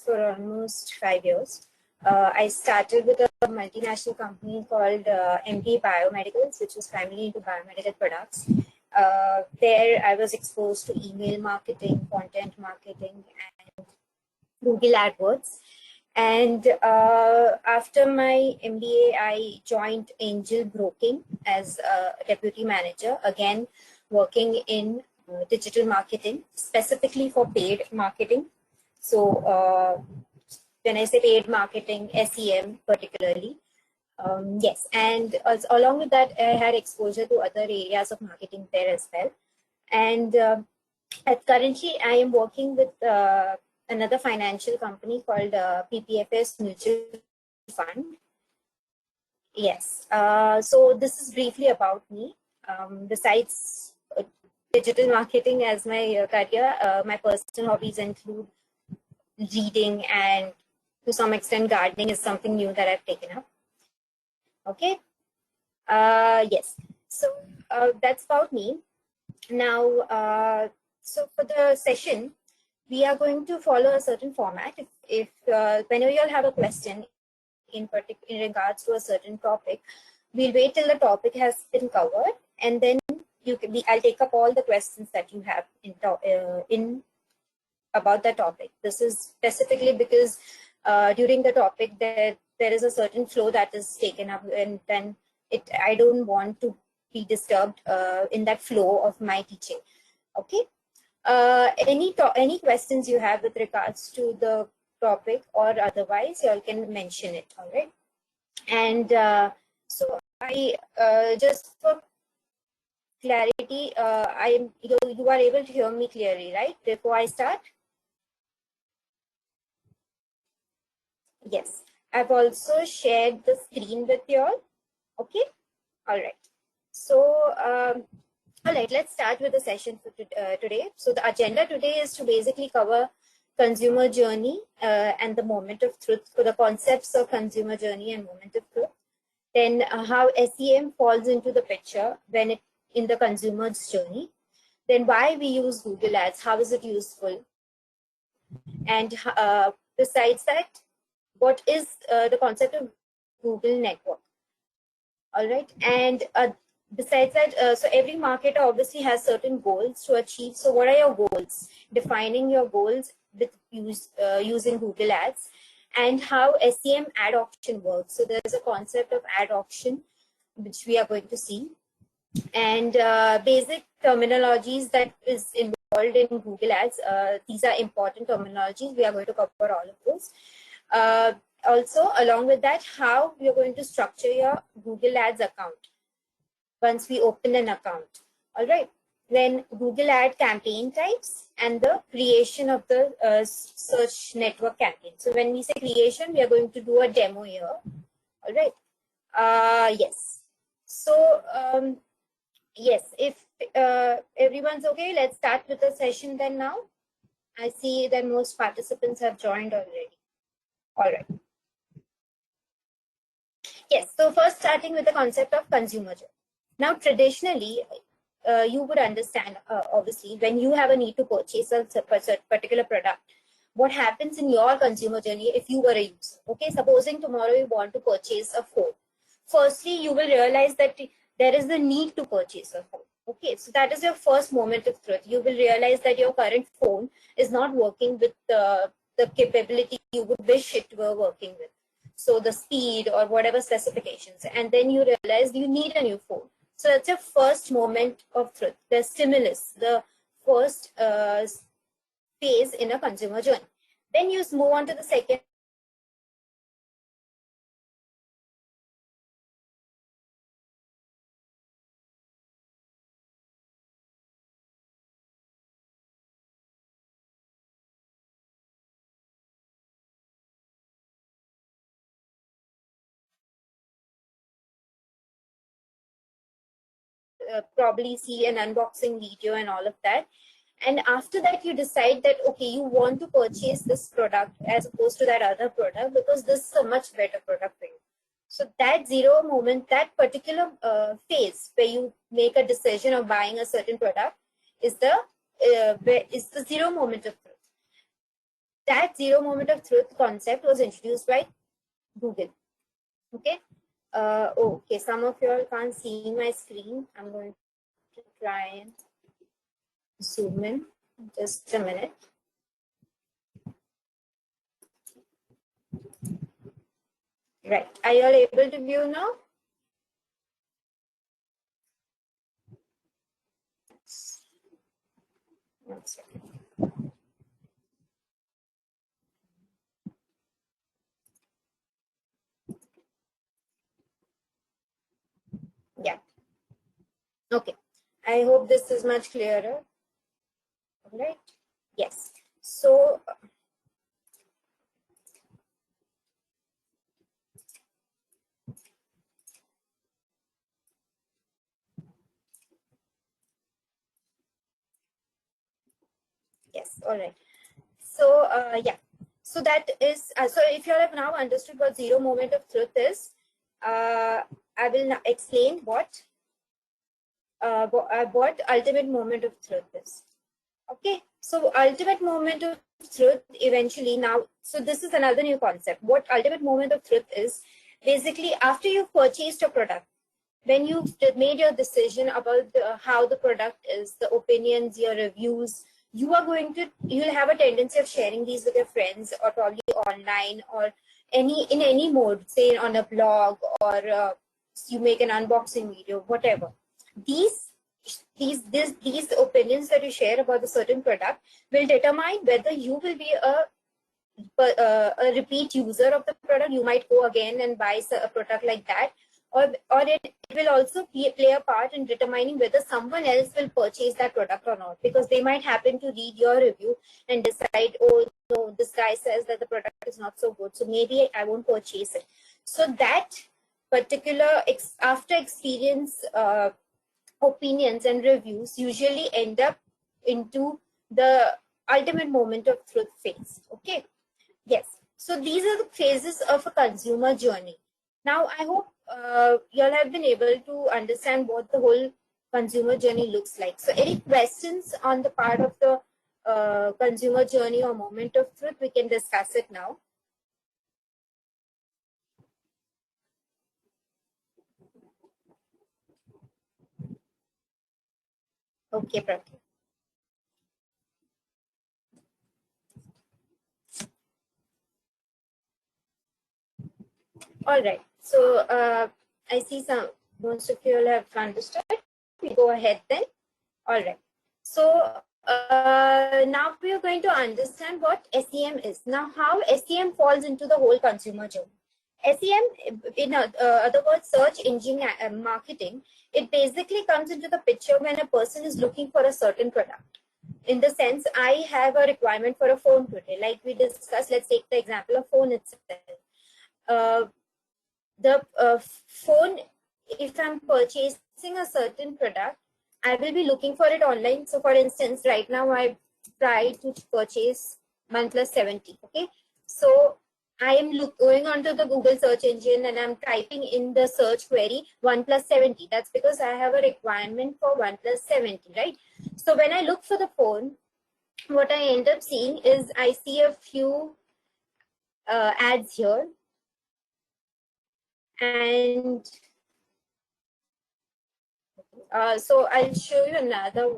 for almost 5 years. I started with a multinational company called MD Biomedicals, which was primarily into biomedical products. There I was exposed to email marketing, content marketing, and Google AdWords. And after my MBA, I joined Angel Broking as a deputy manager, again working in digital marketing, specifically for paid marketing. So when I say paid marketing, SEM particularly. Yes, and also, along with that, I had exposure to other areas of marketing there as well. And currently, I am working with another financial company called PPFS Mutual Fund. Yes, so this is briefly about me. Besides digital marketing as my career, my personal hobbies include reading, and to some extent gardening is something new that I've taken up. Okay. Yes, so that's about me. Now, so for the session, we are going to follow a certain format. If whenever you all have a question in regards to a certain topic, we'll wait till the topic has been covered, and then I'll take up all the questions that you have in about the topic. This is specifically because during the topic there is a certain flow that is taken up, and then I don't want to be disturbed in that flow of my teaching. Okay. Any questions you have with regards to the topic or otherwise, you all can mention it. All right. And so I just for clarity, you are able to hear me clearly, right? Before I start. Yes, I've also shared the screen with you all. Okay. All right. So, all right, let's start with the session for today. So the agenda today is to basically cover consumer journey and the moment of truth, for the concepts of consumer journey and moment of truth. Then how SEM falls into the picture when it in the consumer's journey. Then why we use Google Ads, how is it useful? And besides that, what is the concept of Google network? All right, and besides that, so every marketer obviously has certain goals to achieve. So what are your goals? Defining your goals with using Google Ads, and how SEM ad auction works. So there's a concept of ad auction, which we are going to see, and basic terminologies that is involved in Google Ads. These are important terminologies. We are going to cover all of those. Also, along with that, how we are going to structure your Google Ads account once we open an account. All right. Then Google Ad campaign types and the creation of the search network campaign. So when we say creation, we are going to do a demo here. All right. Yes. So yes, if everyone's okay, let's start with the session then now. I see that most participants have joined already. All right. Yes, so first starting with the concept of consumer journey. Now, traditionally, you would understand, obviously, when you have a need to purchase a particular product, what happens in your consumer journey if you were a user. Okay, supposing tomorrow you want to purchase a phone. Firstly, you will realize that there is the need to purchase a phone. Okay, so that is your first moment of truth. You will realize that your current phone is not working with the capability you would wish it were working with. So the speed or whatever specifications, and then you realize you need a new phone. So that's your first moment of truth, the stimulus, the first phase in a consumer journey. Then you move on to the second. Probably see an unboxing video and all of that. And after that, you decide that, okay, you want to purchase this product as opposed to that other product because this is a much better product for you. So that zero moment, that particular phase where you make a decision of buying a certain product is the zero moment of truth. that zero moment of truth concept was introduced by Google. Okay. Okay, some of you all can't see my screen. I'm going to try and zoom in. Just a minute. Right. Are you all able to view now? One second. Yeah. Okay. I hope this is much clearer. All right. Yes. So yes. All right. So yeah. So that is so if you all have now understood what zero moment of truth is, I will now explain what ultimate moment of truth is. Okay, so ultimate moment of truth eventually now, so this is another new concept. What ultimate moment of truth is, basically after you've purchased a product, when you've made your decision about how the product is, the opinions, your reviews, you'll have a tendency of sharing these with your friends or probably online or in any mode, say on a blog or you make an unboxing video, whatever. These these opinions that you share about a certain product will determine whether you will be a repeat user of the product. You might go again and buy a product like that, or it will also play a part in determining whether someone else will purchase that product or not, because they might happen to read your review and decide, oh no, this guy says that the product is not so good, so maybe I won't purchase it. So that particular after experience opinions and reviews usually end up into the ultimate moment of truth phase. Okay. Yes. So these are the phases of a consumer journey. Now, I hope you all have been able to understand what the whole consumer journey looks like. So any questions on the part of the consumer journey or moment of truth, we can discuss it now. Okay, Pratik. All right. So I see most of you all have understood. We go ahead then. All right. So now we are going to understand what SEM is. Now, how SEM falls into the whole consumer journey. SEM, in other words, search engine marketing, it basically comes into the picture when a person is looking for a certain product. In the sense, I have a requirement for a phone today. Like we discussed, let's take the example of phone itself. Uh, the phone, if I'm purchasing a certain product, I will be looking for it online. So for instance, right now I tried to purchase OnePlus 70. Okay. So I am going onto the Google search engine and I'm typing in the search query OnePlus 70. That's because I have a requirement for OnePlus 70, right? So when I look for the phone, what I end up seeing is I see a few ads here. And so I'll show you another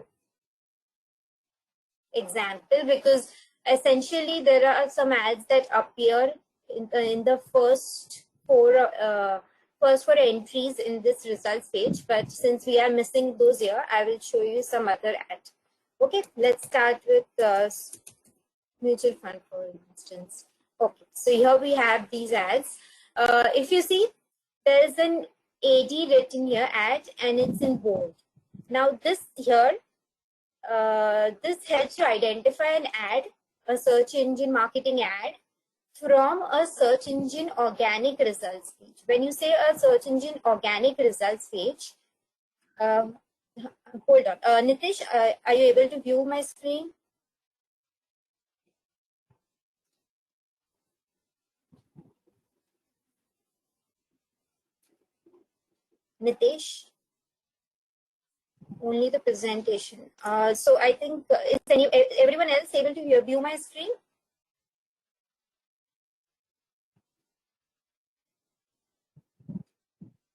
example, because essentially there are some ads that appear in the first four entries in this results page, but since we are missing those here, I will show you some other ad. Okay, let's start with mutual fund, for instance. Okay, so here we have these ads. If you see, there is an AD written here, ad, and it's in bold. Now this here, this helps to identify an ad, a search engine marketing ad, from a search engine organic results page. When you say a search engine organic results page, hold on, Nitish, are you able to view my screen? Nitish? Only the presentation. So I think is everyone else able to view my screen?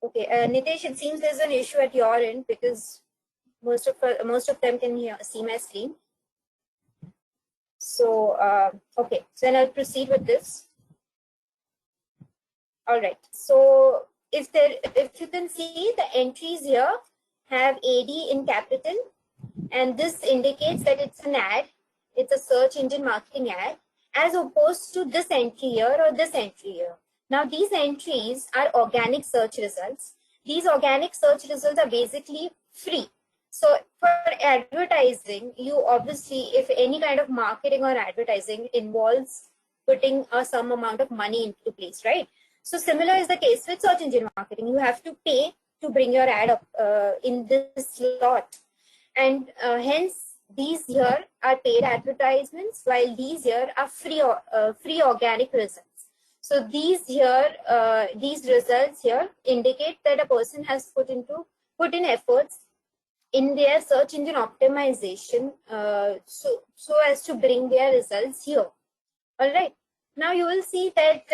Okay, Nitesh, it seems there's an issue at your end because most of them can see my screen. So okay, so then I'll proceed with this. All right. So if you can see, the entries here have AD in capital, and this indicates that it's an ad. It's a search engine marketing ad, as opposed to this entry here or this entry here. Now these entries are organic search results. These organic search results are basically free. So for advertising, you obviously, if any kind of marketing or advertising involves putting some amount of money into place, right? So similar is the case with search engine marketing. You have to pay to bring your ad up in this slot, and hence these here are paid advertisements, while these here are free organic results. So these here, these results here indicate that a person has put in efforts in their search engine optimization, so as to bring their results here. All right. Now you will see that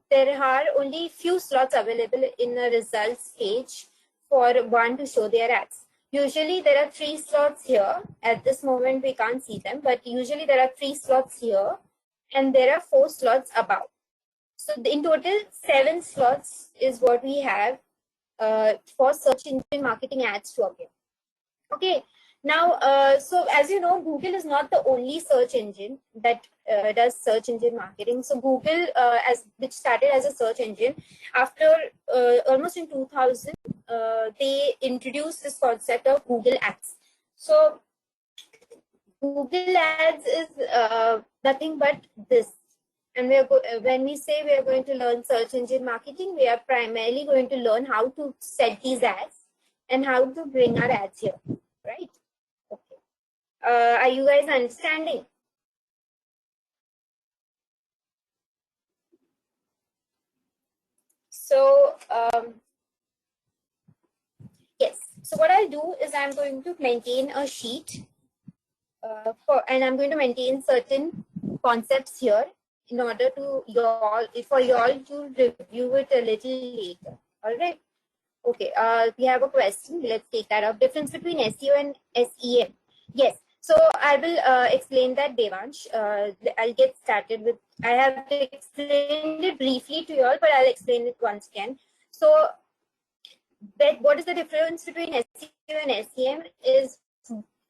there are only few slots available in the results page for one to show their ads. Usually there are 3 slots here. At this moment we can't see them, but usually there are 3 slots here and there are 4 slots above. So in total 7 slots is what we have for search engine marketing ads to appear. Okay. Now, so as you know, Google is not the only search engine that does search engine marketing. So Google, which started as a search engine, after almost in 2000, they introduced this concept of Google Ads. So Google Ads is nothing but this. And when we say we are going to learn search engine marketing, we are primarily going to learn how to set these ads and how to bring our ads here, right? Okay. Are you guys understanding? So yes. So what I'll do is I'm going to maintain a sheet and I'm going to maintain certain concepts here in order to for y'all to review it a little later. All right. Okay, we have a question. Let's take that up. Difference between SEO and SEM. Yes. So I will explain that, Devansh. I'll get started with. I have explained it briefly to you all, but I'll explain it once again. So, what is the difference between SEO and SEM? Is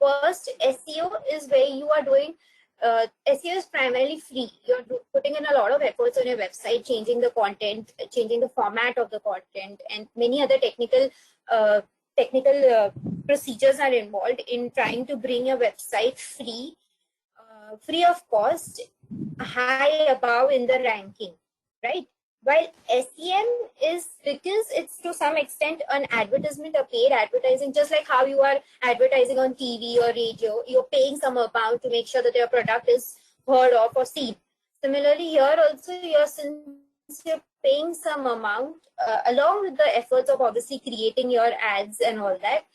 first, SEO is where you are doing. SEO is primarily free. You're putting in a lot of efforts on your website, changing the content, changing the format of the content, and many other technical procedures are involved in trying to bring your website free of cost, high above in the ranking, right? While SEM is because it's to some extent an advertisement, a paid advertising, just like how you are advertising on TV or radio, you're paying some amount to make sure that your product is heard of or seen. Similarly, here also, since you're paying some amount, along with the efforts of obviously creating your ads and all that,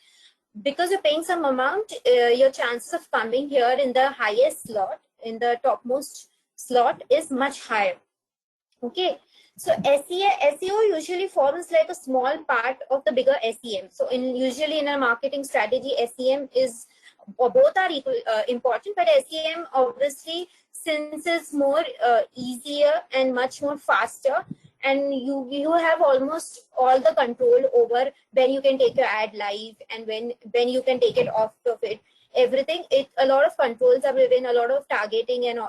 because you're paying some amount, your chances of coming here in the highest slot, in the topmost slot, is much higher. Okay, so SEO usually forms like a small part of the bigger SEM. So usually in a marketing strategy, SEM is, or both are equal, important, but SEM obviously, since it's more easier and much more faster, and you have almost all the control over when you can take your ad live and when you can take it off of it. Everything, a lot of controls are within, a lot of targeting and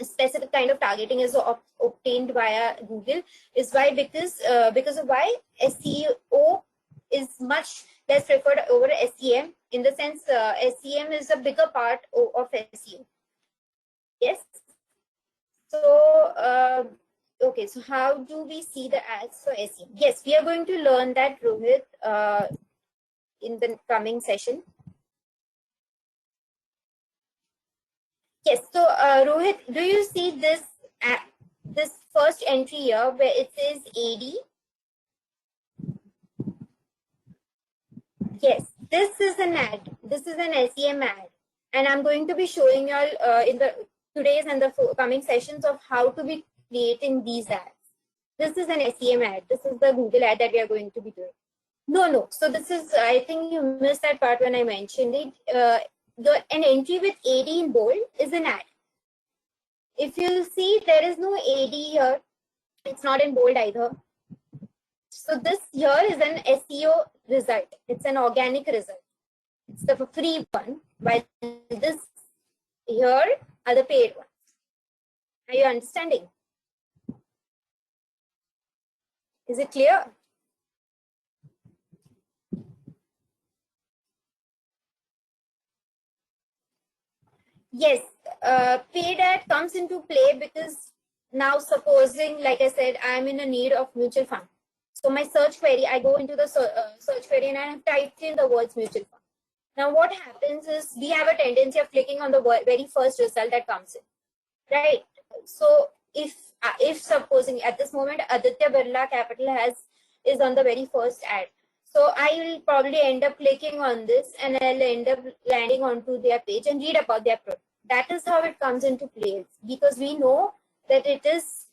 specific kind of targeting is obtained via Google. Is why, because of why SEO is much less preferred over SEM, in the sense SEM is a bigger part of SEO. Yes. So okay, so how do we see the ads for SEM? Yes, we are going to learn that, Rohit, in the coming session. Yes. So Rohit, do you see this first entry here where it says AD? Yes, this is an ad. This is an SEM ad, and I'm going to be showing you all in the today's and the coming sessions of how to be creating these ads. this is an SEM ad. This is the Google ad that we are going to be doing. No. So this is, I think you missed that part when I mentioned it. An entry with AD in bold is an ad. If you see, there is no AD here. It's not in bold either. So this here is an SEO result. It's an organic result. It's the free one, while this here are the paid ones. Are you understanding? Is it clear? Yes, paid ad comes into play because now supposing, like I said, I'm in a need of mutual fund. So my search query, I go into the search query and I have typed in the words mutual fund. Now what happens is we have a tendency of clicking on the very first result that comes in, right? So if supposing at this moment Aditya Birla Capital is on the very first ad, so I will probably end up clicking on this and I'll end up landing onto their page and read about their product. That is how it comes into play, because we know that it is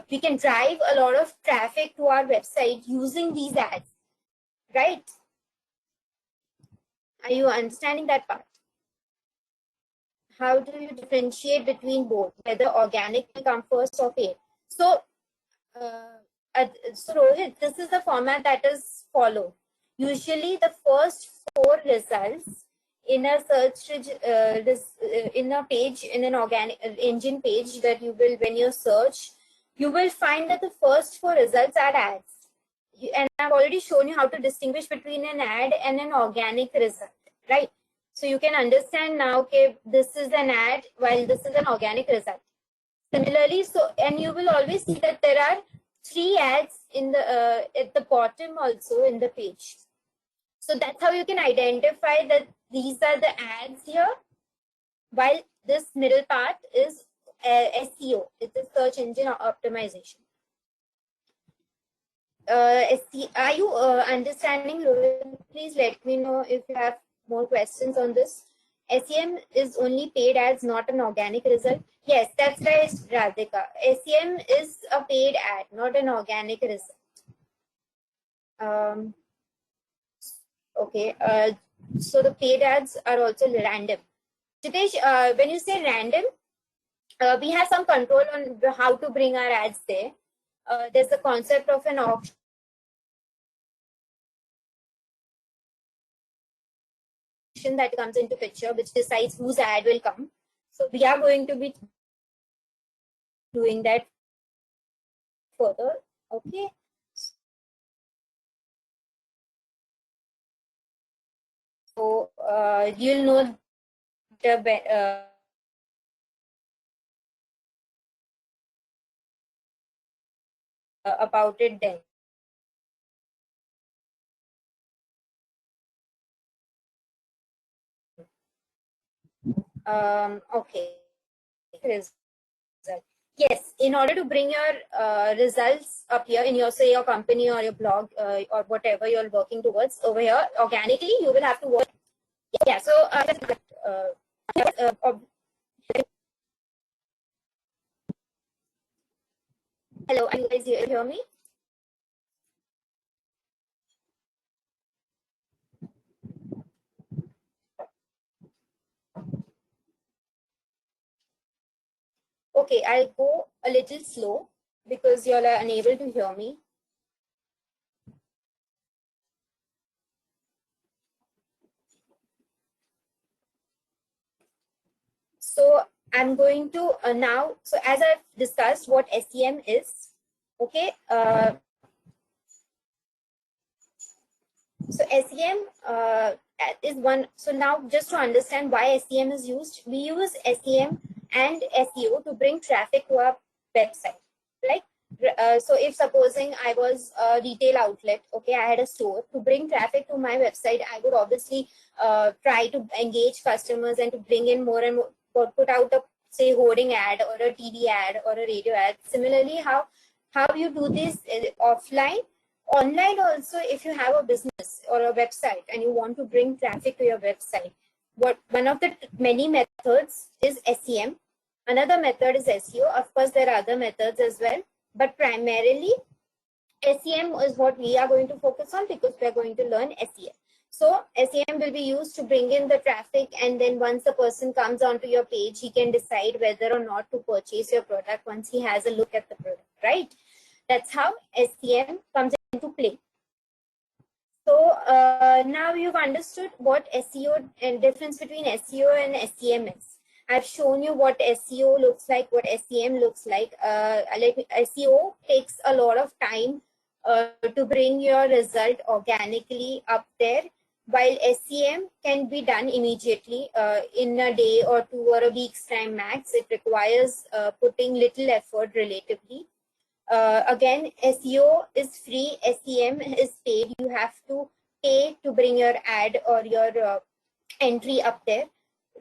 we can drive a lot of traffic to our website using these ads, right? Are you understanding that part? How do you differentiate between both, whether organic will come first or paid? So, so Rohit, this is the format that is followed. Usually, the first 4 results in a search in a page, in an organic engine page that you will, when you search, you will find that the first 4 results are ads. And I've already shown you how to distinguish between an ad and an organic result, right? So you can understand now, okay, this is an ad while this is an organic result. Similarly, so, and you will always see that there are 3 ads in the at the bottom also in the page. So that's how you can identify that these are the ads here, while this middle part is SEO. It's a search engine optimization. Are you understanding? Please let me know if you have more questions on this. SEM is only paid ads, not an organic result. Yes, that's right, Radhika. SEM is a paid ad, not an organic result. Okay, so the paid ads are also random. Jitesh, when you say random, we have some control on how to bring our ads there. There's the concept of an auction that comes into picture, which decides whose ad will come. So we are going to be doing that further. Okay. So you'll know the about it then. Okay. Yes, in order to bring your results up here in your, say, your company or your blog or whatever you're working towards over here organically, you will have to work. Yeah. So hello, are you guys hear me? Okay, I'll go a little slow because you're unable to hear me. So I'm going to now, so as I've discussed what SEM is, okay. So SEM is one. So now just to understand why SEM is used, we use SEM and SEO to bring traffic to our website, right? So if supposing I was a retail outlet, okay, I had a store, to bring traffic to my website, I would obviously try to engage customers and to bring in more and more, put out a, say, hoarding ad or a TV ad or a radio ad. Similarly, how you do this offline. Online also, if you have a business or a website and you want to bring traffic to your website, one of the many methods is SEM. Another method is SEO. Of course, there are other methods as well. But primarily, SEM is what we are going to focus on because we are going to learn SEM. So SEM will be used to bring in the traffic, and then once the person comes onto your page, he can decide whether or not to purchase your product once he has a look at the product, right? That's how SEM comes into play. So now you've understood what SEO and difference between SEO and SEM is. I've shown you what SEO looks like, what SEM looks like. Like SEO takes a lot of time to bring your result organically up there, while SEM can be done immediately in a day or two or a week's time max. It requires putting little effort relatively. Again, SEO is free, SEM is paid. You have to pay to bring your ad or your entry up there,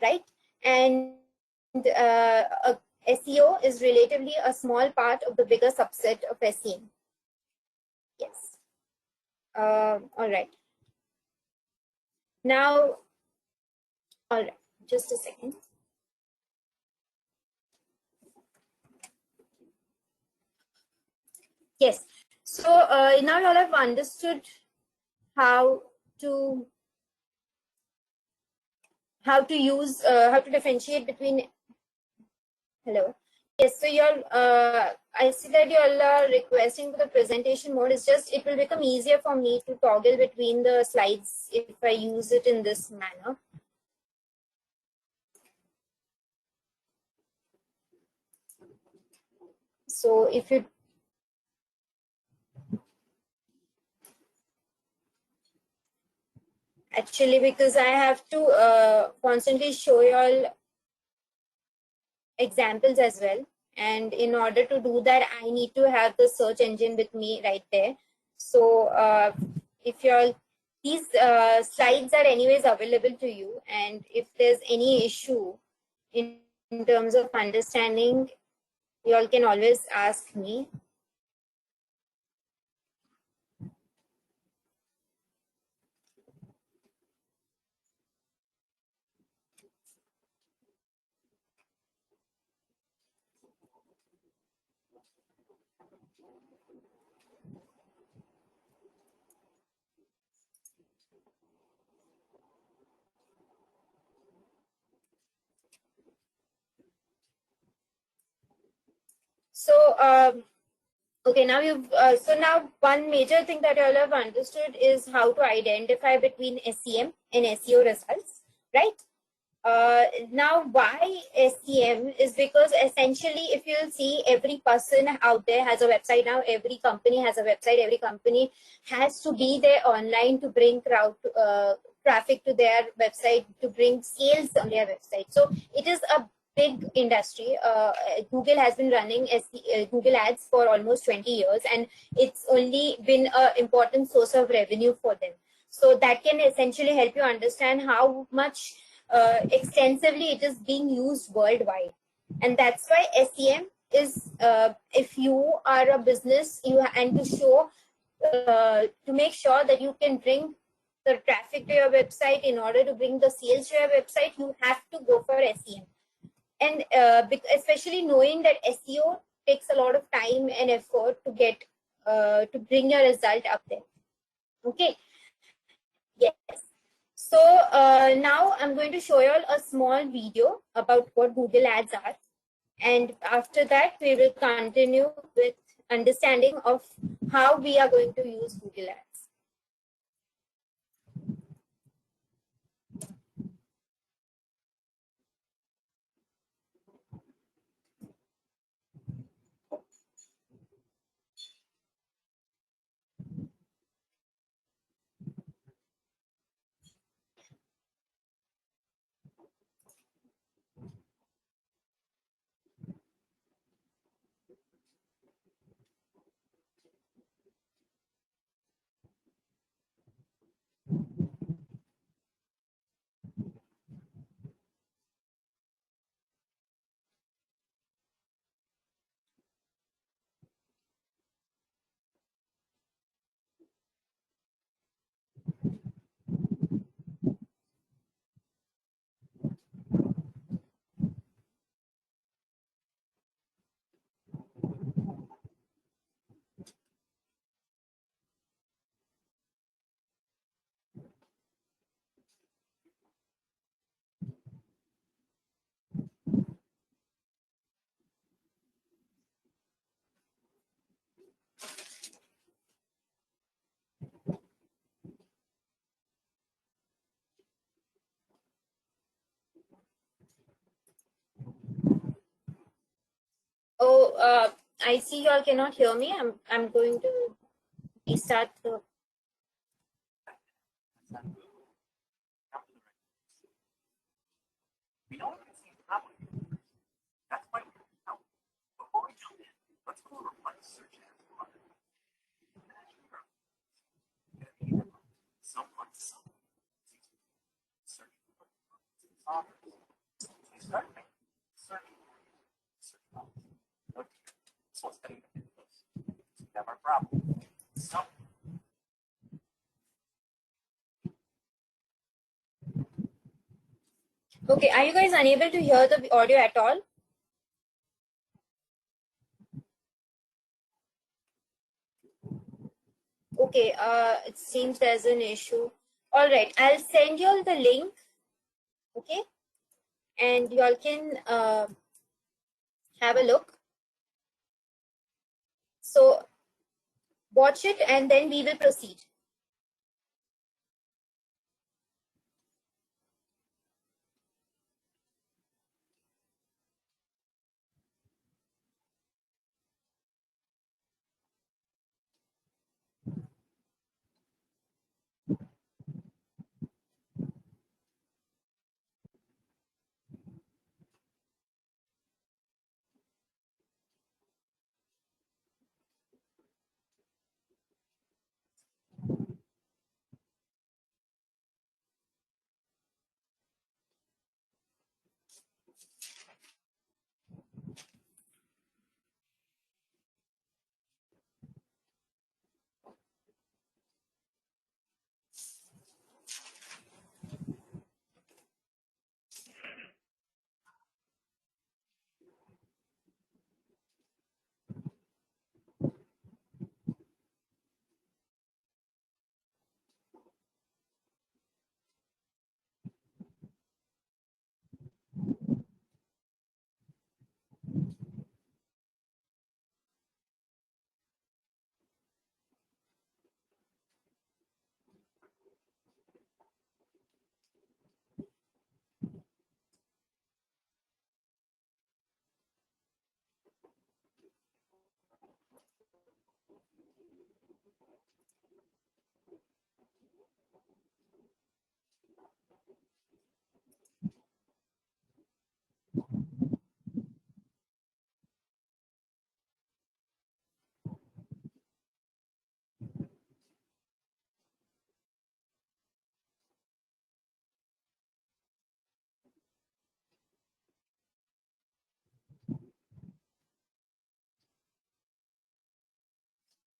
right? And SEO is relatively a small part of the bigger subset of SEM. Yes. All right. Now, all right, just a second. Yes. So now you all have understood how to use how to differentiate between. Hello. Yes, so you're I see that you all are requesting for the presentation mode. It's just it will become easier for me to toggle between the slides if I use it in this manner. So if you actually, because I have to constantly show you all examples as well, and in order to do that I need to have the search engine with me right there. So if you're these slides are anyways available to you, and if there's any issue in terms of understanding, you all can always ask me. So okay, now you've so now one major thing that you all have understood is how to identify between SEM and SEO results, right? Now why SEM is because essentially if you'll see, every person out there has a website now, every company has a website, every company has to be there online to bring traffic to their website, to bring sales on their website. So it is a big industry. Google has been running Google ads for almost 20 years, and it's only been an important source of revenue for them. So that can essentially help you understand how much extensively it is being used worldwide. And that's why SEM is, if you are a business, and to show, to make sure that you can bring the traffic to your website, in order to bring the sales to your website, you have to go for SEM. And especially knowing that SEO takes a lot of time and effort to get to bring your result up there. Okay. Yes. So now I'm going to show you all a small video about what Google Ads are. And after that, we will continue with understanding of how we are going to use Google Ads. I see y'all cannot hear me. I'm going to restart the. Okay, are you guys unable to hear the audio at all? Okay, it seems there's an issue. All right, I'll send you all the link. Okay, and y'all can have a look. So watch it and then we will proceed.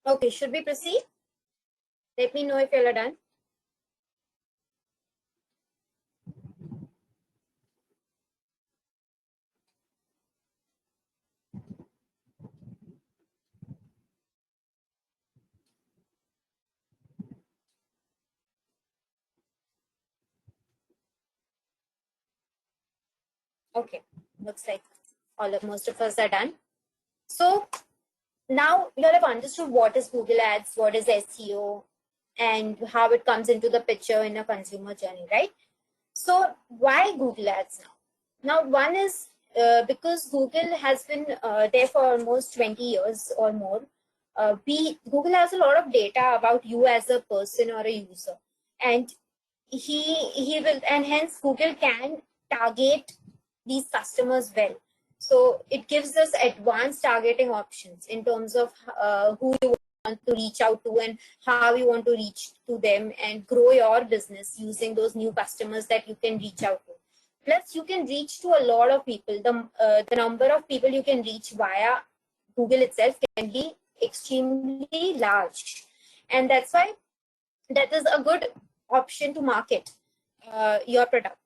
Okay, should we proceed? Let me know if y'all are done. Okay, looks like most of us are done. So now you all have understood what is Google Ads, what is SEO, and how it comes into the picture in a consumer journey, right? So why Google Ads now? Now, one is because Google has been there for almost 20 years or more. Google has a lot of data about you as a person or a user, and he will, and hence Google can target these customers well. So it gives us advanced targeting options in terms of who you want to reach out to and how you want to reach to them and grow your business using those new customers that you can reach out to. Plus, you can reach to a lot of people. The number of people you can reach via Google itself can be extremely large, and that's why that is a good option to market your product.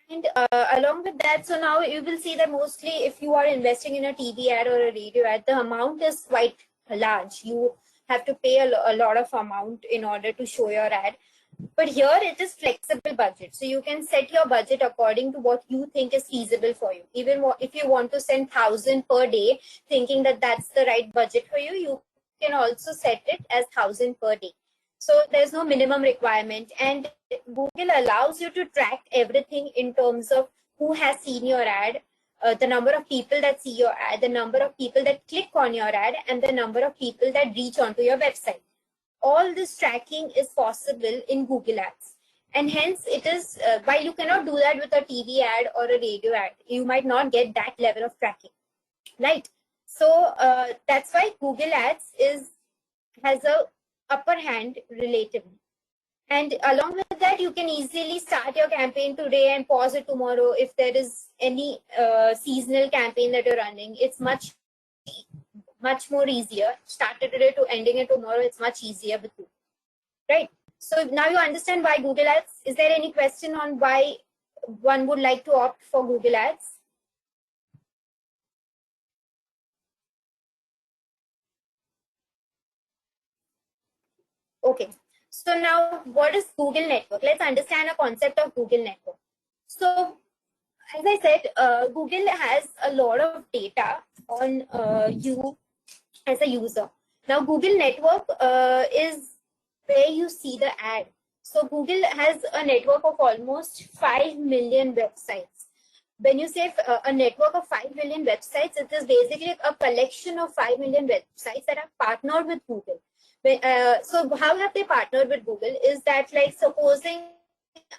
And along with that, so now you will see that mostly if you are investing in a TV ad or a radio ad, the amount is quite large. You have to pay a lot of amount in order to show your ad. But here it is flexible budget. So you can set your budget according to what you think is feasible for you. Even if you want to spend 1,000 per day, thinking that that's the right budget for you, you can also set it as 1,000 per day. So there's no minimum requirement, and Google allows you to track everything in terms of who has seen your ad, the number of people that see your ad, the number of people that click on your ad, and the number of people that reach onto your website. All this tracking is possible in Google Ads. And hence it is, while you cannot do that with a TV ad or a radio ad, you might not get that level of tracking, right? So that's why Google Ads has a upper hand relatively. And along with that, you can easily start your campaign today and pause it tomorrow. If there is any seasonal campaign that you're running, it's much more easier. Started today to ending it tomorrow, it's much easier with you, right? So now you understand why Google Ads. Is there any question on why one would like to opt for Google Ads? Okay. So now what is Google Network? Let's understand a concept of Google Network. So as I said, Google has a lot of data on you as a user. Now Google Network is where you see the ad. So Google has a network of almost 5 million websites. When you say a network of 5 million websites, it is basically a collection of 5 million websites that are partnered with Google. So how have they partnered with Google is that, like, supposing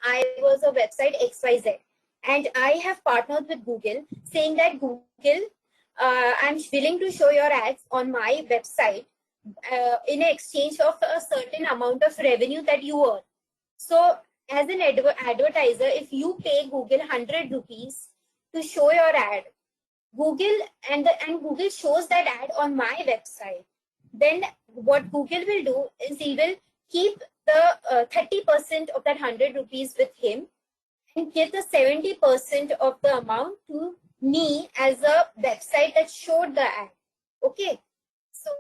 I was a website XYZ and I have partnered with Google saying that Google, I'm willing to show your ads on my website in exchange of a certain amount of revenue that you earn. So as an advertiser, if you pay Google 100 rupees to show your ad, Google and Google shows that ad on my website, then what Google will do is he will keep the 30% of that 100 rupees with him and give the 70% of the amount to me as a website that showed the ad. Okay, so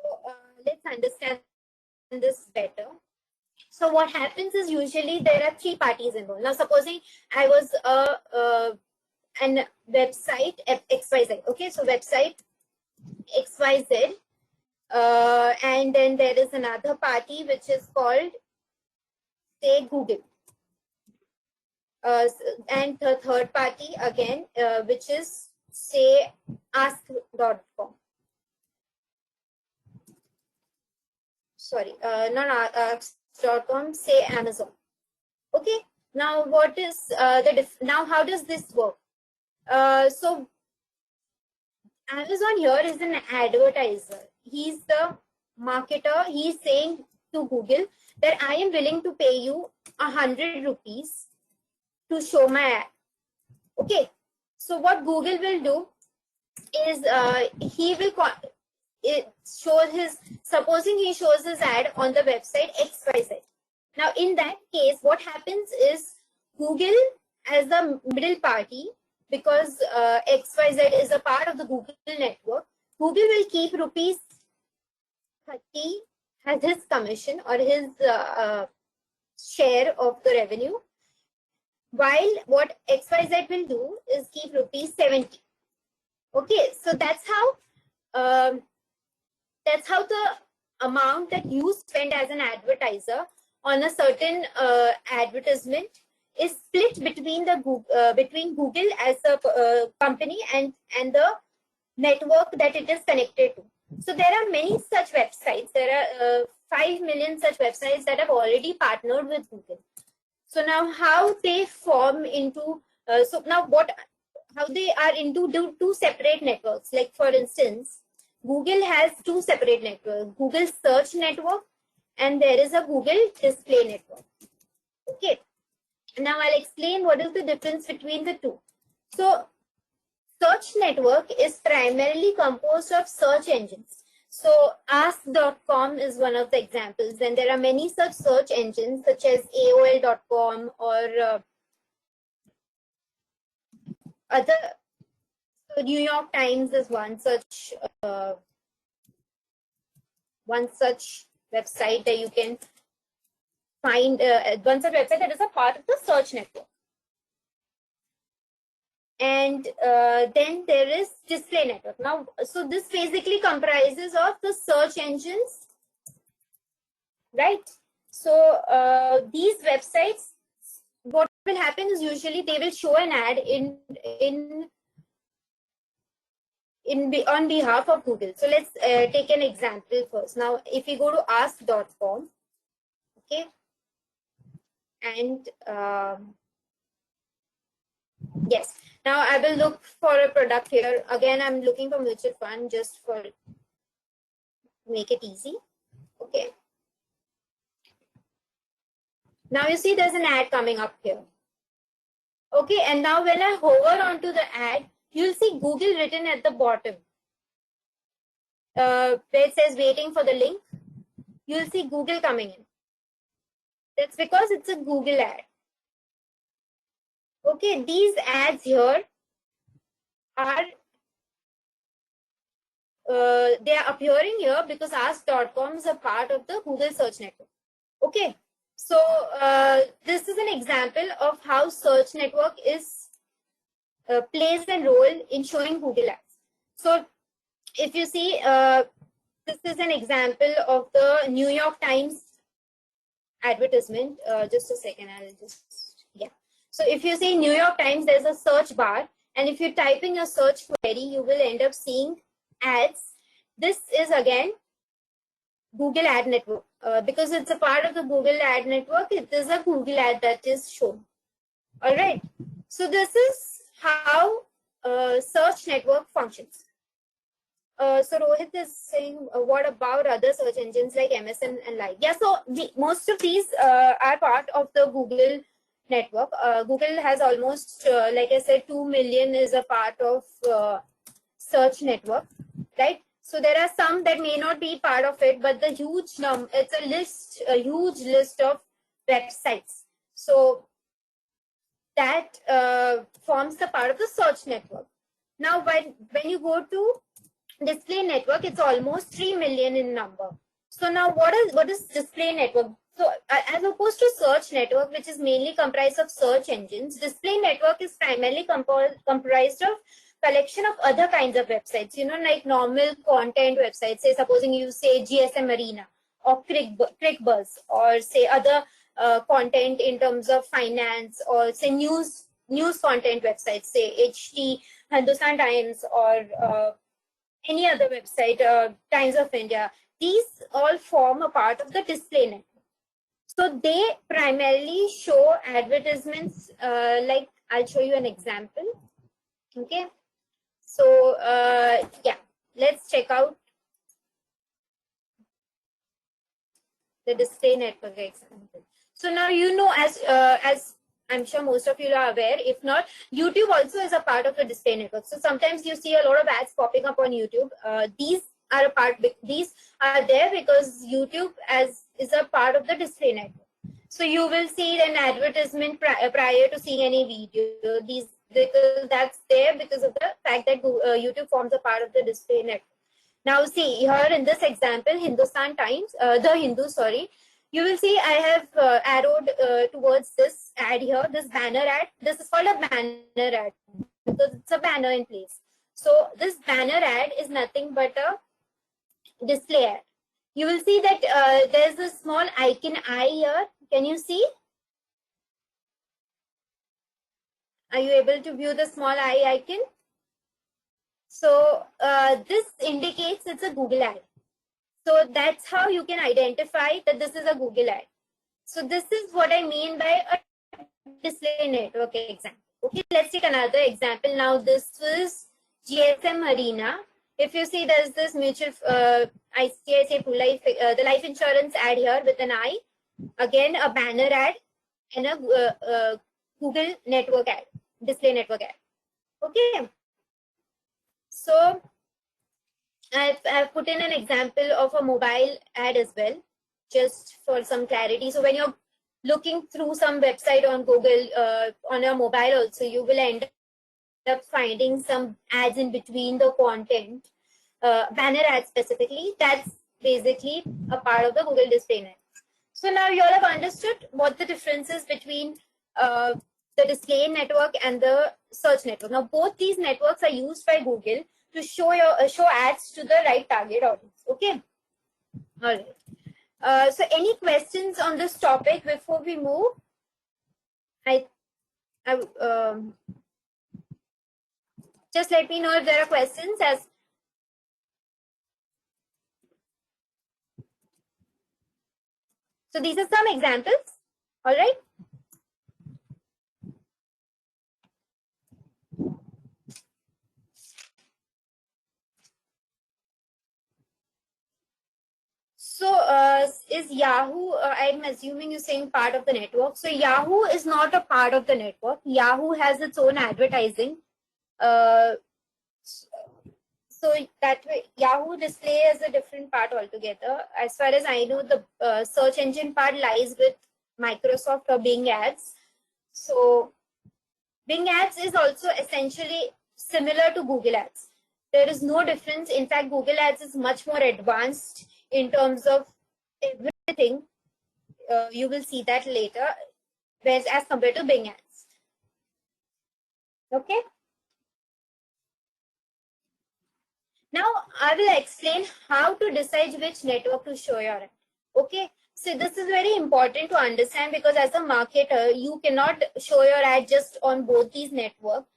let's understand this better. So what happens is usually there are three parties involved. Now, supposing I was an website XYZ. Okay, so website XYZ, and then there is another party which is called, say, Google. And the third party again, which is, say, ask.com. Sorry, not ask.com, say Amazon. Okay, now what is now how does this work? So Amazon here is an advertiser. He's the marketer. He's saying to Google that I am willing to pay you 100 rupees to show my ad. Okay, so what Google will do is he will supposing he shows his ad on the website XYZ. Now in that case, what happens is Google as the middle party, because XYZ is a part of the Google network, Google will keep rupees 30 as his commission or his share of the revenue, while what XYZ will do is keep rupees 70. Okay, so that's how the amount that you spend as an advertiser on a certain advertisement is split between between Google as a company and the network that it is connected to. So there are many such websites. There are 5 million such websites that have already partnered with Google. So now how they form into how they are into two separate networks. Like for instance, Google has two separate networks: Google Search Network and there is a Google Display Network. Okay. Now I'll explain what is the difference between the two. So search network is primarily composed of search engines. So ask.com is one of the examples. And there are many such search engines such as AOL.com or other. So New York Times is one such website that you can find, one such website that is a part of the search network. And then there is display network. Now, so this basically comprises of the search engines, right? So these websites, what will happen is usually they will show an ad in on behalf of Google. So let's take an example first. Now, if we go to ask.com, okay, and yes, now I will look for a product here. Again, I'm looking for mutual fund just for make it easy. Okay. Now you see there's an ad coming up here. Okay, and now when I hover onto the ad, you'll see Google written at the bottom. Where it says waiting for the link, you'll see Google coming in. That's because it's a Google ad. Okay, these ads here are they are appearing here because ask.com is a part of the Google search network. Okay, so this is an example of how search network is plays a role in showing Google ads. So if you see, this is an example of the New York Times advertisement. Just a second, I'll just, yeah. So if you see New York Times, there's a search bar, and if you type in your search query, you will end up seeing ads. This is again Google ad network. Because it's a part of the Google ad network, it is a Google ad that is shown. All right. So this is how search network functions. So Rohit is saying, what about other search engines like MSN and like? Yeah, so most of these are part of the Google network. Google has almost, like I said, 2 million is a part of search network, right? So there are some that may not be part of it, but the huge it's a list, a huge list of websites. So that forms the part of the search network. Now, when you go to display network, it's almost 3 million in number. So now what is display network? So as opposed to search network, which is mainly comprised of search engines, display network is primarily comprised of collection of other kinds of websites, you know, like normal content websites, say supposing you say GSM Arena or ClickBuzz, or say other content in terms of finance, or say news content websites, say HT, Hindustan Times, or any other website, Times of India. These all form a part of the display network. So they primarily show advertisements, like I'll show you an example. Okay. So yeah, let's check out the display network example. So now you know, as I'm sure most of you are aware, if not, YouTube also is a part of the display network. So sometimes you see a lot of ads popping up on YouTube. These are there because YouTube is a part of the display network. So you will see an advertisement prior to seeing any video. Because that's there because of the fact that YouTube forms a part of the display network. Now see here in this example, Hindustan Times, the Hindu, sorry, you will see I have arrowed towards this ad here, this banner ad. This is called a banner ad because it's a banner in place. So this banner ad is nothing but a display ad. You will see that there's a small icon eye here. Can you see? Are you able to view the small eye icon? So this indicates it's a Google ad. So that's how you can identify that this is a Google ad. So this is what I mean by a display network example. Okay, let's take another example. Now this is GSM Arena. If you see, there's this mutual ICICI Full Life, the life insurance ad here with an eye. Again, a banner ad and a Google network ad, display network ad. Okay. So I've put in an example of a mobile ad as well, just for some clarity. So when you're looking through some website on Google on a mobile also, you will end up finding some ads in between the content, banner ads specifically. That's basically a part of the Google display network. So now you all have understood what the difference is between the display network and the search network. Now both these networks are used by Google to show ads to the right target audience. Okay. All right. So any questions on this topic before we move? Just let me know if there are questions, as So these are some examples. All right. So is Yahoo, I'm assuming you're saying part of the network. So Yahoo is not a part of the network. Yahoo has its own advertising. Uh, so that way, Yahoo display is a different part altogether. As far as I know, the search engine part lies with Microsoft or Bing Ads. So Bing Ads is also essentially similar to Google Ads. There is no difference. In fact, Google Ads is much more advanced in terms of everything. You will see that later, whereas as compared to Bing Ads. Okay. Now I will explain how to decide which network to show your ad. Okay. So this is very important to understand because as a marketer, you cannot show your ad just on both these networks.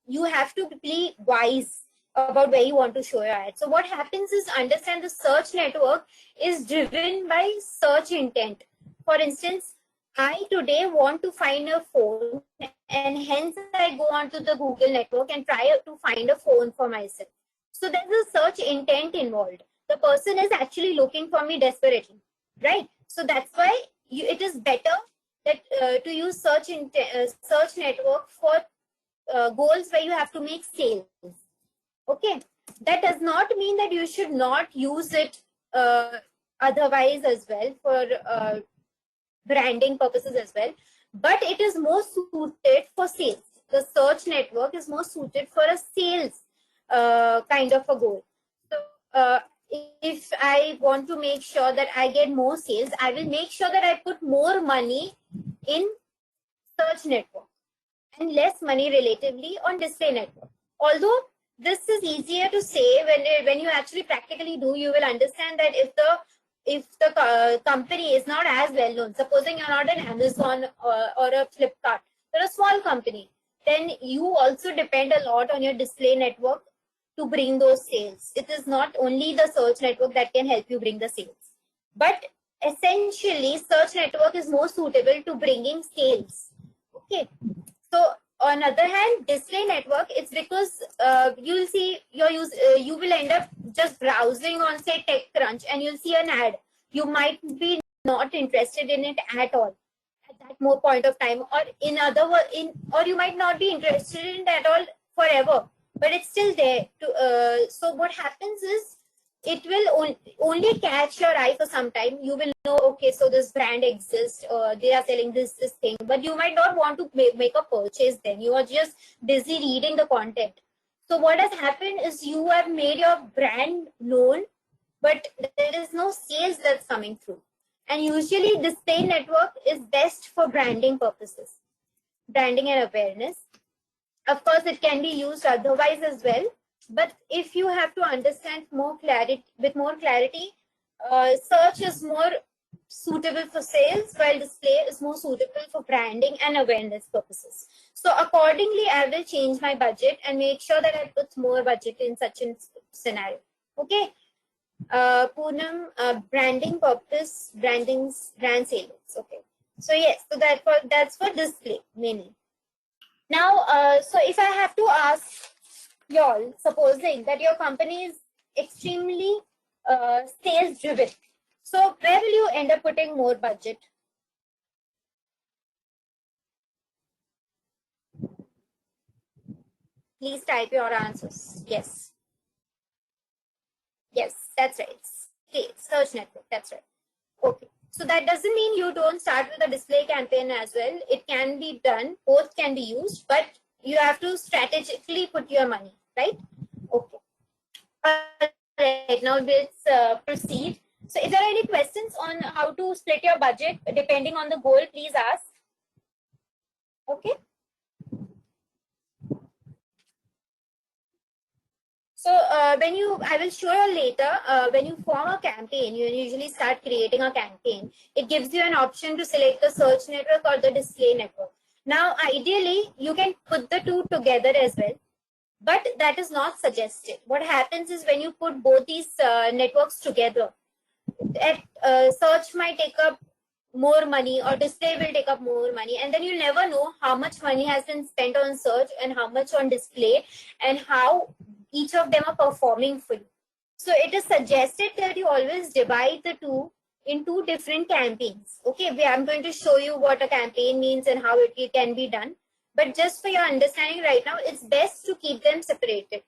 You have to be wise about where you want to show your ad. So what happens is understand the search network is driven by search intent. For instance, I today want to find a phone and hence I go onto the Google network and try to find a phone for myself. So there's a search intent involved. The person is actually looking for me desperately, right? So that's why it is better that to use search network for goals where you have to make sales. Okay, that does not mean that you should not use it otherwise as well for branding purposes as well, but it is more suited for sales. The search network is more suited for a sales kind of a goal. So if I want to make sure that I get more sales, I will make sure that I put more money in search network and less money relatively on display network. Although this is easier to say, when you actually practically do, you will understand that if the company is not as well known, supposing you're not an Amazon or a Flipkart, you're a small company, then you also depend a lot on your display network to bring those sales. It is not only the search network that can help you bring the sales, but essentially search network is more suitable to bringing sales. Okay. So on other hand, display network, it's because you'll see you will end up just browsing on say TechCrunch and you'll see an ad. You might be not interested in it at all at that more point of time, or or you might not be interested in it at all forever, but it's still there. So what happens is it will only catch your eye for some time. You will know, okay, so this brand exists, they are selling this thing, but you might not want to make a purchase then. You are just busy reading the content. So what has happened is you have made your brand known, but there is no sales that's coming through. And usually display network is best for branding purposes, branding and awareness. Of course, it can be used otherwise as well. But if you have to understand more clarity, search is more suitable for sales, while display is more suitable for branding and awareness purposes. So accordingly, I will change my budget and make sure that I put more budget in such a scenario. Okay. Poonam, branding purpose, brand sales. Okay. So yes, so that's for display mainly. Now, so if I have to ask y'all, supposing that your company is extremely sales driven, so where will you end up putting more budget? Please type your answers. Yes. Yes, that's right. Okay, search network, that's right. Okay. So that doesn't mean you don't start with a display campaign as well. It can be done, both can be used, but you have to strategically put your money, right? Okay. Right, now let's proceed. So if there are any questions on how to split your budget depending on the goal, please ask. Okay. So I will show you later, when you form a campaign, you usually start creating a campaign. It gives you an option to select the search network or the display network. Now, ideally, you can put the two together as well, but that is not suggested. What happens is when you put both these networks together, search might take up more money, or display will take up more money, and then you never know how much money has been spent on search and how much on display, and how each of them are performing for you. So it is suggested that you always divide the two in two different campaigns. Okay, I'm going to show you what a campaign means and how it can be done. But just for your understanding right now, it's best to keep them separated.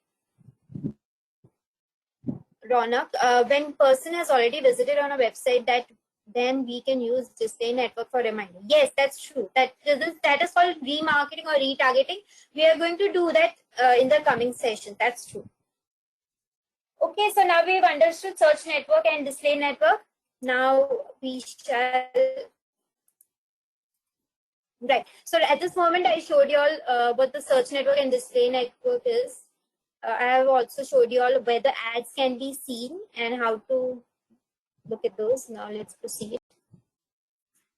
Ronak, when person has already visited on a website, that then we can use display network for reminder. Yes, that's true. That is called remarketing or retargeting. We are going to do that in the coming session. That's true. Okay, so now we've understood search network and display network. Now we shall. Right. So at this moment, I showed you all what the search network and display network is. I have also showed you all where the ads can be seen and how to look at those. Now let's proceed.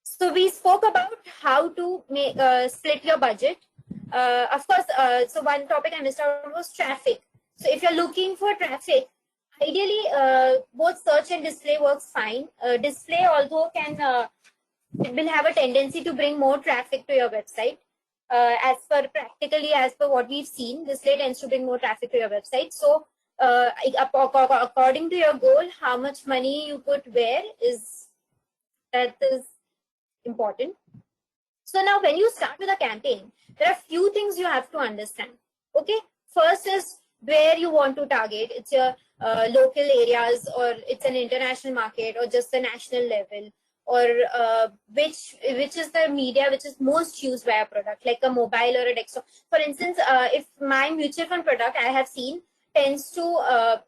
So we spoke about how to make split your budget. Of course, so one topic I missed out was traffic. So if you're looking for traffic, ideally both search and display works fine. Display, although it will have a tendency to bring more traffic to your website. As per what we've seen, display tends to bring more traffic to your website. So according to your goal, how much money you put where is important. So now when you start with a campaign, there are few things you have to understand. Okay, first is where you want to target. It's your local areas, or it's an international market, or just the national level, or which is the media which is most used by a product, like a mobile or a desktop. For instance, if my mutual fund product I have seen tends to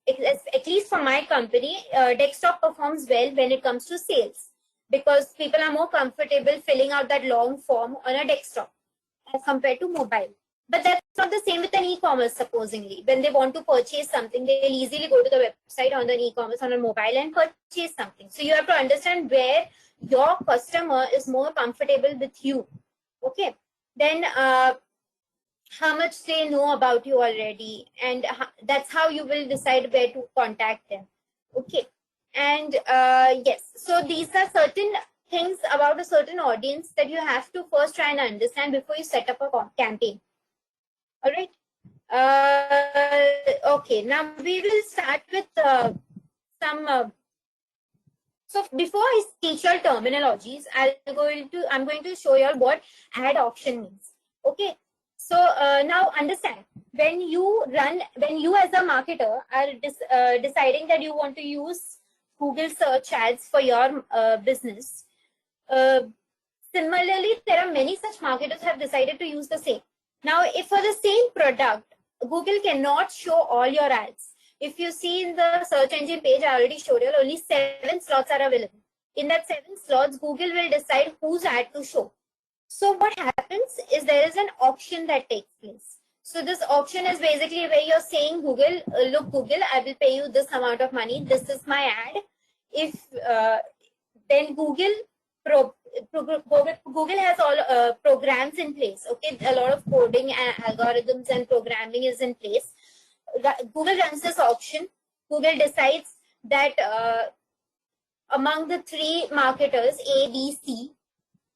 at least for my company, desktop performs well when it comes to sales, because people are more comfortable filling out that long form on a desktop as compared to mobile. But that's not the same with an e-commerce, supposedly. When they want to purchase something, they'll easily go to the website on an e-commerce on a mobile and purchase something. So you have to understand where your customer is more comfortable with you. Okay. Then how much they know about you already, and that's how you will decide where to contact them. Okay. And yes, so these are certain things about a certain audience that you have to first try and understand before you set up a campaign. All right. Okay, now we will start with some. So before I teach you all terminologies, I'm going to show you all what ad auction means. Okay. So now understand, when you as a marketer are deciding that you want to use Google search ads for your business. Similarly, there are many such marketers who have decided to use the same. Now, if for the same product, Google cannot show all your ads. If you see in the search engine page, I already showed you, only 7 slots are available. In that 7 slots, Google will decide whose ad to show. So what happens is there is an auction that takes place. So this auction is basically where you're saying, Google, look, Google, I will pay you this amount of money. This is my ad. If then Google has all programs in place. Okay, a lot of coding and algorithms and programming is in place. Google runs this auction. Google decides that among the 3 marketers, A, B,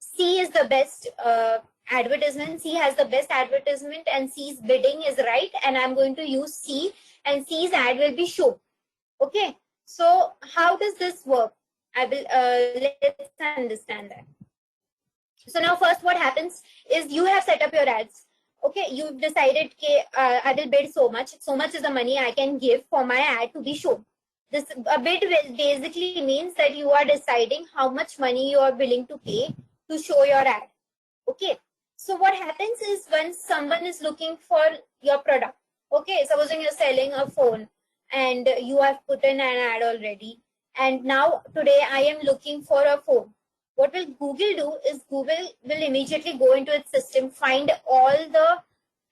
C is the best advertisement. C has the best advertisement, and C's bidding is right. And I'm going to use C, and C's ad will be shown. Okay. So how does this work? I will let's understand that. So now first what happens is you have set up your ads. Okay, you've decided, I will bid so much. So much is the money I can give for my ad to be shown. This a bid basically means that you are deciding how much money you are willing to pay to show your ad. Okay, so what happens is when someone is looking for your product, okay, supposing you're selling a phone and you have put in an ad already, and now today I am looking for a phone. What will Google do is Google will immediately go into its system, find all the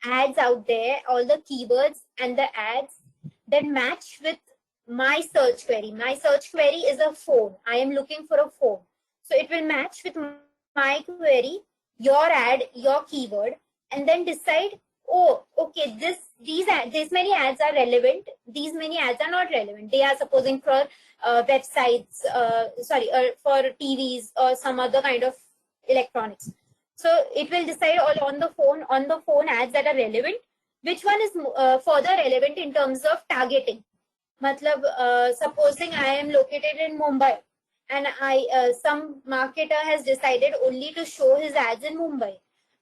ads out there, all the keywords and the ads that match with my search query. My search query is a phone. I am looking for a phone. So it will match with my query, your ad, your keyword, and then decide, oh, okay, this this many ads are relevant, these many ads are not relevant. They are supposing for websites, for TVs or some other kind of electronics. So it will decide all on the phone ads that are relevant, which one is further relevant in terms of targeting. Matlab, supposing I am located in Mumbai, and some marketer has decided only to show his ads in Mumbai,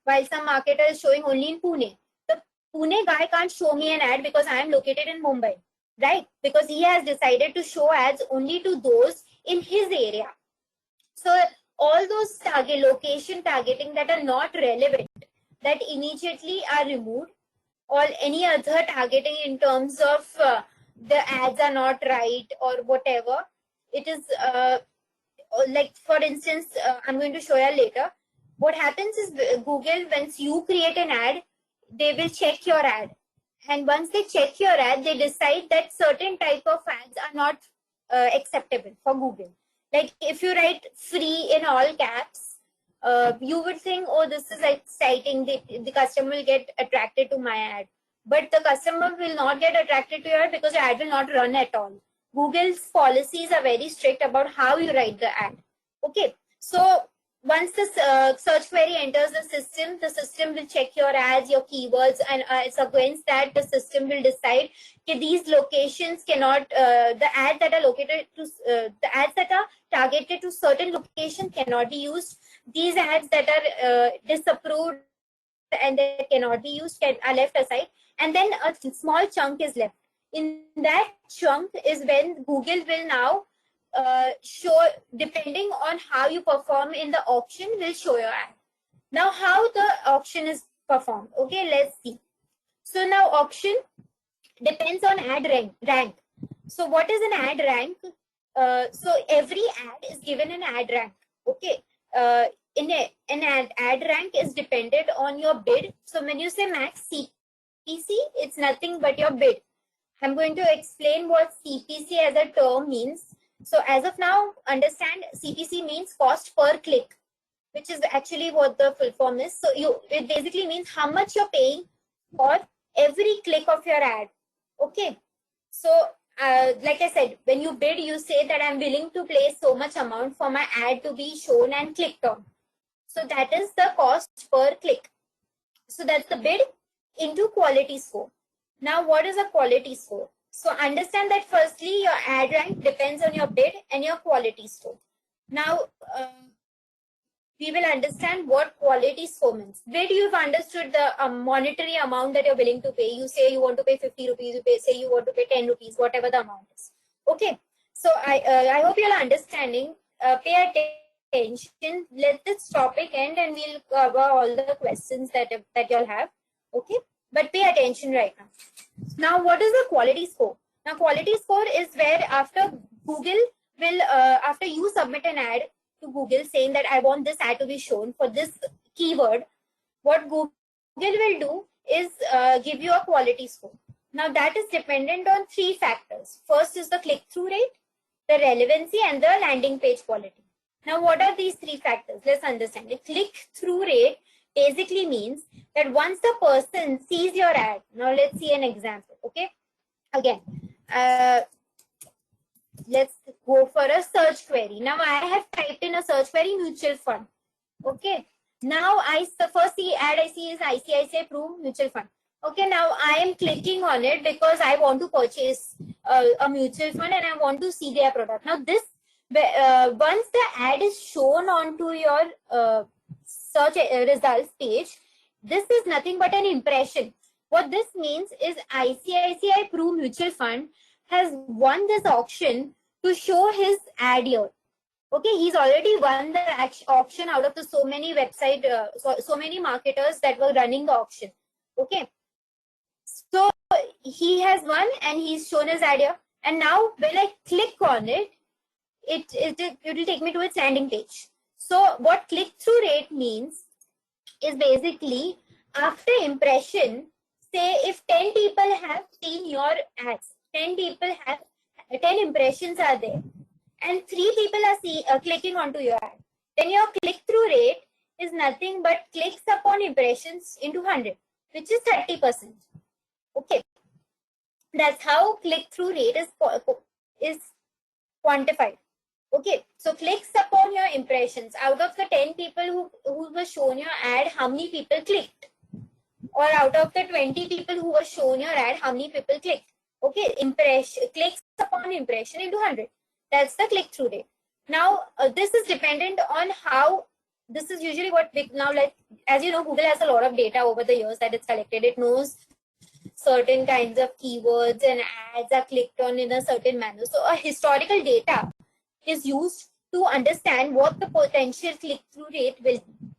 while some marketer is showing only in Pune. The Pune guy can't show me an ad because I am located in Mumbai, right? Because he has decided to show ads only to those in his area. So all those location targeting that are not relevant, that immediately are removed, or any other targeting in terms of the ads are not right or whatever. It is like, for instance, I'm going to show you later. What happens is Google, once you create an ad, they will check your ad. And once they check your ad, they decide that certain type of ads are not acceptable for Google. Like if you write free in all caps, you would think, oh, this is exciting. The customer will get attracted to my ad. But the customer will not get attracted to your ad because your ad will not run at all. Google's policies are very strict about how you write the ad. Okay, so once the search query enters the system will check your ads, your keywords, and it's against that the system will decide that these locations cannot, the ads that are located to, the ads that are targeted to certain location cannot be used. These ads that are disapproved and they cannot be used are left aside. And then a small chunk is left. In that chunk is when Google will now show, depending on how you perform in the auction, will show your ad. Now, how the auction is performed? Okay, let's see. So now auction depends on ad rank. So what is an ad rank? So every ad is given an ad rank. Okay. An ad rank is dependent on your bid. So when you say max CPC, it's nothing but your bid. I'm going to explain what CPC as a term means. So as of now, understand CPC means cost per click, which is actually what the full form is. So it basically means how much you're paying for every click of your ad. Okay. So like I said, when you bid, you say that I'm willing to pay so much amount for my ad to be shown and clicked on. So that is the cost per click. So that's the bid into quality score. Now, what is a quality score? So understand that firstly, your ad rank depends on your bid and your quality score. Now, we will understand what quality score means. Bid, you've understood the monetary amount that you're willing to pay. You say you want to pay 50 rupees, say you want to pay 10 rupees, whatever the amount is. Okay. So I hope you're understanding. Pay attention. Let this topic end and we'll cover all the questions that you'll have. Okay. But pay attention right now. Now, what is the quality score? Now, quality score is where after Google will, after you submit an ad to Google saying that I want this ad to be shown for this keyword, what Google will do is give you a quality score. Now, that is dependent on 3 factors. First is the click-through rate, the relevancy, and the landing page quality. Now, what are these 3 factors? Let's understand. The click-through rate basically means that once the person sees your ad, now let's see an example. Okay, again, let's go for a search query. Now I have typed in a search query mutual fund. Okay, now the first ad I see is ICICI Pru mutual fund. Okay, now I am clicking on it because I want to purchase a mutual fund and I want to see their product. Now this, once the ad is shown onto your search results page, this is nothing but an impression. What this means is ICICI Pru Mutual Fund has won this auction to show his ad here. Okay, he's already won the auction out of the so many website, so many marketers that were running the auction. Okay, so he has won and he's shown his ad here. And now when I click on it, it will take me to its landing page. So what click-through rate means is basically after impression, say if 10 people have seen your ads, 10 impressions are there, and 3 people are clicking onto your ad, then your click-through rate is nothing but clicks upon impressions into 100, which is 30%. Okay, that's how click-through rate is quantified. Okay, so clicks upon your impressions. Out of the 10 people who were shown your ad, how many people clicked? Or out of the 20 people who were shown your ad, how many people clicked? Okay, clicks upon impression into 100. That's the click-through rate. Now, this is dependent on how, this is usually what, now like, as you know, Google has a lot of data over the years that it's collected. It knows certain kinds of keywords and ads are clicked on in a certain manner. So a historical data is used to understand what the potential click-through rate will be.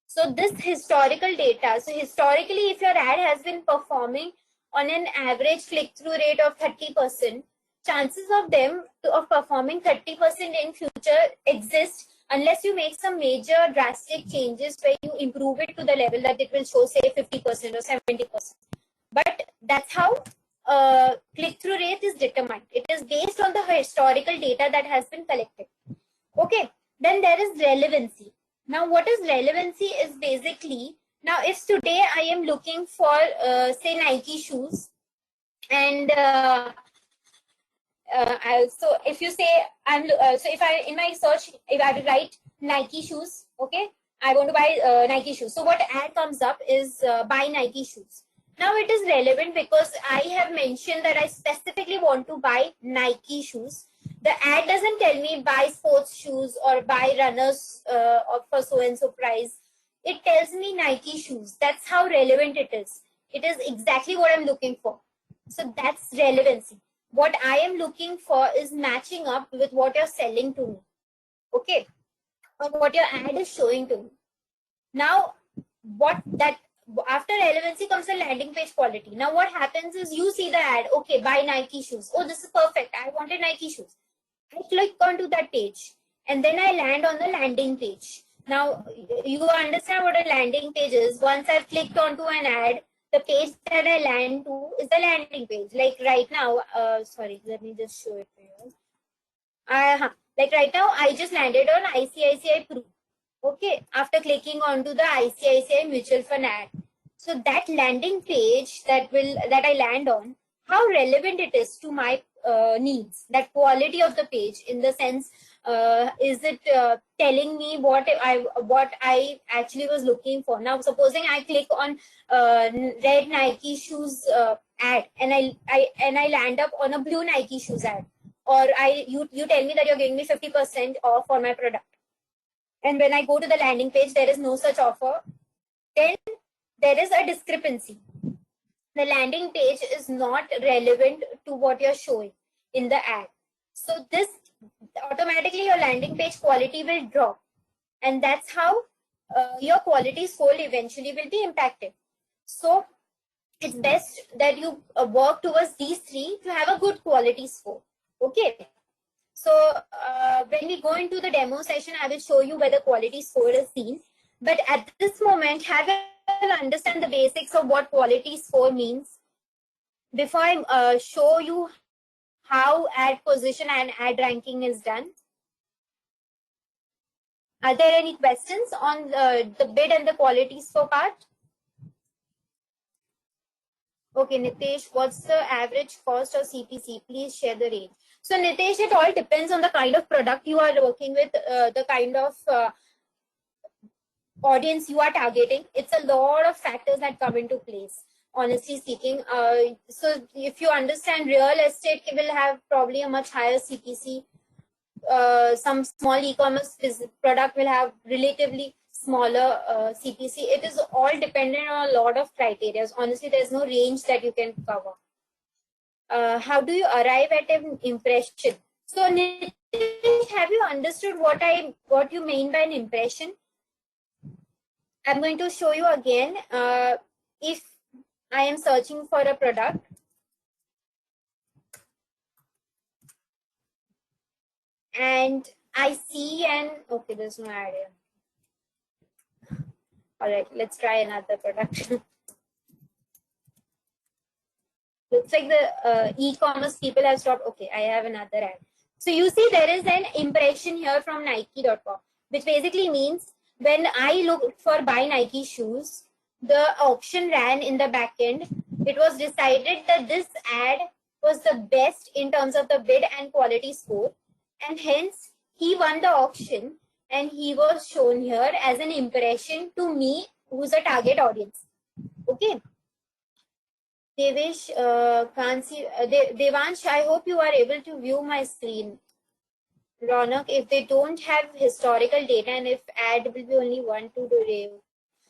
So this historical data, so historically, if your ad has been performing on an average click-through rate of 30%, chances of them of performing 30% in future exist unless you make some major drastic changes where you improve it to the level that it will show, say, 50% or 70%. But that's how click-through rate is determined. It is based on the historical data that has been collected. Okay, then there is relevancy. Now, what is relevancy is basically, now if today I am looking for, say, Nike shoes, and so if you say, so if I, in my search, if I write Nike shoes, okay, I want to buy Nike shoes. So what ad comes up is buy Nike shoes. Now it is relevant because I have mentioned that I specifically want to buy Nike shoes. The ad doesn't tell me buy sports shoes or buy runners for so and so price. It tells me Nike shoes. That's how relevant it is. It is exactly what I'm looking for. So that's relevancy. What I am looking for is matching up with what you're selling to me. Okay. Or what your ad is showing to me. Now, after relevancy comes the landing page quality. Now what happens is you see the ad, okay, buy Nike shoes. Oh, this is perfect. I wanted Nike shoes. I click onto that page and then I land on the landing page. Now you understand what a landing page is. Once I've clicked onto an ad, the page that I land to is the landing page. Like right now, sorry, let me just show it to you. Like right now, I just landed on ICICI Pru. Okay, after clicking onto the ICICI mutual fund ad. So that landing page that I land on, how relevant it is to my needs, that quality of the page, in the sense, is it telling me what I actually was looking for? Now, supposing I click on red Nike shoes ad, and I land up on a blue Nike shoes ad, or you tell me that you're giving me 50% off for my product, and when I go to the landing page, there is no such offer, then there is a discrepancy. The landing page is not relevant to what you're showing in the ad. So this automatically your landing page quality will drop, and that's how your quality score eventually will be impacted. So it's best that you work towards these three to have a good quality score. Okay. So when we go into the demo session, I will show you where the quality score is seen. But at this moment, have you understand the basics of what quality score means before I show you how ad position and ad ranking is done? Are there any questions on the bid and the quality score part? Okay, Nitesh, what's the average cost of CPC? Please share the range. So Nitesh, it all depends on the kind of product you are working with, the kind of audience you are targeting. It's a lot of factors that come into place, honestly speaking. So if you understand real estate, it will have probably a much higher CPC. Some small e-commerce product will have relatively smaller CPC. It is all dependent on a lot of criteria. Honestly, there's no range that you can cover. How do you arrive at an impression? So Nitish, have you understood what you mean by an impression? I'm going to show you again. If I am searching for a product, and I see okay, there's no ad here. All right, let's try another product. Looks like the e-commerce people have stopped. Okay, I have another ad. So you see there is an impression here from Nike.com, which basically means when I look for buy Nike shoes, the auction ran in the back end it was decided that this ad was the best in terms of the bid and quality score, and hence he won the auction, and he was shown here as an impression to me, who's a target audience. Okay. Devesh, can't see. Devansh, I hope you are able to view my screen. Ronak, if they don't have historical data and if ad will be only 1 to 2 days.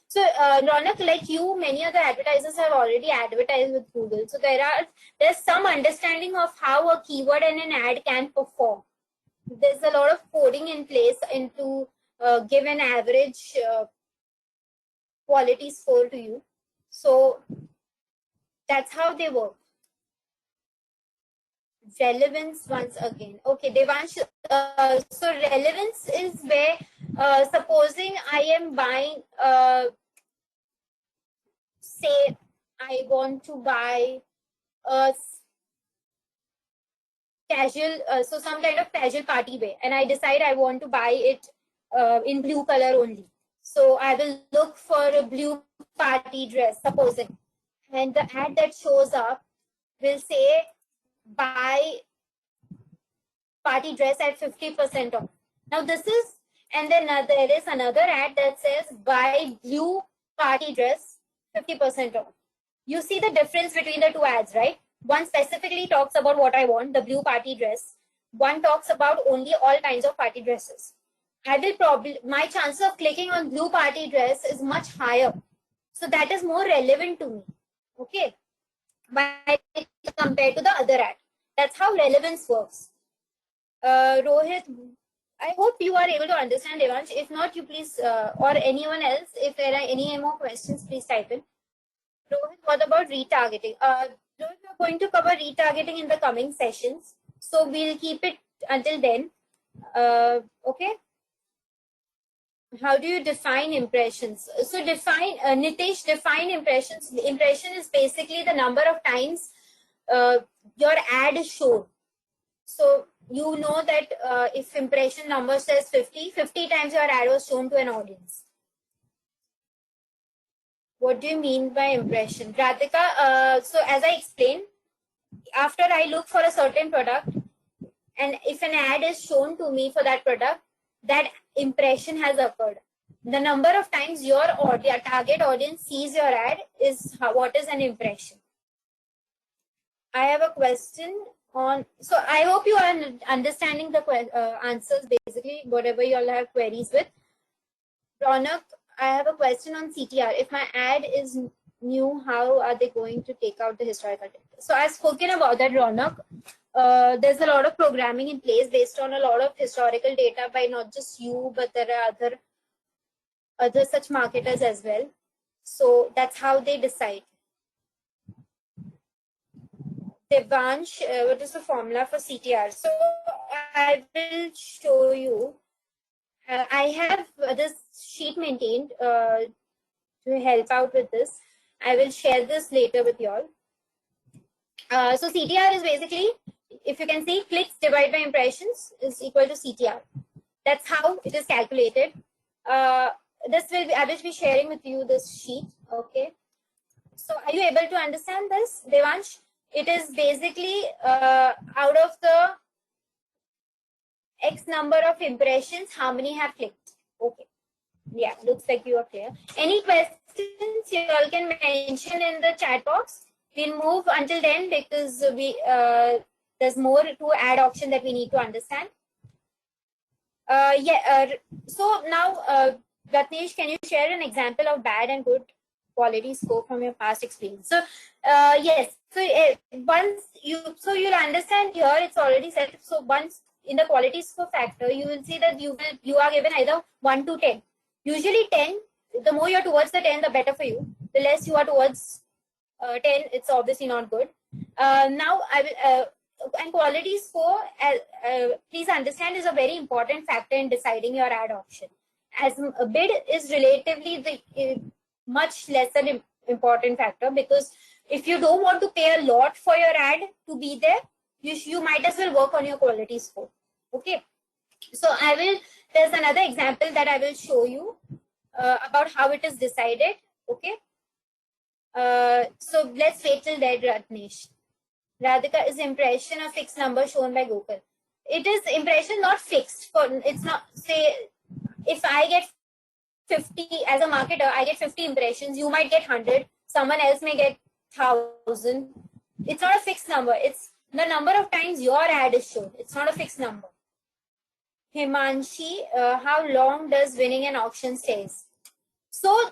So, Ronak, like you, many other advertisers have already advertised with Google. So there's some understanding of how a keyword and an ad can perform. There's a lot of coding in place into give an average quality score to you. So that's how they work. Relevance once again. Okay, Devansh. So relevance is where, supposing I am buying, say, I want to buy a casual, so some kind of casual party wear, and I decide I want to buy it in blue color only. So I will look for a blue party dress, supposing, and the ad that shows up will say buy party dress at 50% off. Now this is, and then there is another ad that says buy blue party dress 50% off. You see the difference between the two ads, right? One specifically talks about what I want, the blue party dress. One talks about only all kinds of party dresses. I will probably, my chance of clicking on blue party dress is much higher. So that is more relevant to me. Okay. By compared to the other ad. That's how relevance works. Rohit, I hope you are able to understand, Devansh. If not, you please, or anyone else, if there are any more questions, please type in. Rohit, what about retargeting? Rohit, we're going to cover retargeting in the coming sessions. So we'll keep it until then. Okay. How do you define impressions? So Nitish, define impressions. The impression is basically the number of times your ad is shown. So you know that if impression number says 50 times your ad was shown to an audience. What do you mean by impression? Radhika, so as I explained, after I look for a certain product, and if an ad is shown to me for that product, that impression has occurred. The number of times your target audience sees your ad is what is an impression. I have a question on, so I hope you are understanding the answers, basically, whatever you all have queries with. Ronak, I have a question on CTR. If my ad is new, how are they going to take out the historical data? So I've spoken about that, Ronak. There's a lot of programming in place based on a lot of historical data by not just you, but there are other such marketers as well. So that's how they decide. Devansh, what is the formula for CTR? So I will show you. I have this sheet maintained to help out with this. I will share this later with you all. So CTR is basically, if you can see, clicks divided by impressions is equal to CTR. That's how it is calculated. I will be sharing with you this sheet. Okay. So are you able to understand this, Devansh? It is basically out of the X number of impressions, how many have clicked? Okay. Yeah, looks like you are clear. Any questions you all can mention in the chat box. We'll move until then because there's more to ad auction that we need to understand. So now, Ratnesh, can you share an example of bad and good quality score from your past experience? So yes, so you'll understand here it's already set. So once in the quality score factor, you will see that you are given either 1 to 10. Usually 10. The more you're towards the 10, the better for you. The less you are towards 10, it's obviously not good. Now I will. And quality score, please understand, is a very important factor in deciding your ad option. As a bid is relatively the much lesser important factor, because if you don't want to pay a lot for your ad to be there, you might as well work on your quality score. Okay. So there's another example that I will show you about how it is decided. Okay. So let's wait till then, Ratnesh. Radhika, is impression a fixed number shown by Google? It is impression, not fixed. It's not, say, if I get 50 as a marketer, I get 50 impressions. You might get 100. Someone else may get 1,000. It's not a fixed number. It's the number of times your ad is shown. It's not a fixed number. Himanshi, how long does winning an auction stays? So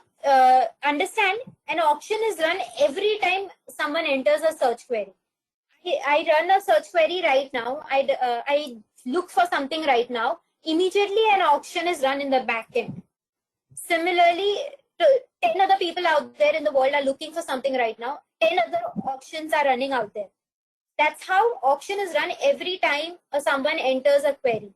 understand, an auction is run every time someone enters a search query. I run a search query right now. I look for something right now. Immediately an auction is run in the back end. Similarly, 10 other people out there in the world are looking for something right now. 10 other auctions are running out there. That's how auction is run every time someone enters a query.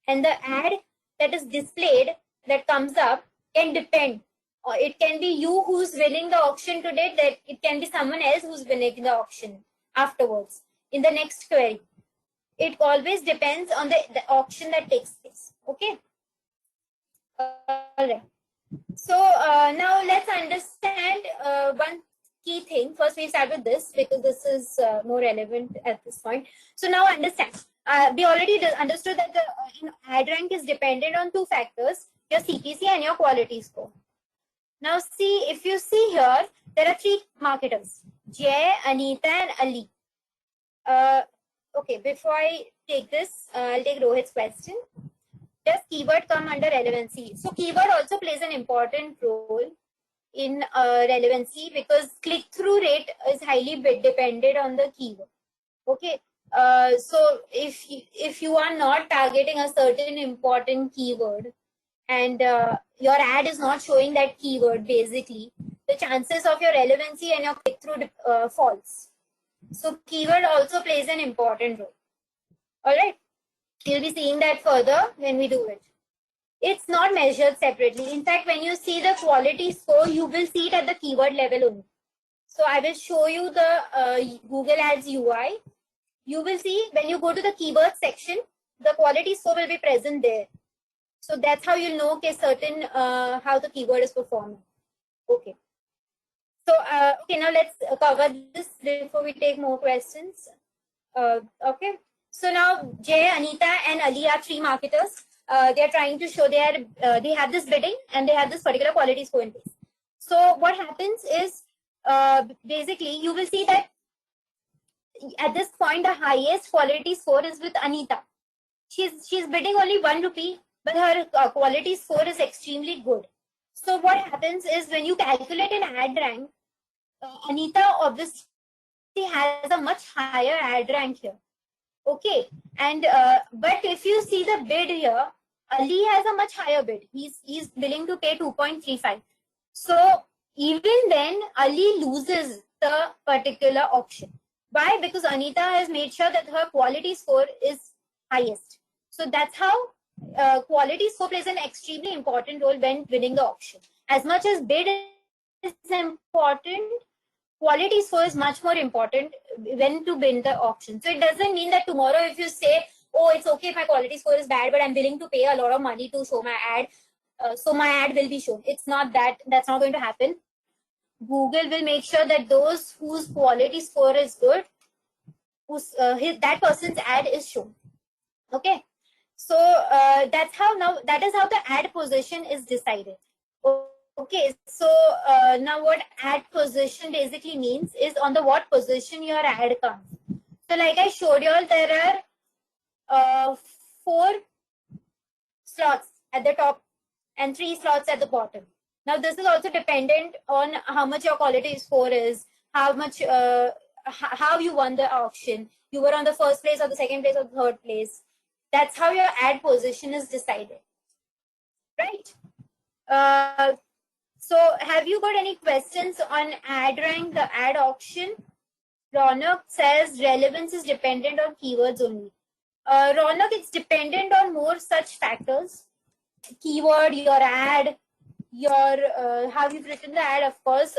And the ad that is displayed, that comes up, can depend. Or it can be you who's winning the auction today, that it can be someone else who's winning the auction afterwards in the next query. It always depends on the auction that takes place. Okay. All right. So now let's understand one key thing. First, we start with this because this is more relevant at this point. So now understand. We already understood that the ad rank is dependent on two factors: your CPC and your quality score. Now see, if you see here, there are three marketers: Jay, Anita, and Ali. Okay, before I take this, I'll take Rohit's question. Does keyword come under relevancy? So keyword also plays an important role in relevancy because click-through rate is highly dependent on the keyword. Okay, so if you are not targeting a certain important keyword and your ad is not showing that keyword, basically, the chances of your relevancy and your click-through falls. So keyword also plays an important role. All right. You'll be seeing that further when we do it. It's not measured separately. In fact, when you see the quality score, you will see it at the keyword level only. So I will show you the Google Ads UI. You will see when you go to the keyword section, the quality score will be present there. So that's how you'll know okay, certain how the keyword is performing. Okay. So okay, now let's cover this before we take more questions. Okay. So now Jay, Anita, and Ali are three marketers. They are trying to show they have this bidding and they have this particular quality score in place. So what happens is basically you will see that at this point the highest quality score is with Anita. She's bidding only 1 rupee, but her quality score is extremely good. So what happens is when you calculate an ad rank, Anita obviously has a much higher ad rank here. Okay, and but if you see the bid here, Ali has a much higher bid. He's willing to pay 2.35. So even then, Ali loses the particular auction. Why? Because Anita has made sure that her quality score is highest. So that's how quality score plays an extremely important role when winning the auction. As much as bid is important, quality score is much more important when to win the auction. So it doesn't mean that tomorrow if you say, oh, it's okay if my quality score is bad, but I'm willing to pay a lot of money to show my ad, so my ad will be shown. It's not that. That's not going to happen. Google will make sure that those whose quality score is good, that person's ad is shown. Okay. So that's how that is how the ad position is decided. Okay, so now what ad position basically means is on the what position your ad comes. So like I showed you all, there are 4 slots at the top and 3 slots at the bottom. Now this is also dependent on how much your quality score is, how much, how you won the auction. You were on the first place or the second place or the third place. That's how your ad position is decided, right? So have you got any questions on ad rank, the ad auction? Ronak says relevance is dependent on keywords only. Ronak, it's dependent on more such factors. Keyword, your ad, your how you've written the ad, of course.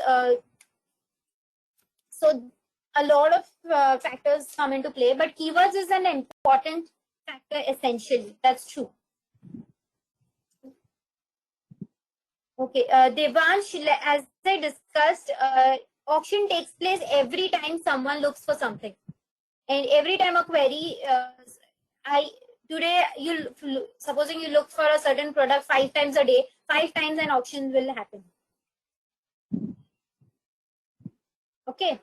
So a lot of factors come into play, but keywords is an important factor essentially. That's true. Okay, Devansh, as I discussed, auction takes place every time someone looks for something, and every time a query. Today supposing you look for a certain product 5 times a day, 5 times an auction will happen. Okay.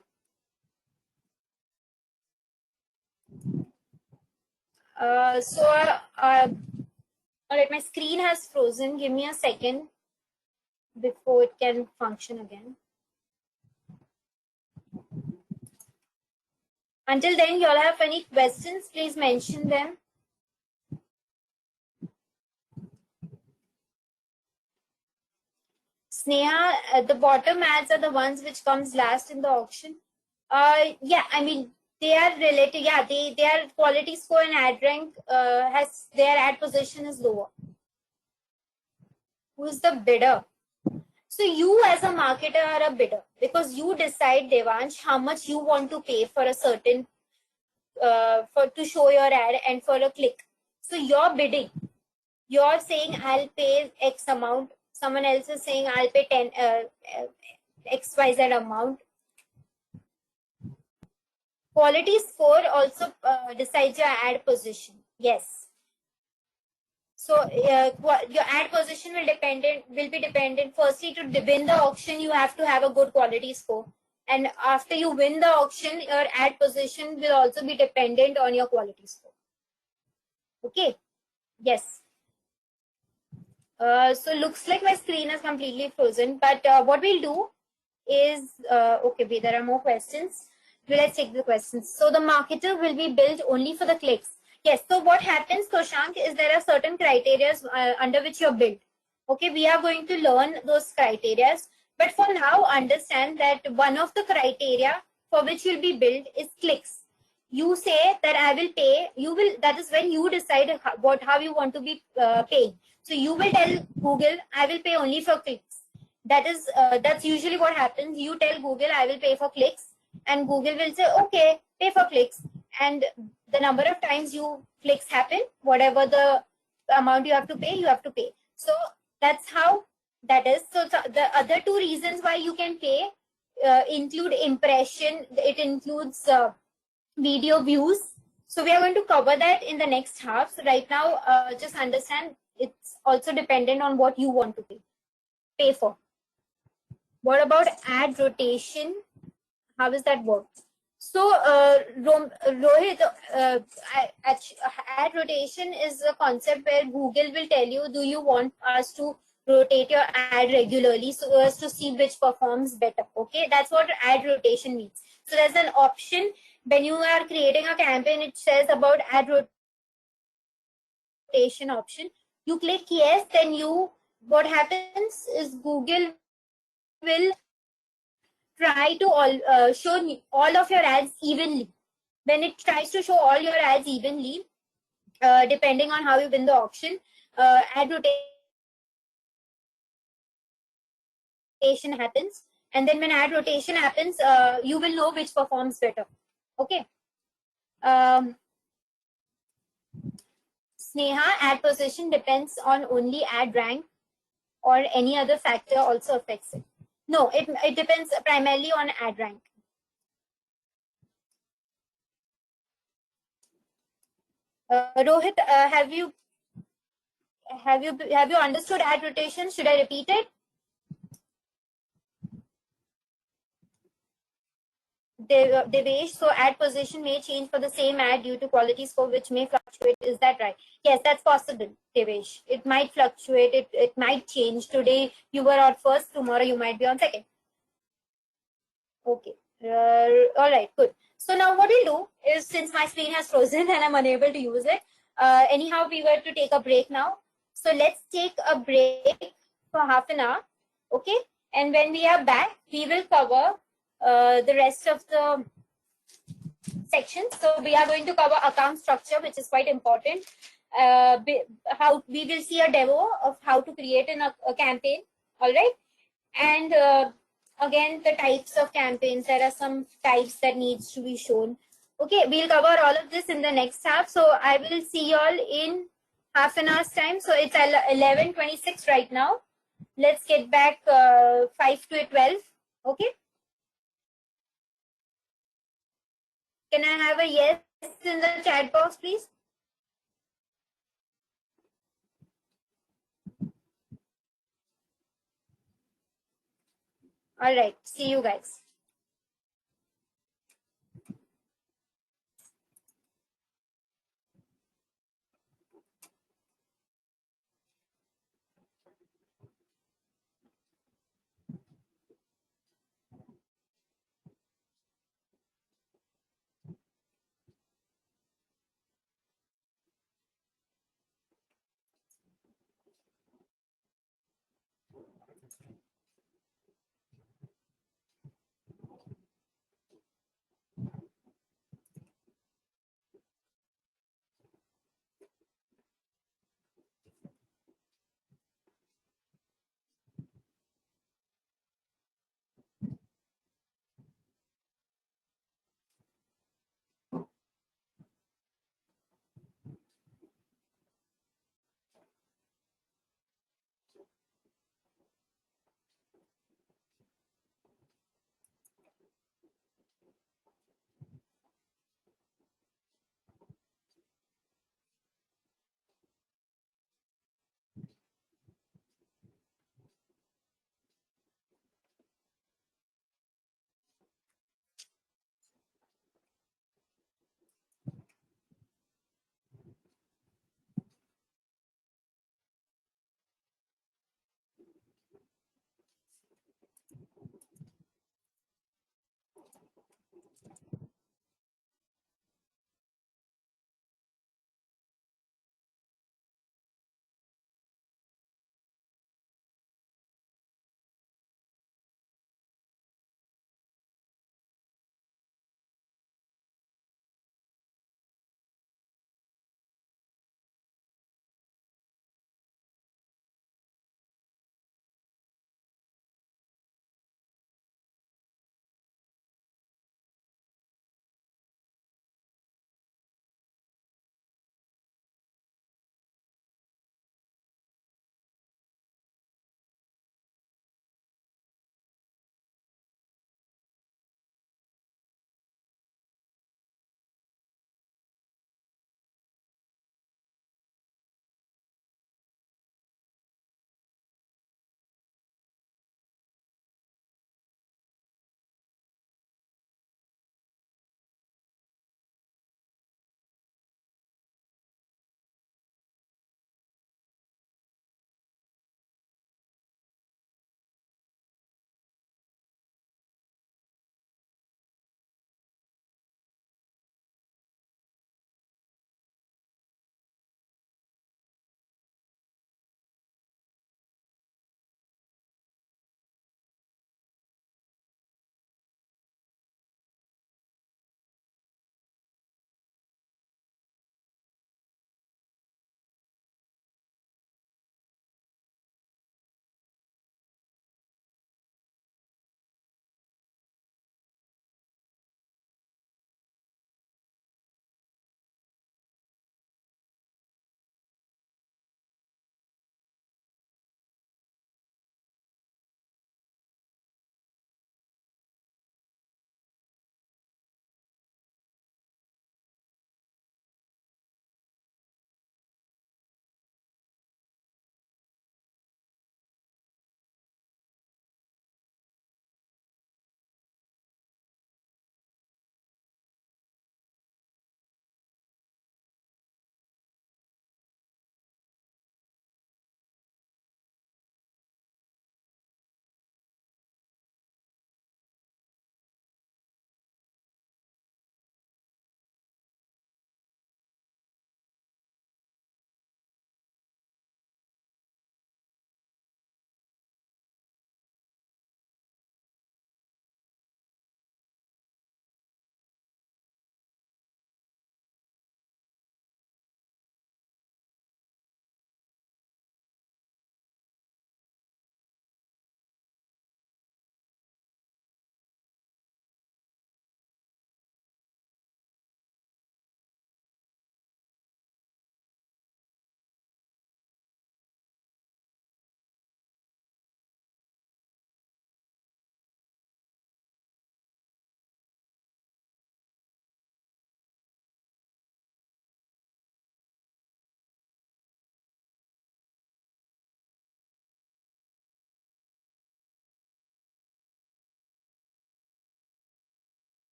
All right, my screen has frozen. Give me a second before it can function again. Until then, you all have any questions, please mention them. Sneha, the bottom ads are the ones which comes last in the auction. Yeah, I mean, they are related. Yeah, their quality score and ad rank has their ad position is lower. Who is the bidder? So you as a marketer are a bidder because you decide, Devansh, how much you want to pay for a certain to show your ad and for a click. So you're bidding. You're saying I'll pay X amount. Someone else is saying I'll pay 10 XYZ amount. Quality score also decides your ad position. Yes. So your ad position will be dependent. Firstly, to win the auction, you have to have a good quality score, and after you win the auction, your ad position will also be dependent on your quality score. Okay. Yes. So looks like my screen is completely frozen. But what we'll do is okay. There are more questions. Let's take the questions. So the marketer will be built only for the clicks. Yes. So what happens, Koshank, is there are certain criteria under which you're built. Okay, we are going to learn those criteria. But for now, understand that one of the criteria for which you'll be built is clicks. You say that I will pay. You will. That is when you decide how you want to be paying. So you will tell Google, I will pay only for clicks. That's usually what happens. You tell Google, I will pay for clicks, and Google will say, okay, pay for clicks. And the number of times you clicks happen, whatever the amount you have to pay, you have to pay. So that's how that is. So the other two reasons why you can pay include impression. It includes video views. So we are going to cover that in the next half. So right now, just understand it's also dependent on what you want to pay for. What about ad rotation? How does that work? So Rohit, ad rotation is a concept where Google will tell you, do you want us to rotate your ad regularly so as to see which performs better? Okay, that's what ad rotation means. So there's an option when you are creating a campaign, it says about ad rotation option. You click yes, then what happens is Google will try to show all of your ads evenly. When it tries to show all your ads evenly, depending on how you win the auction, ad rotation happens. And then when ad rotation happens, you will know which performs better. Okay. Sneha, ad position depends on only ad rank or any other factor also affects it? No, it depends primarily on ad rank. Rohit, have you understood ad rotation? Should I repeat it? Devesh, so ad position may change for the same ad due to quality score, which may fluctuate. Is that right? Yes, that's possible, Devesh. It might fluctuate. It might change. Today you were on first. Tomorrow you might be on second. Okay. All right. Good. So now what we'll do is, since my screen has frozen and I'm unable to use it, anyhow, we were to take a break now. So let's take a break for half an hour. Okay. And when we are back, we will cover the rest of the sections. So we are going to cover account structure, which is quite important. How we will see a demo of how to create a campaign. All right. And again, the types of campaigns. There are some types that needs to be shown. Okay, we'll cover all of this in the next half. So I will see you all in half an hour's time. So it's 11:26 right now. Let's get back 5 to 12. Okay. Can I have a yes in the chat box, please? All right. See you guys.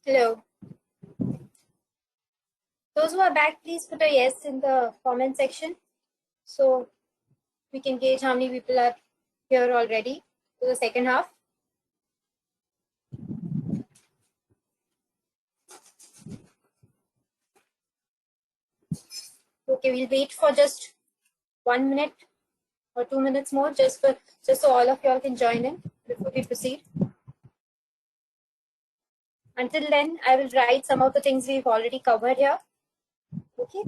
Hello. Those who are back, please put a yes in the comment section so we can gauge how many people are here already to the second half. Okay, we'll wait for just 1 minute or 2 minutes more, just so all of y'all can join in before we proceed. Until then, I will write some of the things we've already covered here. Okay.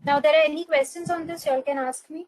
Now, there are any questions on this, y'all can ask me.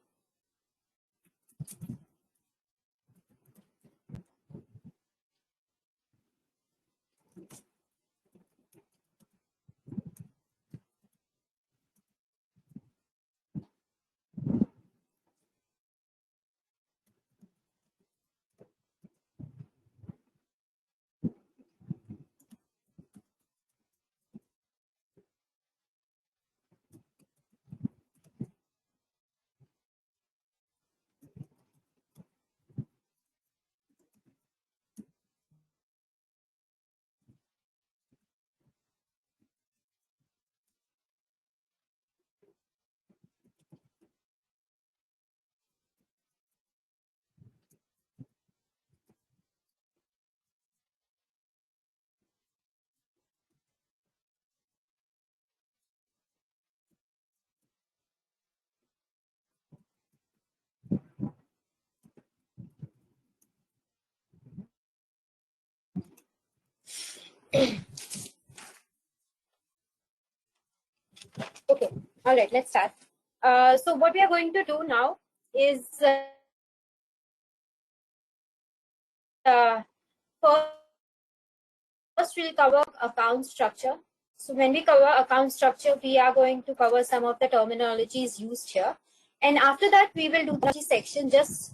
Okay, all right, let's start. So what we are going to do now is first we'll cover account structure. So when we cover account structure, we are going to cover some of the terminologies used here. And after that, we will do the section, just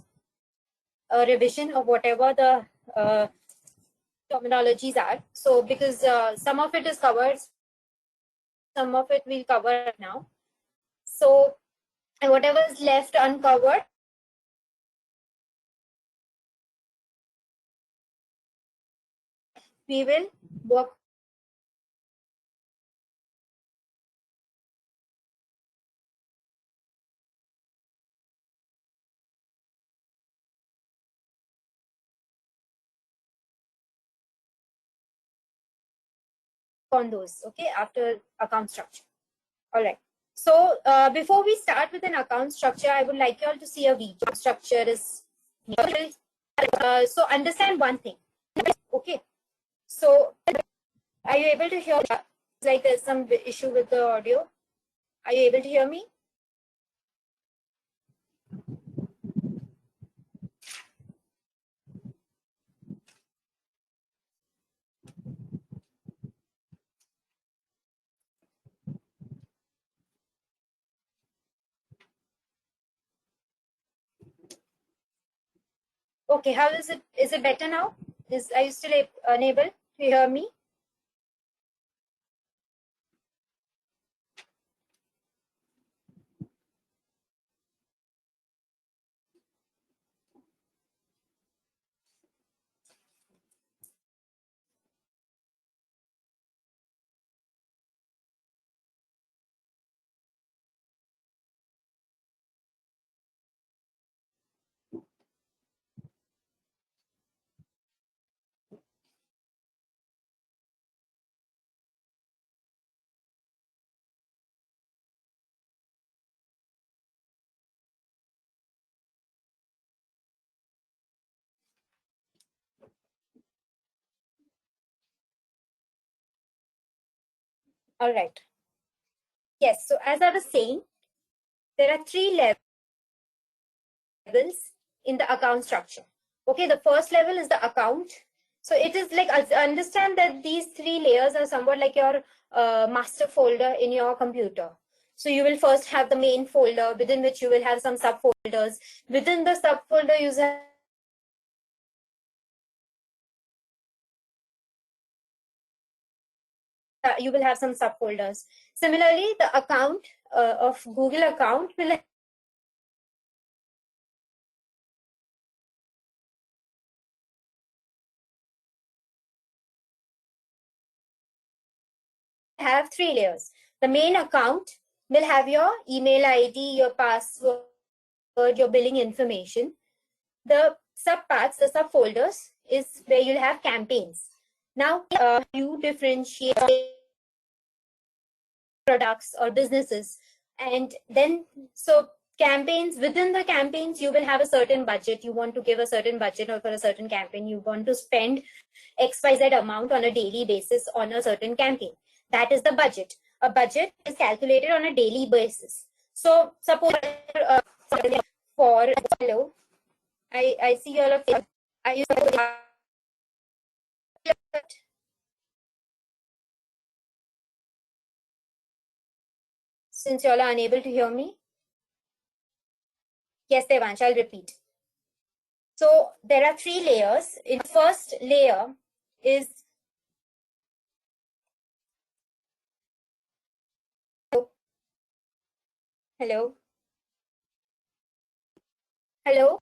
a revision of whatever the terminologies are. So because some of it is covered, some of it we'll cover now. So whatever is left uncovered, we will work on those, okay, after account structure. All right. So before we start with an account structure, I would like you all to see a video. Structure is so understand one thing. Okay. So are you able to hear? Like there's some issue with the audio. Are you able to hear me? Okay. How is it? Is it better now? Are you still unable to hear me? All right. Yes. So as I was saying, there are 3 levels in the account structure. Okay, the first level is the account. So it is like, understand that these 3 layers are somewhat like your master folder in your computer. So you will first have the main folder, within which you will have some subfolders. Within the subfolder, you will have some subfolders. Similarly, the account of Google account will have three layers. The main account will have your email ID, your password, your billing information. The subparts, the subfolders, is where you'll have campaigns. Now, you differentiate products or businesses, and then so campaigns, within the campaigns you will have a certain budget. You want to give a certain budget, or for a certain campaign you want to spend XYZ amount on a daily basis on a certain campaign. That is the budget. A budget is calculated on a daily basis. So suppose for hello, I see all of you. I use since you all are unable to hear me. Yes, Devansh, I'll repeat. So there are three layers. In the first layer is hello. Hello.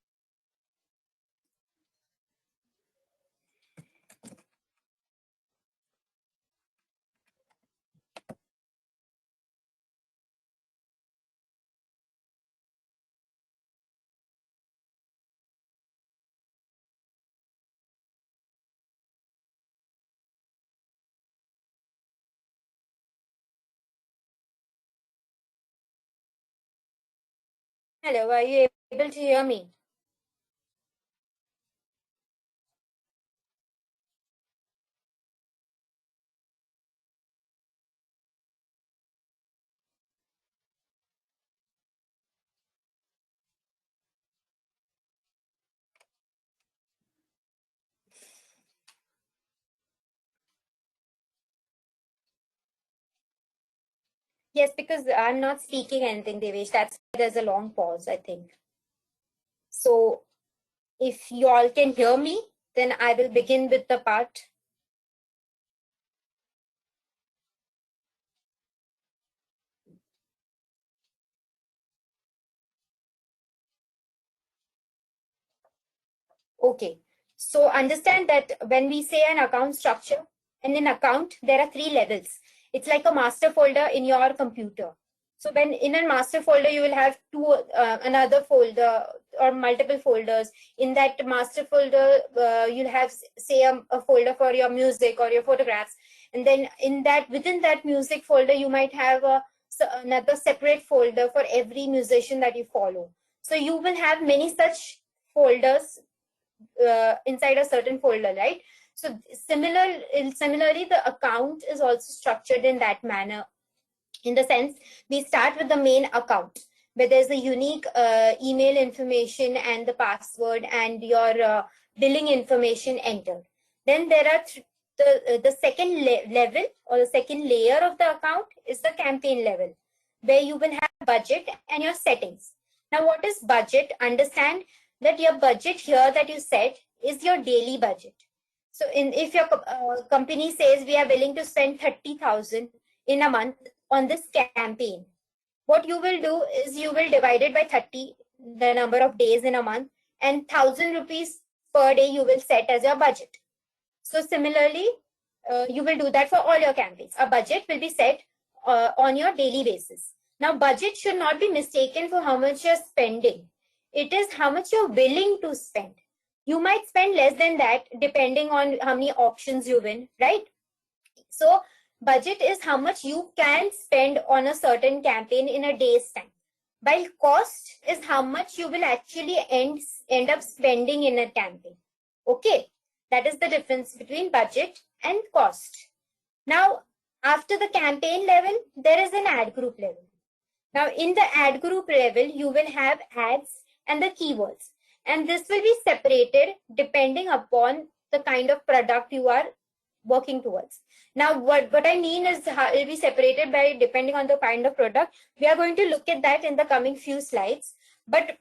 Hello, are you able to hear me? Yes, because I'm not speaking anything, Devesh. That's why there's a long pause, I think. So if you all can hear me, then I will begin with the part. Okay. So understand that when we say an account structure, in an account, there are three levels. It's like a master folder in your computer. So when in a master folder, you will have another folder or multiple folders. In that master folder, you'll have say a folder for your music or your photographs. And then within that music folder, you might have another separate folder for every musician that you follow. So you will have many such folders inside a certain folder, right? So similarly, the account is also structured in that manner. In the sense, we start with the main account where there's a unique email information and the password and your billing information entered. Then there are the second level or the second layer of the account is the campaign level, where you will have budget and your settings. Now, what is budget? Understand that your budget here that you set is your daily budget. So if your company says we are willing to spend 30,000 in a month on this campaign, what you will do is you will divide it by 30, the number of days in a month, and 1,000 rupees per day you will set as your budget. So similarly, you will do that for all your campaigns. A budget will be set on your daily basis. Now, budget should not be mistaken for how much you're spending. It is how much you're willing to spend. You might spend less than that depending on how many auctions you win, right? So budget is how much you can spend on a certain campaign in a day's time. While cost is how much you will actually end up spending in a campaign. Okay, that is the difference between budget and cost. Now, after the campaign level, there is an ad group level. Now, in the ad group level, you will have ads and the keywords. And this will be separated depending upon the kind of product you are working towards. Now, what I mean is how it will be separated by depending on the kind of product. We are going to look at that in the coming few slides. But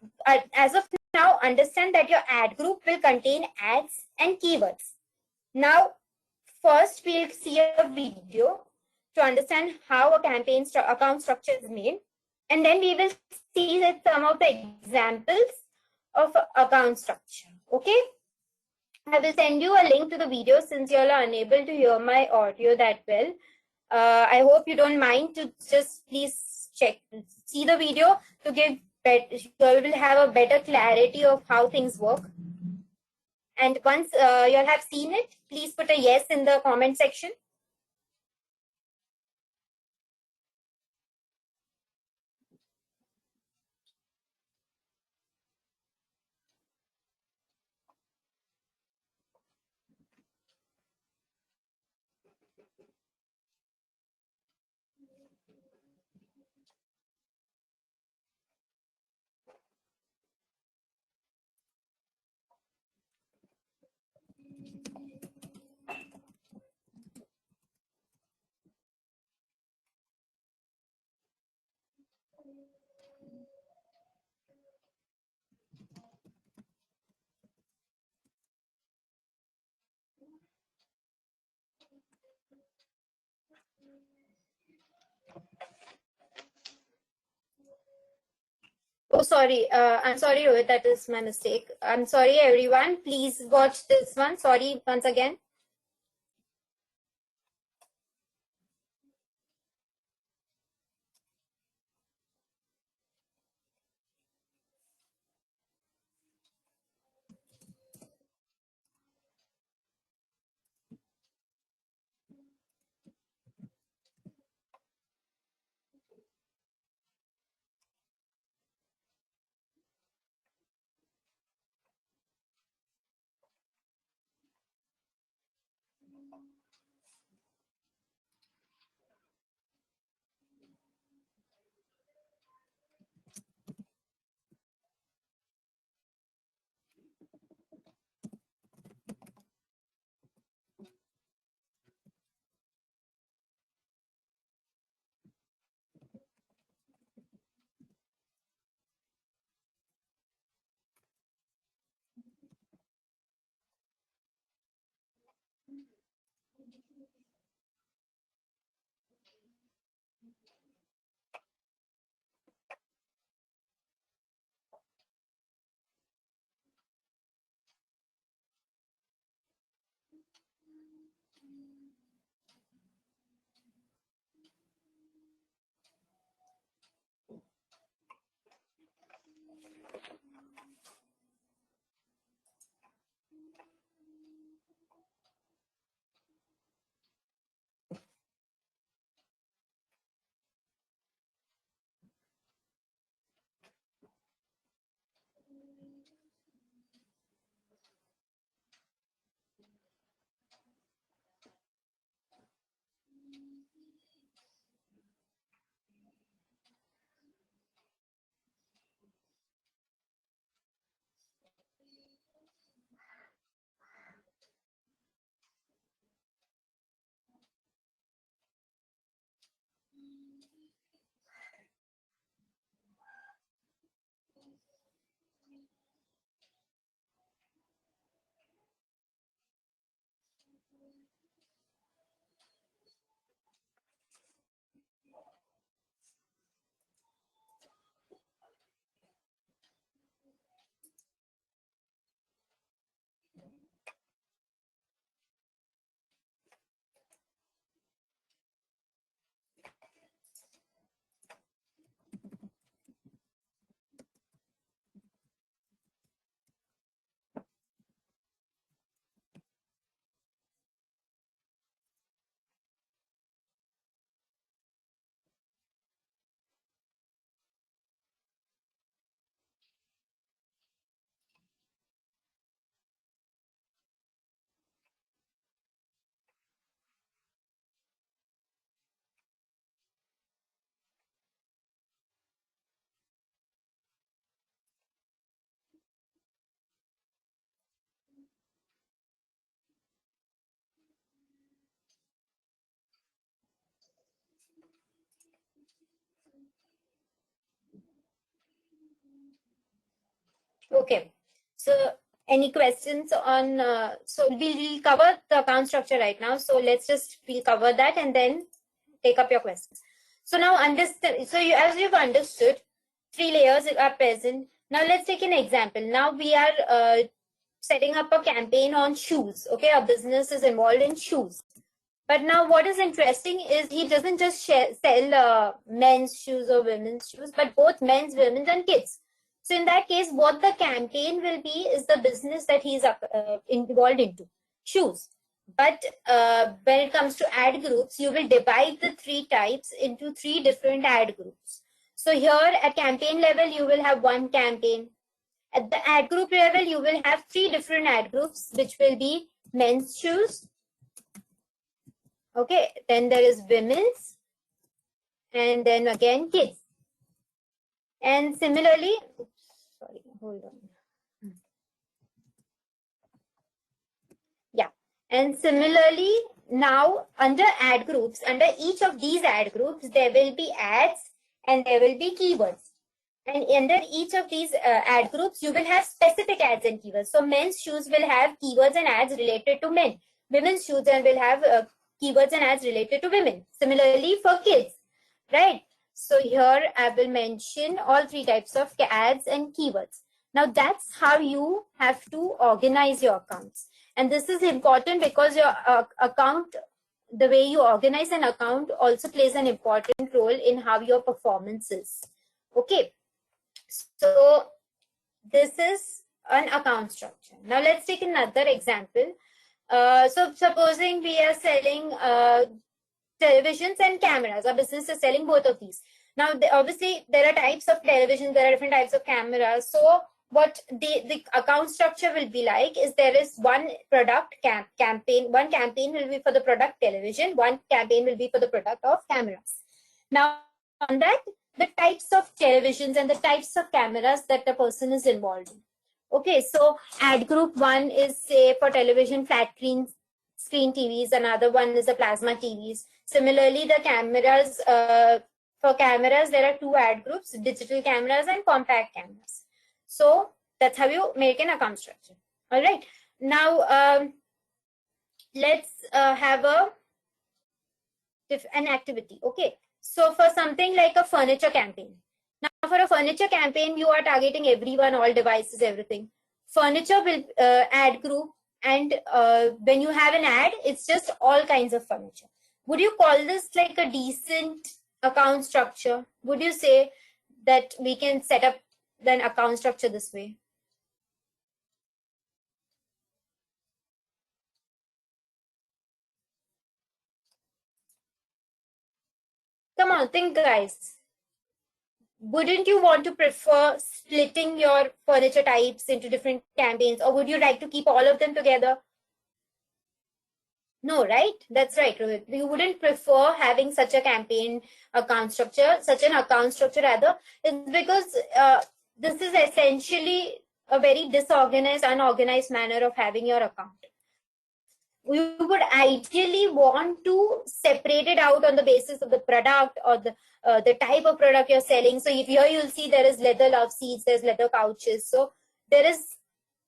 as of now, understand that your ad group will contain ads and keywords. Now, first we'll see a video to understand how a campaign account structure is made. And then we will see that some of the examples of account structure. Okay. I will send you a link to the video since you all are unable to hear my audio that well. I hope you don't mind to just please see the video to give you will have a better clarity of how things work. And once you'll have seen it, please put a yes in the comment section. Oh, sorry. I'm sorry, Rohit. That is my mistake. I'm sorry, everyone. Please watch this one. Sorry once again. Okay. So any questions on, so we'll cover the account structure right now. So we'll cover that and then take up your questions. So now understand, so as you've understood, 3 layers are present. Now let's take an example. Now we are setting up a campaign on shoes. Okay, our business is involved in shoes. But now what is interesting is he doesn't just sell men's shoes or women's shoes, but both men's, women's, and kids. So in that case, what the campaign will be is the business that he's involved into, shoes. But when it comes to ad groups, you will divide the three types into three different ad groups. So here at campaign level, you will have one campaign. At the ad group level, you will have three different ad groups, which will be men's shoes. Okay, then there is women's, and then again kids. And similarly, sorry, hold on. Yeah, and similarly, now under ad groups, under each of these ad groups, there will be ads and there will be keywords. And under each of these ad groups, you will have specific ads and keywords. So men's shoes will have keywords and ads related to men. Women's shoes and will have keywords and ads related to women. Similarly for kids, right? So here I will mention all three types of ads and keywords. Now that's how you have to organize your accounts. And this is important because your account, the way you organize an account also plays an important role in how your performance is. Okay. So this is an account structure. Now let's take another example. So supposing we are selling televisions and cameras. Our business is selling both of these. Now, obviously, there are types of television, there are different types of cameras. So what the account structure will be like is there is one product campaign. One campaign will be for the product television. One campaign will be for the product of cameras. Now, on that, the types of televisions and the types of cameras that the person is involved in. Okay, so ad group one is say for television flat screen TVs, another one is the plasma TVs. Similarly, the cameras, for cameras, there are two ad groups, digital cameras and compact cameras. So that's how you make an account structure. All right. Now, let's have an activity. Okay. So for something like a furniture campaign. Now, for a furniture campaign, you are targeting everyone, all devices, everything. Furniture will ad group, and when you have an ad, it's just all kinds of furniture. Would you call this like a decent account structure? Would you say that we can set up an account structure this way? Come on, think, guys. Wouldn't you want to prefer splitting your furniture types into different campaigns, or would you like to keep all of them together? No, right? That's right, Rohit. You wouldn't prefer having such a campaign account structure, such an account structure rather. It's because this is essentially a very disorganized, unorganized manner of having your account. You would ideally want to separate it out on the basis of the product or the type of product you're selling. So here you'll see there is leather love seats, there's leather couches. So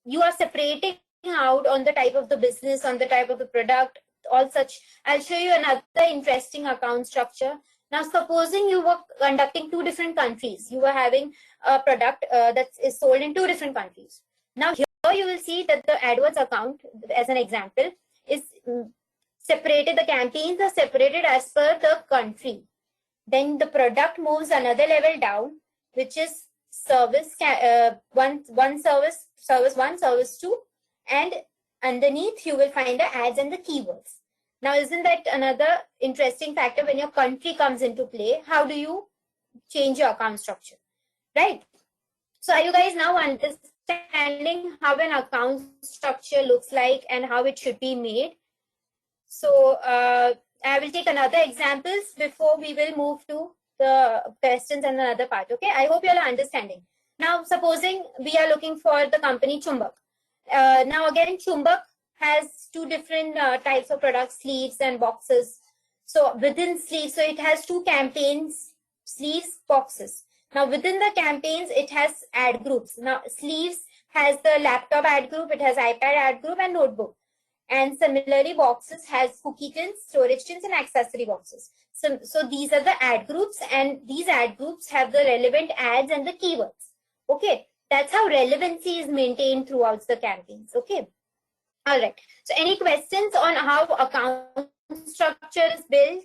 you are separating out on the type of the business, on the type of the product, all such. I'll show you another interesting account structure. Now, supposing you were conducting two different countries, you were having a product that is sold in two different countries. Now, here you will see that the AdWords account, as an example, is separated. The campaigns are separated as per the country. Then the product moves another level down, which is service one service one, service two, and underneath you will find the ads and the keywords. Now, isn't that another interesting factor? When your country comes into play, how do you change your account structure, right? So are you guys now understanding how an account structure looks like and how it should be made? So I will take another examples before we will move to the questions and another part. Okay, I hope you all are understanding. Now, supposing we are looking for the company Chumbak. Now again, Chumbak has two different types of products, sleeves and boxes. So within sleeves, so it has two campaigns, sleeves, boxes. Now within the campaigns, it has ad groups. Now sleeves has the laptop ad group, it has iPad ad group and notebook. And similarly, boxes has cookie tins, storage tins, and accessory boxes. So these are the ad groups, and these ad groups have the relevant ads and the keywords. Okay, that's how relevancy is maintained throughout the campaigns. Okay, all right. So any questions on how account structure is built.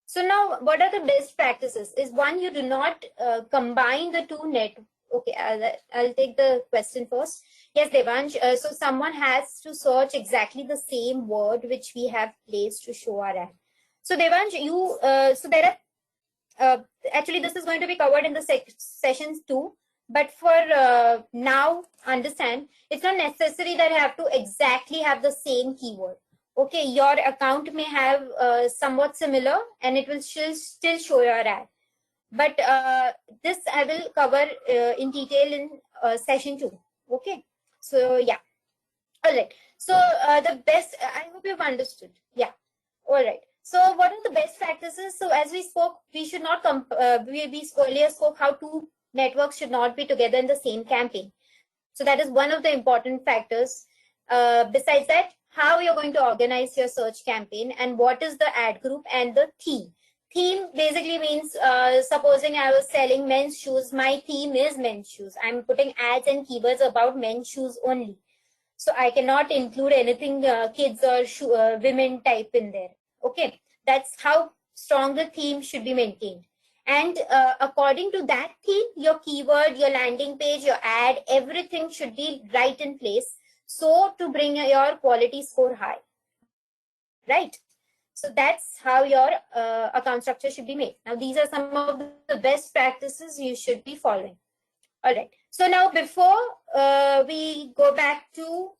So now, what are the best practices? Is one, you do not combine the two net. Okay, I'll take the question first. Yes, Devansh. So someone has to search exactly the same word which we have placed to show our ad. So Devansh, you so there are actually this is going to be covered in the sessions too. But for now, understand it's not necessary that you have to exactly have the same keyword. Okay, your account may have somewhat similar and it will still show your ad. But this I will cover in detail in session 2. Okay, so yeah. All right. So the best, I hope you've understood. Yeah. All right. So what are the best practices? So as we spoke, we should not, we earlier spoke how two networks should not be together in the same campaign. So that is one of the important factors. Besides that, how you're going to organize your search campaign and what is the ad group and the theme. Theme basically means, supposing I was selling men's shoes, my theme is men's shoes. I'm putting ads and keywords about men's shoes only. So I cannot include anything kids or women type in there. Okay, that's how strong the theme should be maintained. And according to that theme, your keyword, your landing page, your ad, everything should be right in place. So to bring your quality score high, right? So that's how your account structure should be made. Now, these are some of the best practices you should be following. All right. So now before we go back to,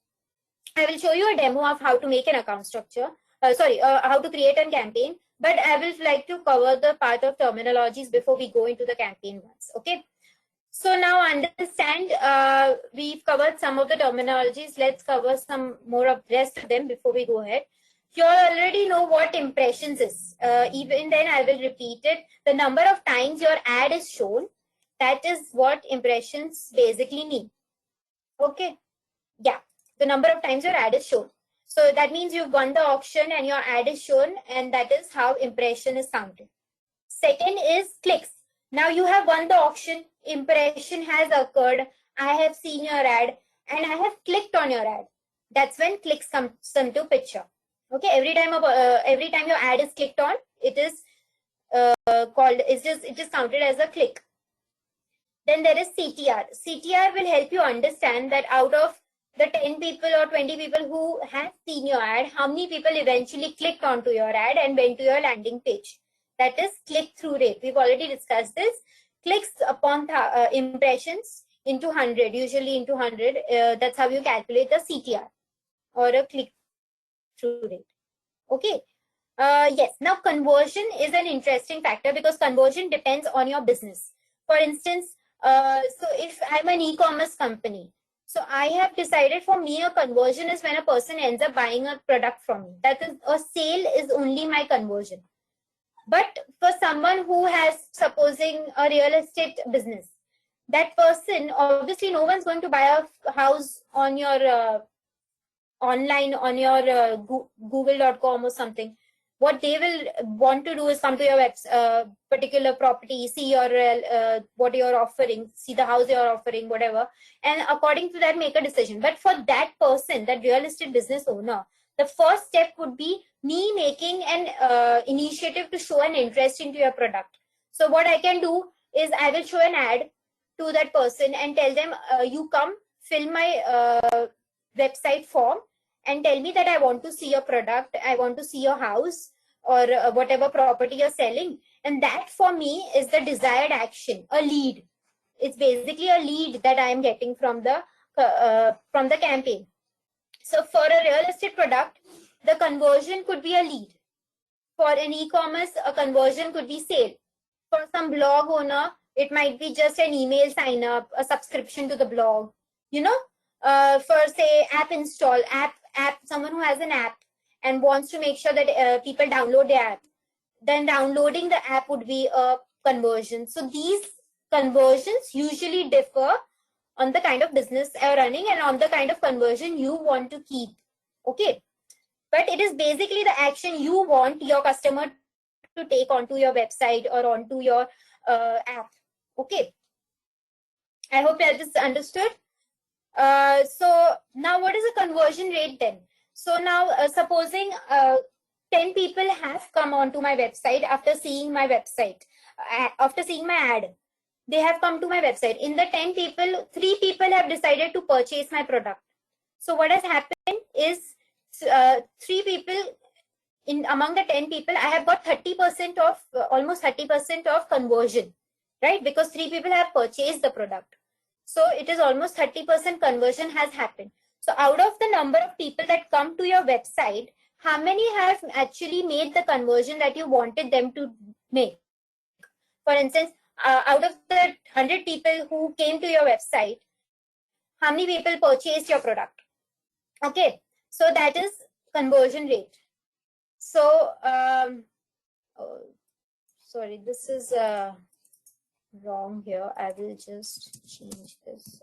I will show you a demo of how to make an account structure. How to create a campaign. But I will like to cover the part of terminologies before we go into the campaign ones. Okay. So now understand, we've covered some of the terminologies. Let's cover some more of the rest of them before we go ahead. You already know what impressions is. Even then I will repeat it. The number of times your ad is shown, that is what impressions basically mean. Okay. Yeah. The number of times your ad is shown. So that means you've won the auction and your ad is shown, and that is how impression is counted. Second is clicks. Now you have won the auction, impression has occurred, I have seen your ad, and I have clicked on your ad. That's when clicks come to picture. Okay, every time your ad is clicked on, it is it is counted as a click. Then there is CTR. CTR will help you understand that out of the 10 people or 20 people who have seen your ad, how many people eventually clicked onto your ad and went to your landing page. That is click-through rate. We've already discussed this. Clicks upon impressions into 100, usually into 100. That's how you calculate the CTR or a click-through rate. Okay. Yes. Now, conversion is an interesting factor because conversion depends on your business. For instance, so if I'm an e-commerce company, so I have decided for me a conversion is when a person ends up buying a product from me. That is, a sale is only my conversion. But for someone who has, supposing, a real estate business, that person, obviously no one's going to buy a house on your online, on your google.com or something. What they will want to do is come to your particular property, see your what you're offering, see the house you're offering, whatever, and according to that make a decision. But for that person, that real estate business owner, the first step would be me making an initiative to show an interest into your product. So what I can do is I will show an ad to that person and tell them, you come fill my website form and tell me that I want to see your product, I want to see your house or whatever property you're selling. And that for me is the desired action, a lead. It's basically a lead that I am getting from the campaign. So for a real estate product, the conversion could be a lead. For an e-commerce, a conversion could be sale. For some blog owner, it might be just an email sign up, a subscription to the blog. You know, for say app install, someone who has an app and wants to make sure that people download the app, then downloading the app would be a conversion. So these conversions usually differ on the kind of business you're running and on the kind of conversion you want to keep. Okay. but it is basically the action you want your customer to take onto your website or onto your app. Okay, I hope that is understood. So now what is the conversion rate then? So now supposing 10 people have come onto my website after seeing my website, after seeing my ad. They have come to my website. In the 10 people, 3 people have decided to purchase my product. So what has happened is 3 people in among the 10 people, I have got 30% of almost 30% of conversion, right? Because 3 people have purchased the product. So it is almost 30% conversion has happened. So out of the number of people that come to your website, how many have actually made the conversion that you wanted them to make? For instance, out of the 100 people who came to your website, how many people purchased your product? Okay, so that is conversion rate. So, oh, sorry, this is wrong here. I will just change this.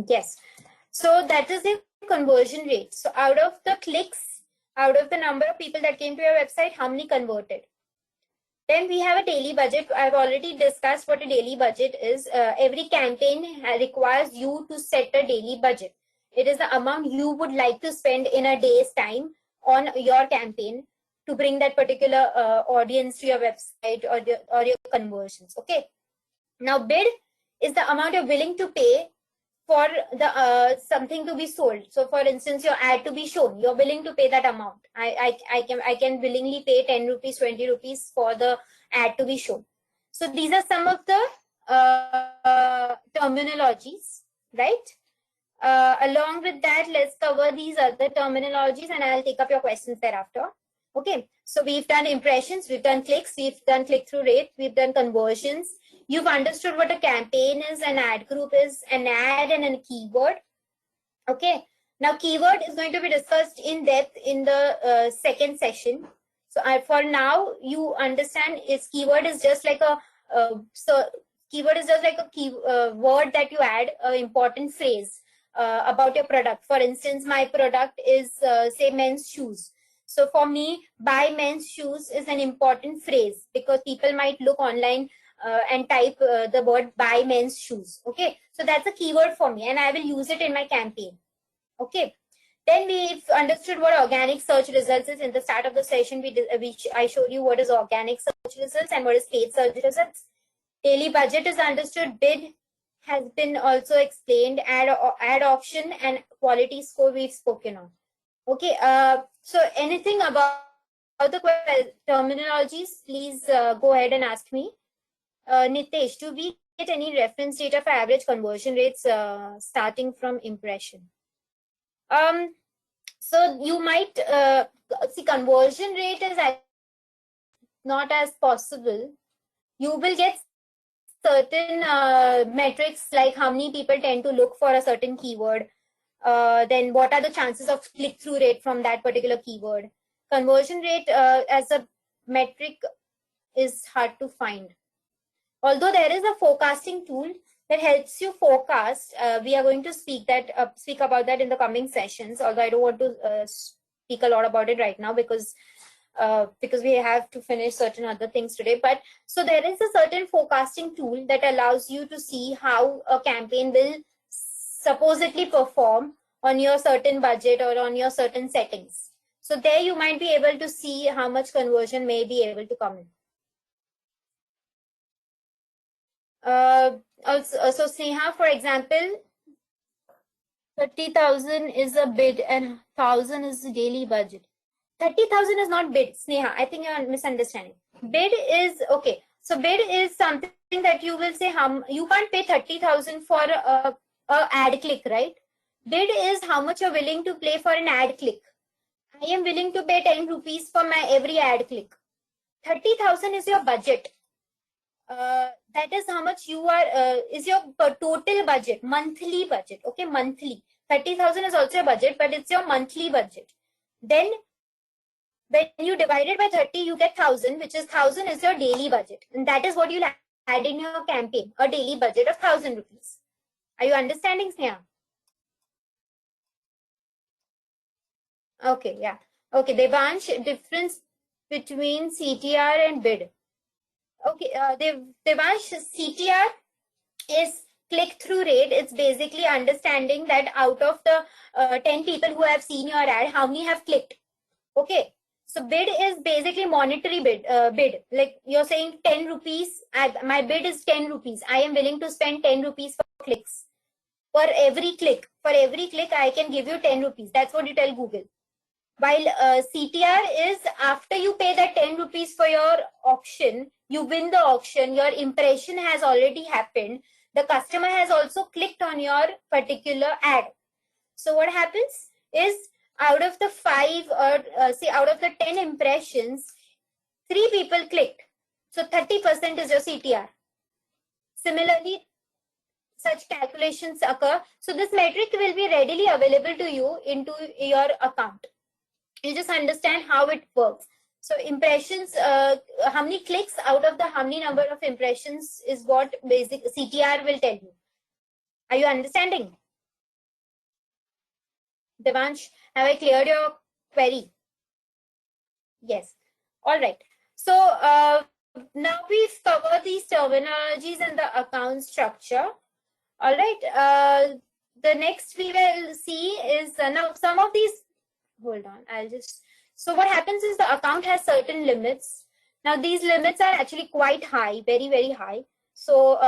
Yes. So that is the conversion rate. So out of the clicks, out of the number of people that came to your website, how many converted? Then we have a daily budget. I've already discussed what a daily budget is. Every campaign requires you to set a daily budget. It is the amount you would like to spend in a day's time on your campaign to bring that particular audience to your website or your conversions. Okay. Now bid is the amount you're willing to pay for the something to be sold. So for instance, your ad to be shown, you're willing to pay that amount. I can willingly pay 10 rupees, 20 rupees for the ad to be shown. So these are some of the terminologies, right? Along with that, let's cover these other terminologies and I'll take up your questions thereafter. Okay, so we've done impressions, we've done clicks, we've done click-through rate, we've done conversions. You've understood what a campaign is, an ad group is, an ad and a keyword. Okay, now keyword is going to be discussed in depth in the second session. So for now, you understand is keyword is just like a keyword is just like a word that you add an important phrase about your product. For instance, my product is say men's shoes. So for me, buy men's shoes is an important phrase because people might look online and type the word buy men's shoes. Okay, so that's a keyword for me and I will use it in my campaign. Okay, then we've understood what organic search results is. In the start of the session, I showed you what is organic search results and what is paid search results. Daily budget is understood. Bid has been also explained. Ad option and quality score we've spoken on. Okay, so anything about the terminologies, please go ahead and ask me. Nitesh, do we get any reference data for average conversion rates starting from impression? So you might see conversion rate is not as possible. You will get certain metrics like how many people tend to look for a certain keyword. Then what are the chances of click-through rate from that particular keyword? Conversion rate as a metric is hard to find. Although there is a forecasting tool that helps you forecast, we are going to speak about that in the coming sessions. Although I don't want to speak a lot about it right now because we have to finish certain other things today. But so there is a certain forecasting tool that allows you to see how a campaign will supposedly perform on your certain budget or on your certain settings. So there you might be able to see how much conversion may be able to come in. Also, so Sneha, for example, 30,000 is a bid and 1,000 is the daily budget. 30,000 is not bid, Sneha. I think you're misunderstanding. Bid is, okay. So bid is something that you will say, you can't pay 30,000 for a ad click, right? Bid is how much you're willing to pay for an ad click. I am willing to pay 10 rupees for my every ad click. 30,000 is your budget. That is how much you are, is your total budget, monthly budget. Okay, monthly. 30,000 is also a budget, but it's your monthly budget. Then when you divide it by 30, you get 1,000, which is 1,000 is your daily budget. And that is what you'll add in your campaign a daily budget of 1,000 rupees. Are you understanding, Sneha? Okay, yeah. Okay, Devansh, difference between CTR and bid. Okay, Devansh, CTR is click-through rate. It's basically understanding that out of the 10 people who have seen your ad, how many have clicked. Okay, so bid is basically monetary bid. Like you're saying 10 rupees, my bid is 10 rupees. I am willing to spend 10 rupees for clicks. For every click, I can give you 10 rupees. That's what you tell Google. While CTR is after you pay that 10 rupees for your auction, you win the auction, your impression has already happened. The customer has also clicked on your particular ad. So what happens is out of the 5 or out of the 10 impressions, 3 people clicked. So 30% is your CTR. Similarly, such calculations occur. So this metric will be readily available to you into your account. You just understand how it works. So impressions, how many clicks out of the how many number of impressions is what basic CTR will tell you. Are you understanding? Devansh, have I cleared your query? Yes. All right. So now we've covered these terminologies and the account structure. All right. The next we will see is now some of these. Hold on. So what happens is the account has certain limits. Now these limits are actually quite high, very, very high. So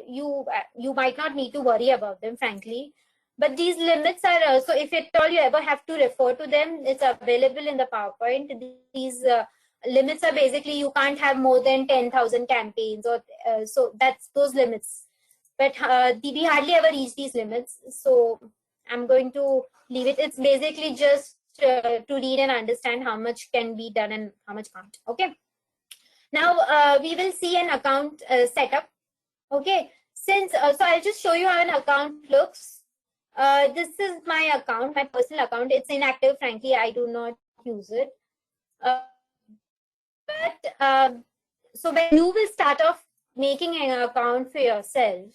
you might not need to worry about them, frankly. But these limits are, so if at all you ever have to refer to them, it's available in the PowerPoint. These limits are basically you can't have more than 10,000 campaigns, or so that's those limits. But we hardly ever reach these limits. So I'm going to leave it. It's basically just to read and understand how much can be done and how much can't. Okay. Now we will see an account setup. Okay. So I'll just show you how an account looks. This is my account, my personal account. It's inactive, frankly. I do not use it. So when you will start off making an account for yourself,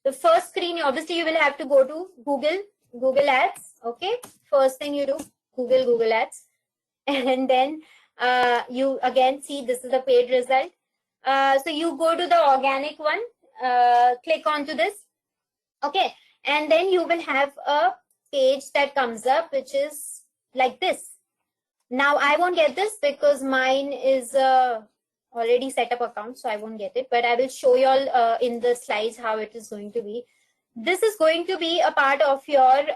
the first screen, obviously you will have to go to Google Ads. Okay. First thing you do, Google Ads. And then you again see this is the paid result. So you go to the organic one, click onto this. Okay. And then you will have a page that comes up, which is like this. Now I won't get this because mine is already set up account, so I won't get it, but I will show you all in the slides how it is going to be. This is going to be a part of your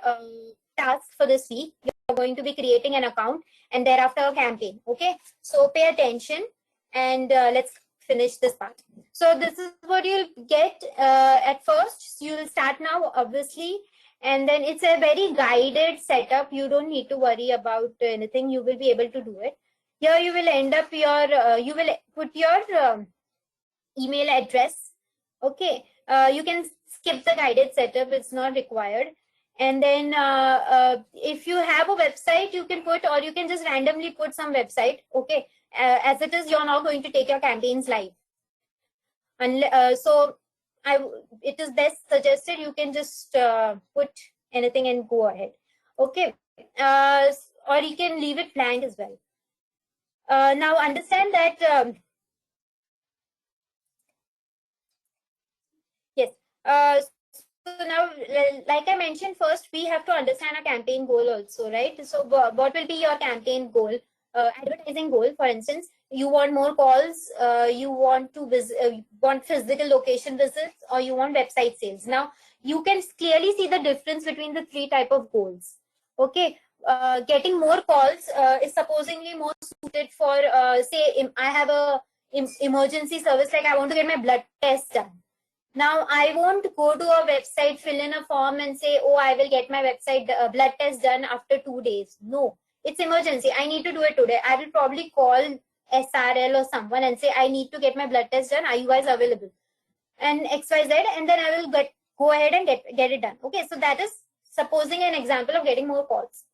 task for this week. You're going to be creating an account and thereafter a campaign. Okay, so pay attention and let's finish this part. So this is what you'll get at first. You'll start now, obviously, and then it's a very guided setup. You don't need to worry about anything. You will be able to do it. Here you will end up your, you will put your email address. Okay, you can skip the guided setup. It's not required. And then if you have a website, you can put, or you can just randomly put some website. Okay, as it is, you're now going to take your campaigns live. And so it is best suggested you can just put anything and go ahead. Okay, or you can leave it blank as well. Now understand that yes. So now, like I mentioned, first we have to understand a campaign goal also, right? So what will be your campaign goal? Advertising goal, for instance, you want more calls, you want to want physical location visits, or you want website sales. Now you can clearly see the difference between the 3 type of goals. Okay, getting more calls is supposedly more suited for say I have a emergency service, like I want to get my blood test done. Now, I won't go to a website, fill in a form and say, oh, I will get my website blood test done after 2 days. No, it's emergency. I need to do it today. I will probably call SRL or someone and say, I need to get my blood test done. Are you guys available? And XYZ, and then I will go ahead and get it done. Okay, so that is supposing an example of getting more calls.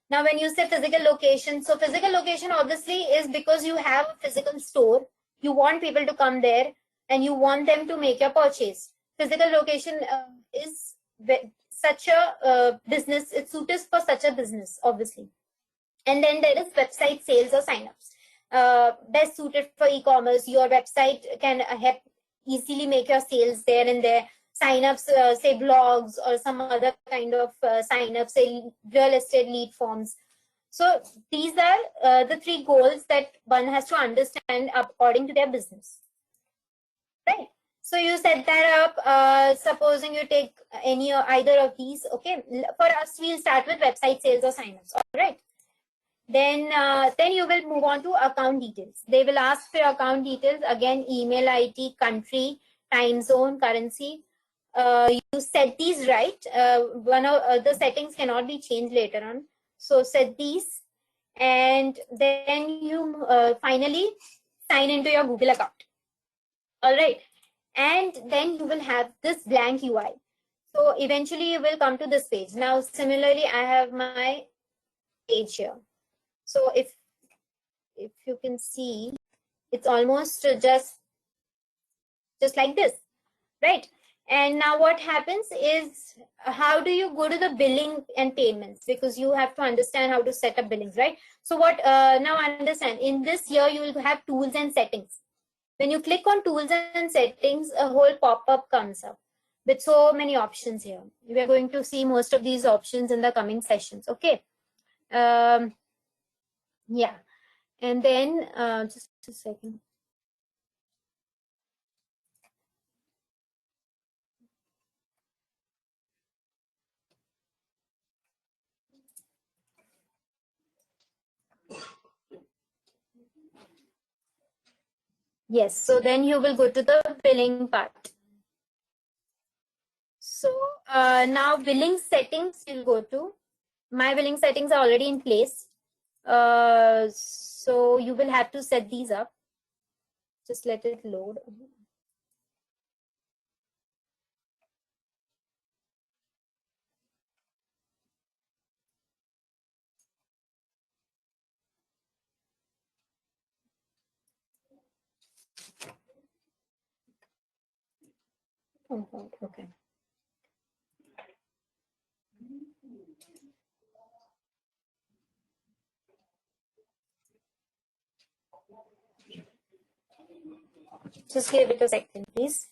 Now, when you say physical location, so physical location obviously is because you have a physical store. You want people to come there. and you want them to make your purchase. Physical location is such a business, it's suited for such a business, obviously. And then there is website sales or signups. Best suited for e-commerce. Your website can help easily make your sales there and there. Signups, say blogs or some other kind of signups, say real estate lead forms. So these are the three goals that one has to understand according to their business, right? So you set that up. Supposing you take any or either of these, okay. For us, we'll start with website sales or signups. All right. Then you will move on to account details. They will ask for your account details again: email ID, country, time zone, currency. You set these right. One of the settings cannot be changed later on. So set these, and then you finally sign into your Google account. All right, and then you will have this blank UI. So eventually you will come to this page. Now similarly, I have my page here. So if you can see, it's almost just like this, right? And now what happens is, how do you go to the billing and payments? Because you have to understand how to set up billings, right? So what, now understand, in this year, you will have tools and settings. When you click on tools and settings, a whole pop-up comes up with so many options here. We are going to see most of these options in the coming sessions, okay? Yeah. And then, just a second. Yes, so then you will go to the billing part. So now billing settings, you'll go to. My billing settings are already in place. So you will have to set these up. Just let it load. Okay. Just give it a second, please.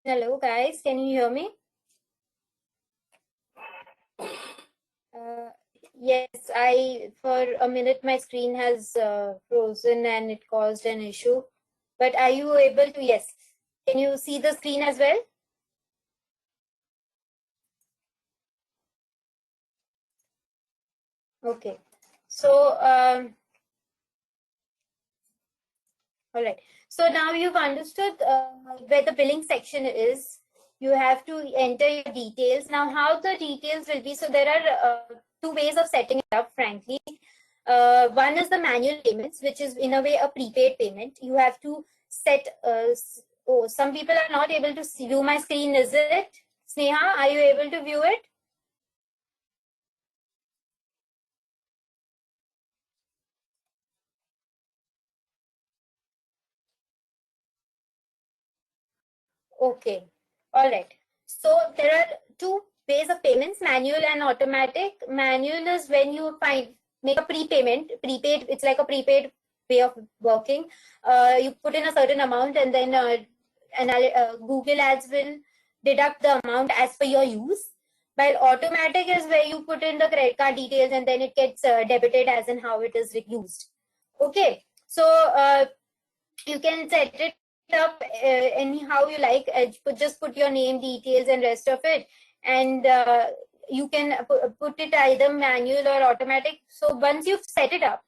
Hello guys, can you hear me? Yes, for a minute my screen has frozen and it caused an issue. But are you able to? Yes. Can you see the screen as well? Okay. So, all right. So now you've understood where the billing section is. You have to enter your details. Now, how the details will be. So there are two ways of setting it up, frankly. One is the manual payments, which is in a way a prepaid payment. You have to set. Oh, some people are not able to view my screen. Is it? Sneha, are you able to view it? Okay. All right. So there are two ways of payments, manual and automatic. Manual is when you make a prepayment. Prepaid, it's like a prepaid way of working. You put in a certain amount and then Google Ads will deduct the amount as per your use. While automatic is where you put in the credit card details and then it gets debited as in how it is used. Okay. So you can set it up anyhow you like. Just put your name, details, and rest of it, and you can put it either manual or automatic. So once you've set it up,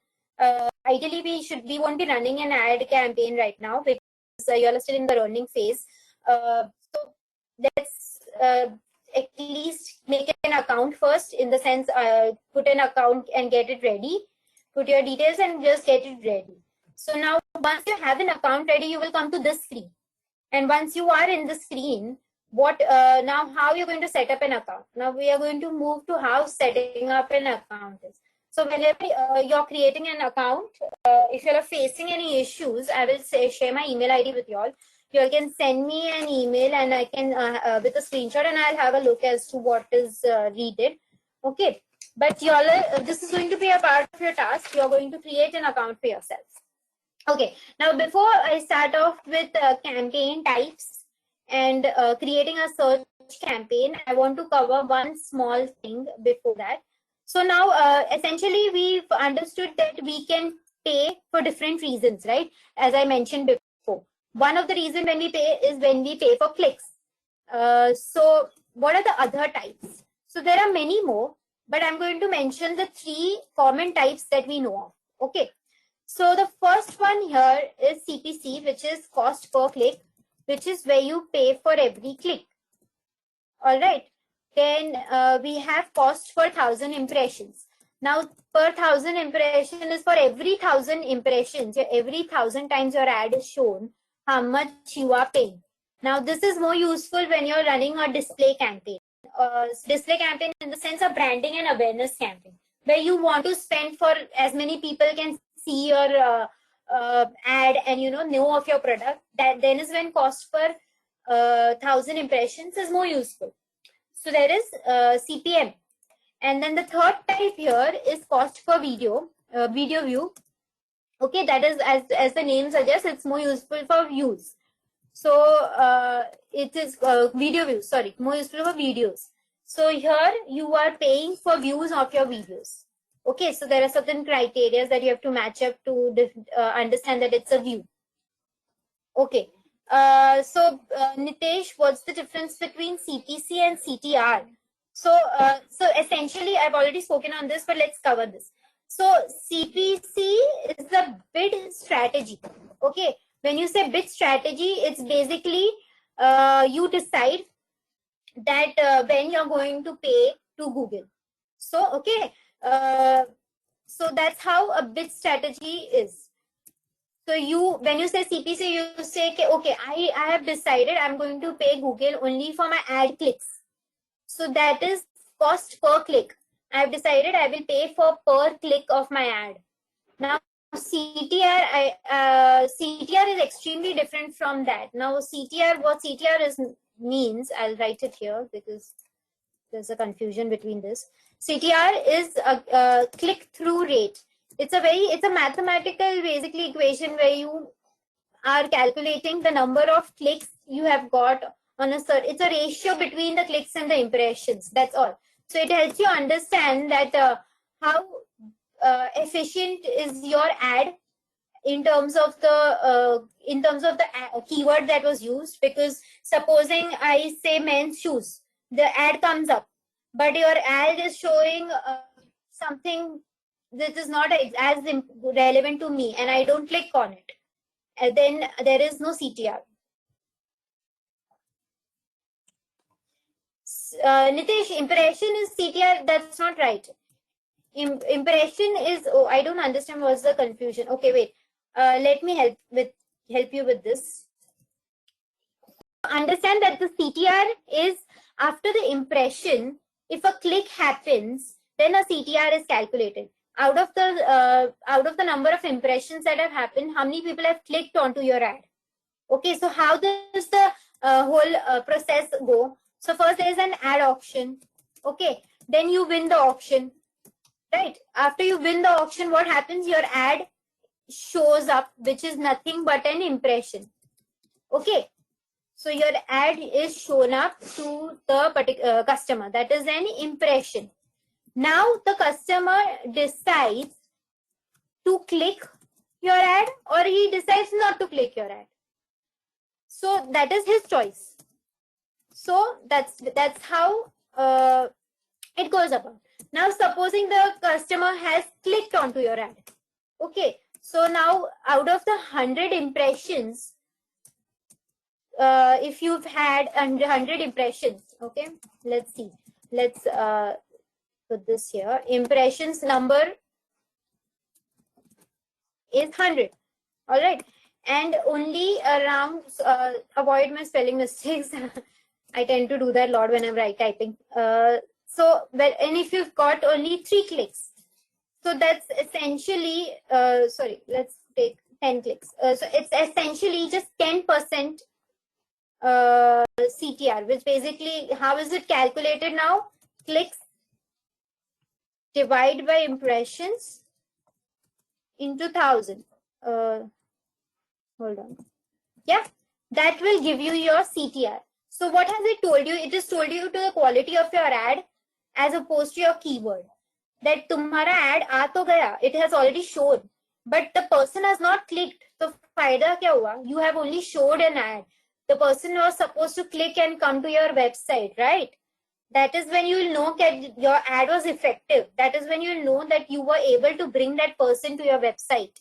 ideally we won't be running an ad campaign right now because you're still in the learning phase. So let's at least make an account first, in the sense put an account and get it ready. Put your details and just get it ready. So now once you have an account ready, you will come to this screen. And once you are in the screen, now how you're going to set up an account. Now we are going to move to how setting up an account is. So whenever you're creating an account, if you're facing any issues, I will share my email ID with you all. You all can send me an email and I can with a screenshot, and I'll have a look as to what is needed. Okay. But y'all, this is going to be a part of your task. You're going to create an account for yourself. Okay, now before I start off with campaign types and creating a search campaign, I want to cover one small thing before that. So now essentially we've understood that we can pay for different reasons, right? As I mentioned before. One of the reasons when we pay is when we pay for clicks. So what are the other types? So there are many more, but I'm going to mention the three common types that we know of. Okay. So the first one here is CPC, which is cost per click, which is where you pay for every click. All right. Then we have cost per 1,000 impressions. Now, per 1,000 impression is for every 1,000 impressions, every 1,000 times your ad is shown, how much you are paying. Now, this is more useful when you're running a display campaign. Display campaign in the sense of branding and awareness campaign, where you want to spend for as many people can see your ad and know of your product. That then is when cost per 1,000 impressions is more useful. So there is CPM. And then the third type here is cost per video, video view. Okay, that is, as the name suggests, it's more useful for views. So it is video views, sorry, more useful for videos. So here you are paying for views of your videos. Okay, so there are certain criteria that you have to match up to understand that it's a view. Okay. Nitesh, what's the difference between CPC and CTR? So essentially, I've already spoken on this, but let's cover this. So CPC is the bid strategy. Okay. When you say bid strategy, it's basically you decide that when you're going to pay to Google. So, okay. So that's how a bid strategy is. So when you say CPC, you say, okay, I have decided I'm going to pay Google only for my ad clicks. So that is cost per click. I have decided I will pay for per click of my ad. Now CTR is extremely different from that. Now what CTR means, I'll write it here because there's a confusion between this. CTR is a click-through rate. It's a mathematical basically equation where you are calculating the number of clicks you have got on a certain, it's a ratio between the clicks and the impressions. That's all. So it helps you understand that how efficient is your ad in terms of the keyword that was used. Because supposing I say men's shoes, the ad comes up, but your ad is showing something that is not as relevant to me, and I don't click on it, and then there is no CTR. Nitesh, impression is CTR. That's not right. Impression is, oh, I don't understand what's the confusion. Okay, wait. Let me help you with this. Understand that the CTR is after the impression. If a click happens, then a CTR is calculated. Out of the number of impressions that have happened, how many people have clicked onto your ad? Okay, so how does the whole process go? So first there is an ad auction. Okay, then you win the auction. Right. After you win the auction, what happens? Your ad shows up, which is nothing but an impression. Okay. So your ad is shown up to the customer. That is an impression. Now the customer decides to click your ad, or he decides not to click your ad. So that is his choice. So that's how it goes about. Now, supposing the customer has clicked onto your ad. Okay, so now out of the 100 impressions, if you've had 100 impressions, okay, let's see. Let's put this here. Impressions number is 100. All right, and only around, avoid my spelling mistakes. I tend to do that a lot when I'm typing. So, well, and if you've got only 3 clicks, so that's essentially, sorry, let's take 10 clicks. So it's essentially just 10% CTR, which basically, how is it calculated now? Clicks divide by impressions into 1,000. Hold on. Yeah, that will give you your CTR. So what has it told you? It has told you to the quality of your ad as opposed to your keyword. That tumhara ad aa to gaya, it has already shown, but the person has not clicked. So fayda kya hua? You have only showed an ad. The person was supposed to click and come to your website, right? That is when you will know that your ad was effective. That is when you will know that you were able to bring that person to your website.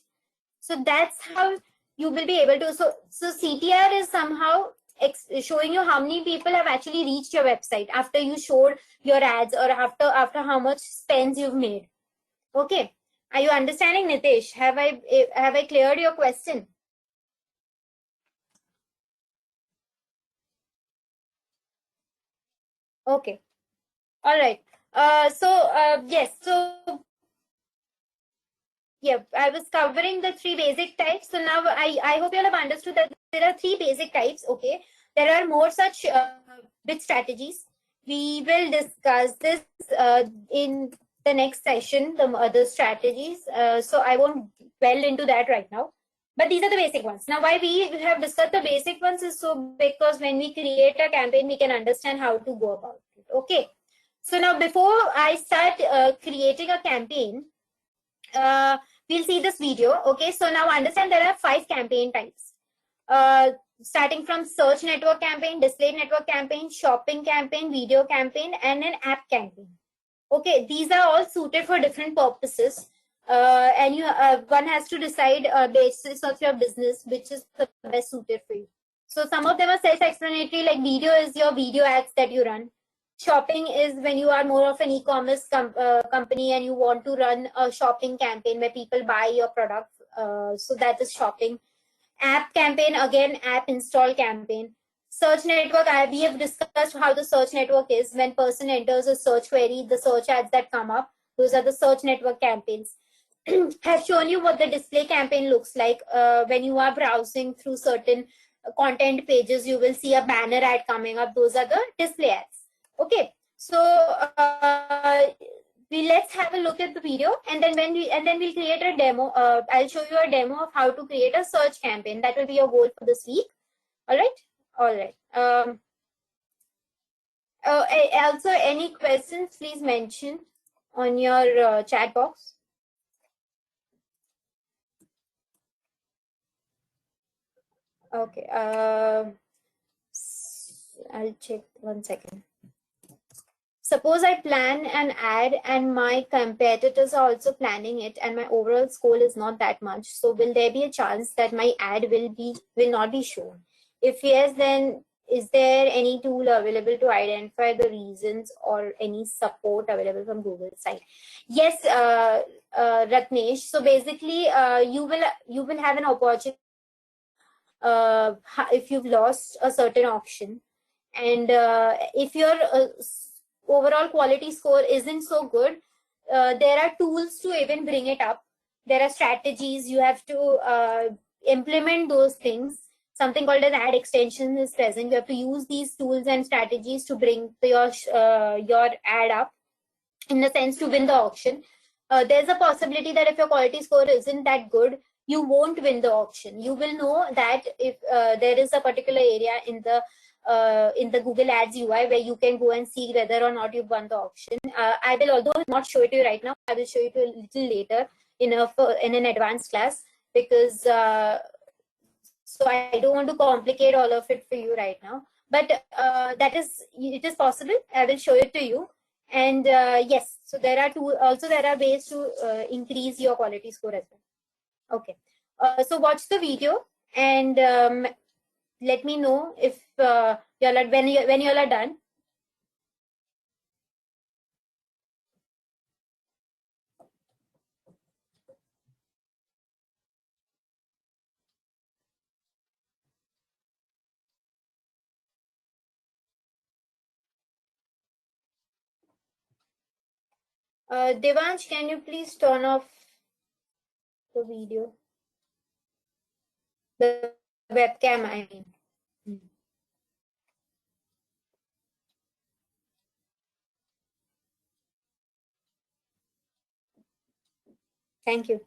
So that's how you will be able to. So CTR is somehow showing you how many people have actually reached your website after you showed your ads, or after how much spends you've made. Okay, are you understanding, Nitesh? Have I cleared your question? Okay, all right. Yes, so yeah, I was covering the 3 basic types. So now I hope you all have understood that there are 3 basic types. Okay, there are more such bit strategies. We will discuss this in the next session, the other strategies. So I won't dwell into that right now. But these are the basic ones. Now, why we have discussed the basic ones is so because when we create a campaign, we can understand how to go about it. Okay. So now, before I start creating a campaign, we'll see this video. Okay, so now understand there are 5 campaign types. Starting from search network campaign, display network campaign, shopping campaign, video campaign, and an app campaign. Okay, these are all suited for different purposes. And one has to decide basis of your business which is the best suited for you. So some of them are self-explanatory, like video is your video ads that you run. Shopping is when you are more of an e-commerce company and you want to run a shopping campaign where people buy your product. So that is shopping. App campaign, again, app install campaign. Search network, we have discussed how the search network is. When person enters a search query, the search ads that come up, those are the search network campaigns. Have shown you what the display campaign looks like. When you are browsing through certain content pages, you will see a banner ad coming up. Those are the display ads. Okay, so let's have a look at the video, and then we'll create a demo. I'll show you a demo of how to create a search campaign. That will be your goal for this week. All right. Also, any questions, please mention on your chat box. Okay. I'll check 1 second. Suppose I plan an ad and my competitors are also planning it, and my overall score is not that much. So will there be a chance that my ad will not be shown? If yes, then is there any tool available to identify the reasons or any support available from Google side? Yes, Ratnesh. So basically, you will have an opportunity if you've lost a certain auction, and if your overall quality score isn't so good, there are tools to even bring it up. There are strategies you have to implement those things. Something called an ad extension is present. You have to use these tools and strategies to bring your ad up, in the sense to win the auction. There's a possibility that if your quality score isn't that good, you won't win the auction. You will know that if there is a particular area in the Google Ads UI where you can go and see whether or not you've won the auction. I will, although not show it to you right now, I will show you to a little later in an advanced class, because so I don't want to complicate all of it for you right now. But it is possible. I will show it to you. And yes, so there are ways to increase your quality score as well. Okay. So watch the video and let me know if when you all are done. Devansh, can you please turn off the video, the webcam? I mean. Thank you.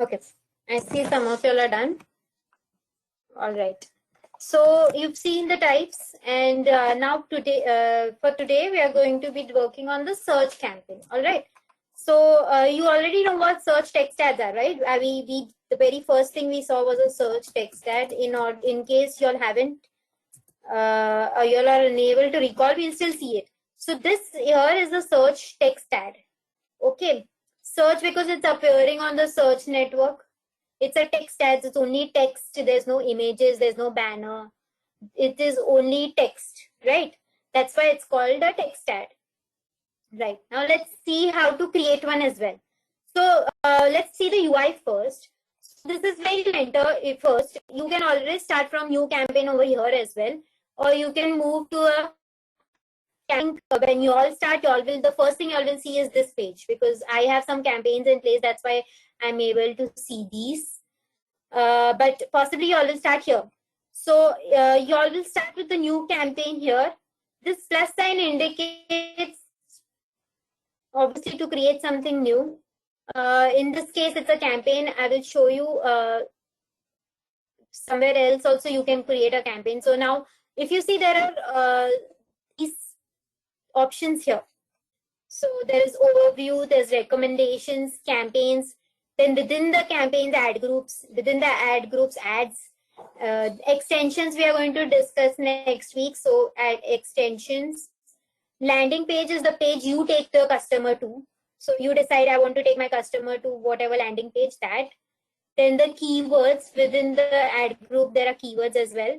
Okay, I see some of you all are done. All right. So you've seen the types, and now today, for today, we are going to be working on the search campaign. All right. So you already know what search text ads are, right? We the very first thing we saw was a search text ad. In case you all haven't, or you all are unable to recall, we'll still see it. So this here is the search text ad. Okay, search because it's appearing on the search network. It's a text ad, it's only text, there's no images, there's no banner. It is only text, right? That's why it's called a text ad. Right, now let's see how to create one as well. So let's see the UI first. So this is where you enter it first. You can always start from new campaign over here as well, or you can move to a when you all start, you all will, the first thing you all will see is this page, because I have some campaigns in place. That's why I'm able to see these. But possibly you all will start here. So you all will start with the new campaign here. This plus sign indicates obviously to create something new. In this case, it's a campaign. I will show you somewhere else also you can create a campaign. So now if you see, there are these options here. So there is overview, there's recommendations, campaigns, then within the campaigns, ad groups, within the ad groups, ads, extensions we are going to discuss next week. So ad extensions, landing page is the page you take the customer to. So you decide I want to take my customer to whatever landing page that. Then the keywords within the ad group, there are keywords as well.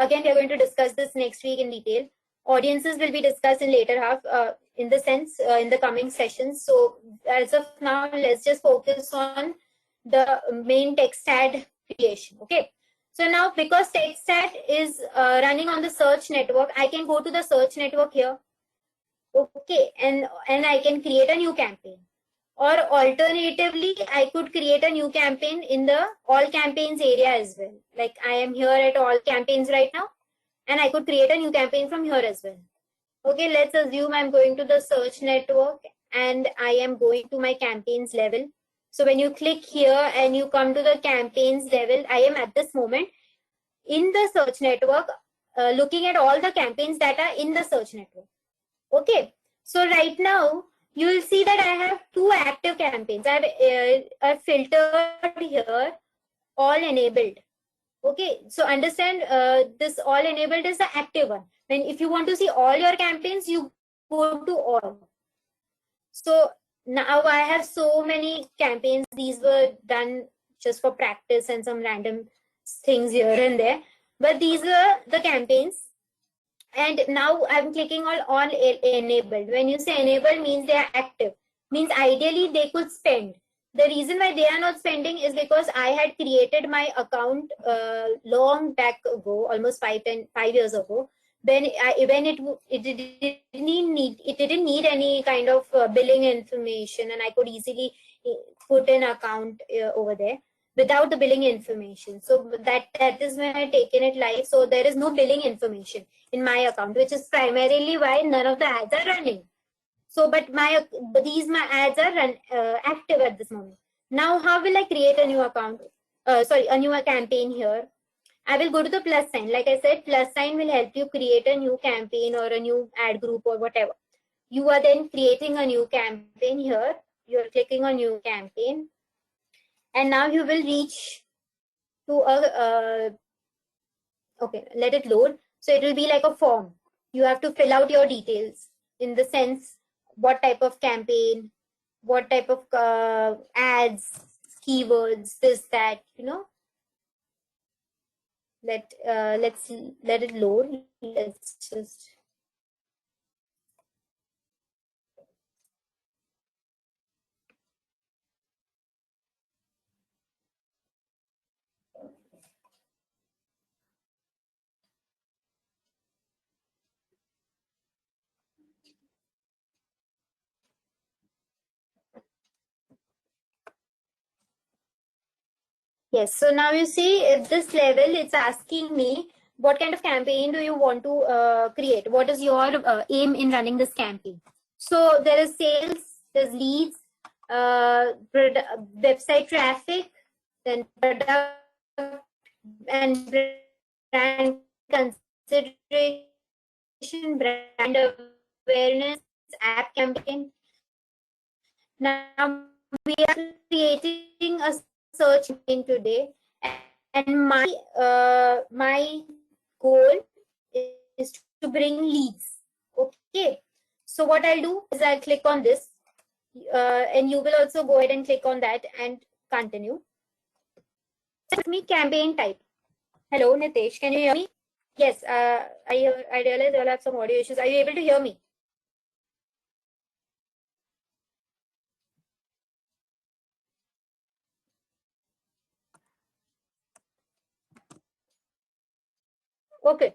Again, we are going to discuss this next week in detail. Audiences will be discussed in later half, in the sense, in the coming sessions. So as of now, let's just focus on the main text ad creation. Okay. So now, because text ad is running on the search network, I can go to the search network here. Okay, and I can create a new campaign. Or alternatively, I could create a new campaign in the all campaigns area as well. Like I am here at all campaigns right now, and I could create a new campaign from here as well. Okay, let's assume I'm going to the search network and I am going to my campaigns level. So when you click here and you come to the campaigns level, I am at this moment in the search network, looking at all the campaigns that are in the search network. Okay, so right now you will see that I have two active campaigns. I've filtered here all enabled. Okay, so understand, this all enabled is the active one. When if you want to see all your campaigns, you go to all. So now I have so many campaigns. These were done just for practice and some random things here and there. But these were the campaigns. And now I'm clicking on enabled. When you say enabled, means they are active. Means ideally they could spend. The reason why they are not spending is because I had created my account long back ago, almost 5 years ago. When it didn't need any kind of billing information, and I could easily put an account over there without the billing information. So that is when I taken it live. So there is no billing information in my account, which is primarily why none of the ads are running. So, but my ads are active at this moment. Now, how will I create a new account? A new campaign here. I will go to the plus sign. Like I said, plus sign will help you create a new campaign or a new ad group or whatever. You are then creating a new campaign here. You are clicking on new campaign. And now you will reach to a, okay, let it load. So it will be like a form. You have to fill out your details in the sense, what type of campaign, what type of ads, keywords, this, that, let's let it load. Let's just, yes. So now you see at this level, it's asking me what kind of campaign do you want to create? What is your aim in running this campaign? So there is sales, there's leads, website traffic, then product and brand consideration, brand awareness, app campaign. Now we are creating a search campaign today, and my goal is to bring leads. Okay, so what I'll do is I'll click on this, and you will also go ahead and click on that and continue. Set me campaign type. Hello, Nitesh, can you hear me? Yes, I realize you'll have some audio issues. Are you able to hear me? Okay,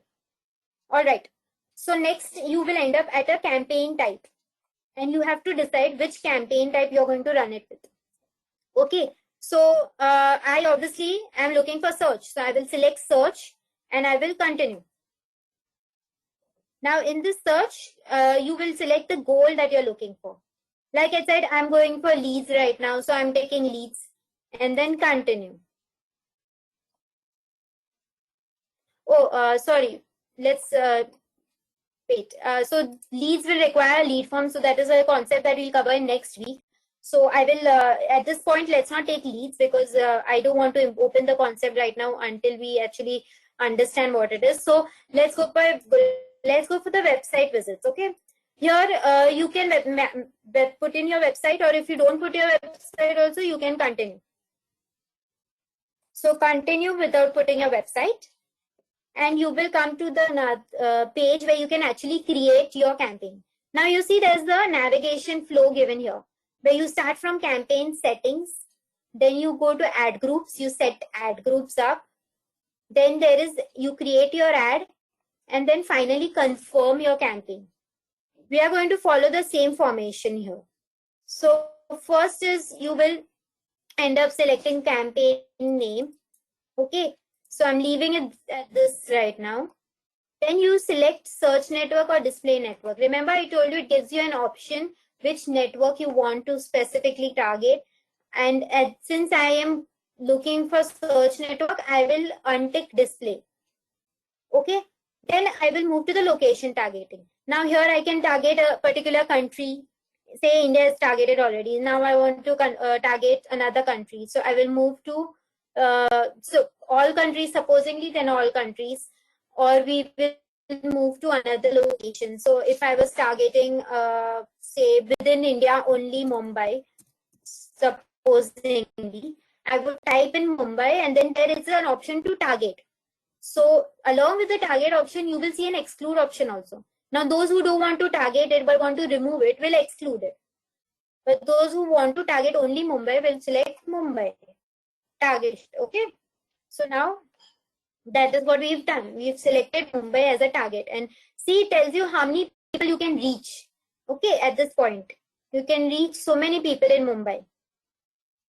all right. So next you will end up at a campaign type, and you have to decide which campaign type you're going to run it with. Okay, so I obviously am looking for search. So I will select search and I will continue. Now in this search, you will select the goal that you're looking for. Like I said, I'm going for leads right now. So I'm taking leads and then continue. Oh, sorry. Let's wait. So leads will require a lead form. So that is a concept that we'll cover in next week. So I will, at this point, let's not take leads because I don't want to open the concept right now until we actually understand what it is. So let's go for the website visits. Okay. Here you can put in your website, or if you don't put your website also, you can continue. So continue without putting your website, and you will come to the page where you can actually create your campaign. Now you see there's the navigation flow given here, where you start from campaign settings, then you go to ad groups, you set ad groups up, then you create your ad, and then finally confirm your campaign. We are going to follow the same formation here. So first is you will end up selecting campaign name. Okay, so I'm leaving it at this right now. Then you select search network or display network. Remember, I told you it gives you an option which network you want to specifically target. And since I am looking for search network, I will untick display. Okay. Then I will move to the location targeting. Now here I can target a particular country. Say India is targeted already. Now I want to target another country. So I will move to so all countries, supposingly, then all countries, or we will move to another location. So if I was targeting, say within India, only Mumbai, supposingly, I would type in Mumbai, and then there is an option to target. So along with the target option, you will see an exclude option also. Now those who don't want to target it but want to remove it will exclude it. But those who want to target only Mumbai will select Mumbai. Target. Okay. So now that is what we've done. We've selected Mumbai as a target, and see, it tells you how many people you can reach. Okay, at this point, you can reach so many people in Mumbai.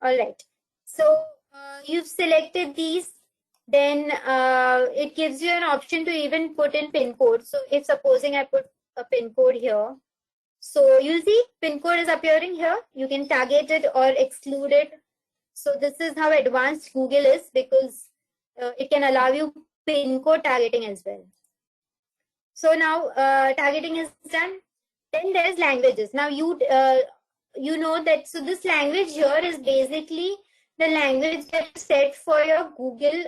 All right. So you've selected these. Then it gives you an option to even put in pin code. So if supposing I put a pin code here, so you see pin code is appearing here. You can target it or exclude it. So this is how advanced Google is, because it can allow you pin code targeting as well. So now targeting is done. Then there is languages. Now you know that, so this language here is basically the language that's set for your Google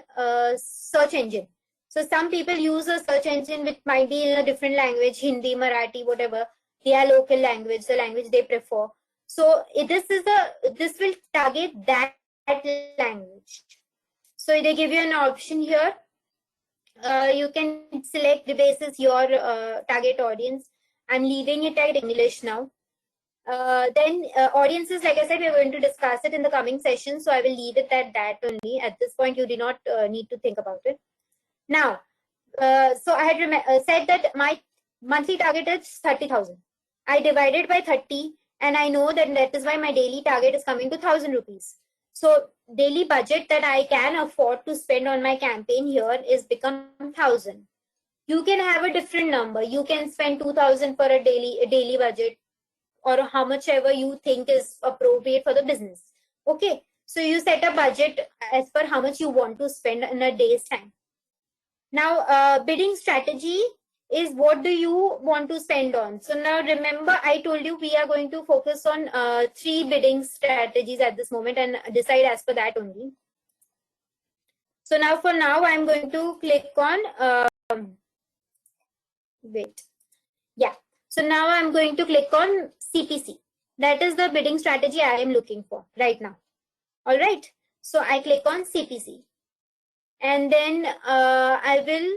search engine. So some people use a search engine which might be in a different language, Hindi, Marathi, whatever, their local language, the language they prefer. So this will target that language. So they give you an option here. You can select the basis your target audience. I'm leaving it at English now. Then audiences, like I said, we're going to discuss it in the coming session. So I will leave it at that only. At this point, you do not need to think about it. Now, so I had said that my monthly target is 30,000. I divided by 30, and I know that is why my daily target is coming to 1,000 rupees. So daily budget that I can afford to spend on my campaign here is become 1,000. You can have a different number. You can spend 2,000 for a daily budget, or how much ever you think is appropriate for the business. Okay, so you set a budget as per how much you want to spend in a day's time. Now, bidding strategy is what do you want to spend on. So now remember, I told you we are going to focus on 3 bidding strategies at this moment and decide as per that only. So now for now, I'm going to click on, wait, yeah. So now I'm going to click on CPC. That is the bidding strategy I am looking for right now. All right. So I click on CPC. And then I will,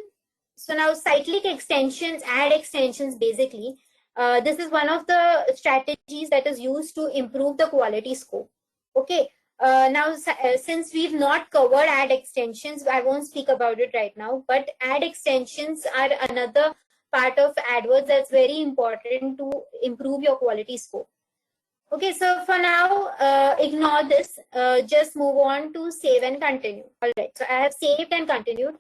so now cyclic extensions, ad extensions basically, this is one of the strategies that is used to improve the quality score. Okay, now since we've not covered ad extensions, I won't speak about it right now, but ad extensions are another part of AdWords that's very important to improve your quality score. Okay, so for now, ignore this. Just move on to save and continue. All right, so I have saved and continued.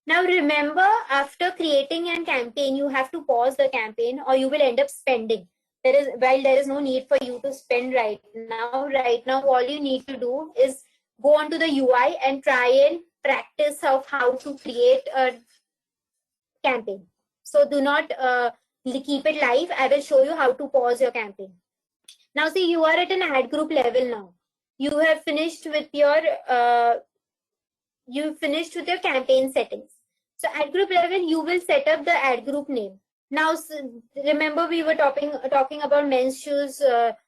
Now remember, after creating a campaign, you have to pause the campaign or you will end up spending. While there is no need for you to spend right now all you need to do is go onto the UI and try and practice of how to create a campaign. So do not keep it live. I will show you how to pause your campaign. Now see, you are at an ad group level now. You have finished with your campaign settings. So at group level, you will set up the ad group name. Now, remember we were talking about men's shoes, the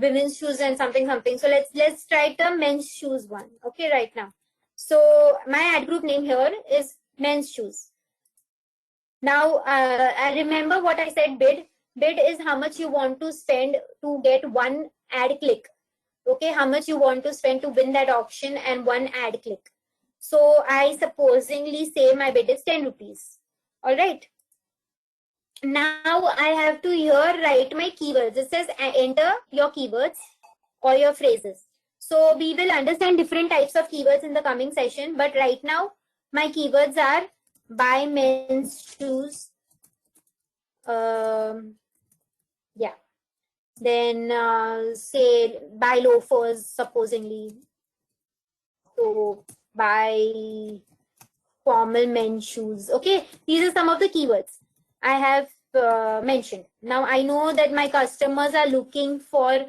women's shoes and something. So let's try the men's shoes one. Okay, right now. So my ad group name here is men's shoes. Now, I remember what I said, bid. Bid is how much you want to spend to get one ad click. Okay, how much you want to spend to win that auction and one ad click. So I supposingly say my bid is 10 rupees. All right. Now I have to here write my keywords. It says enter your keywords or your phrases. So we will understand different types of keywords in the coming session. But right now, my keywords are buy men's shoes. Yeah. Then say buy loafers, supposingly. So buy formal men's shoes. Okay, these are some of the keywords I have mentioned. Now I know that my customers are looking for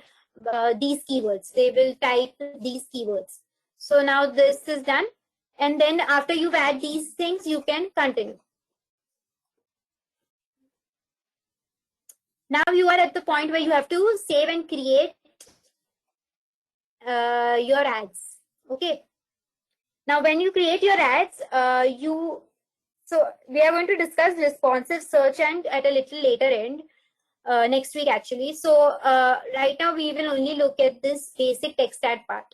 these keywords. They will type these keywords. So now this is done. And then after you've add these things, you can continue. Now you are at the point where you have to save and create your ads. Okay. Now, when you create your ads, so we are going to discuss responsive search and at a little later end, next week actually. So right now we will only look at this basic text ad part.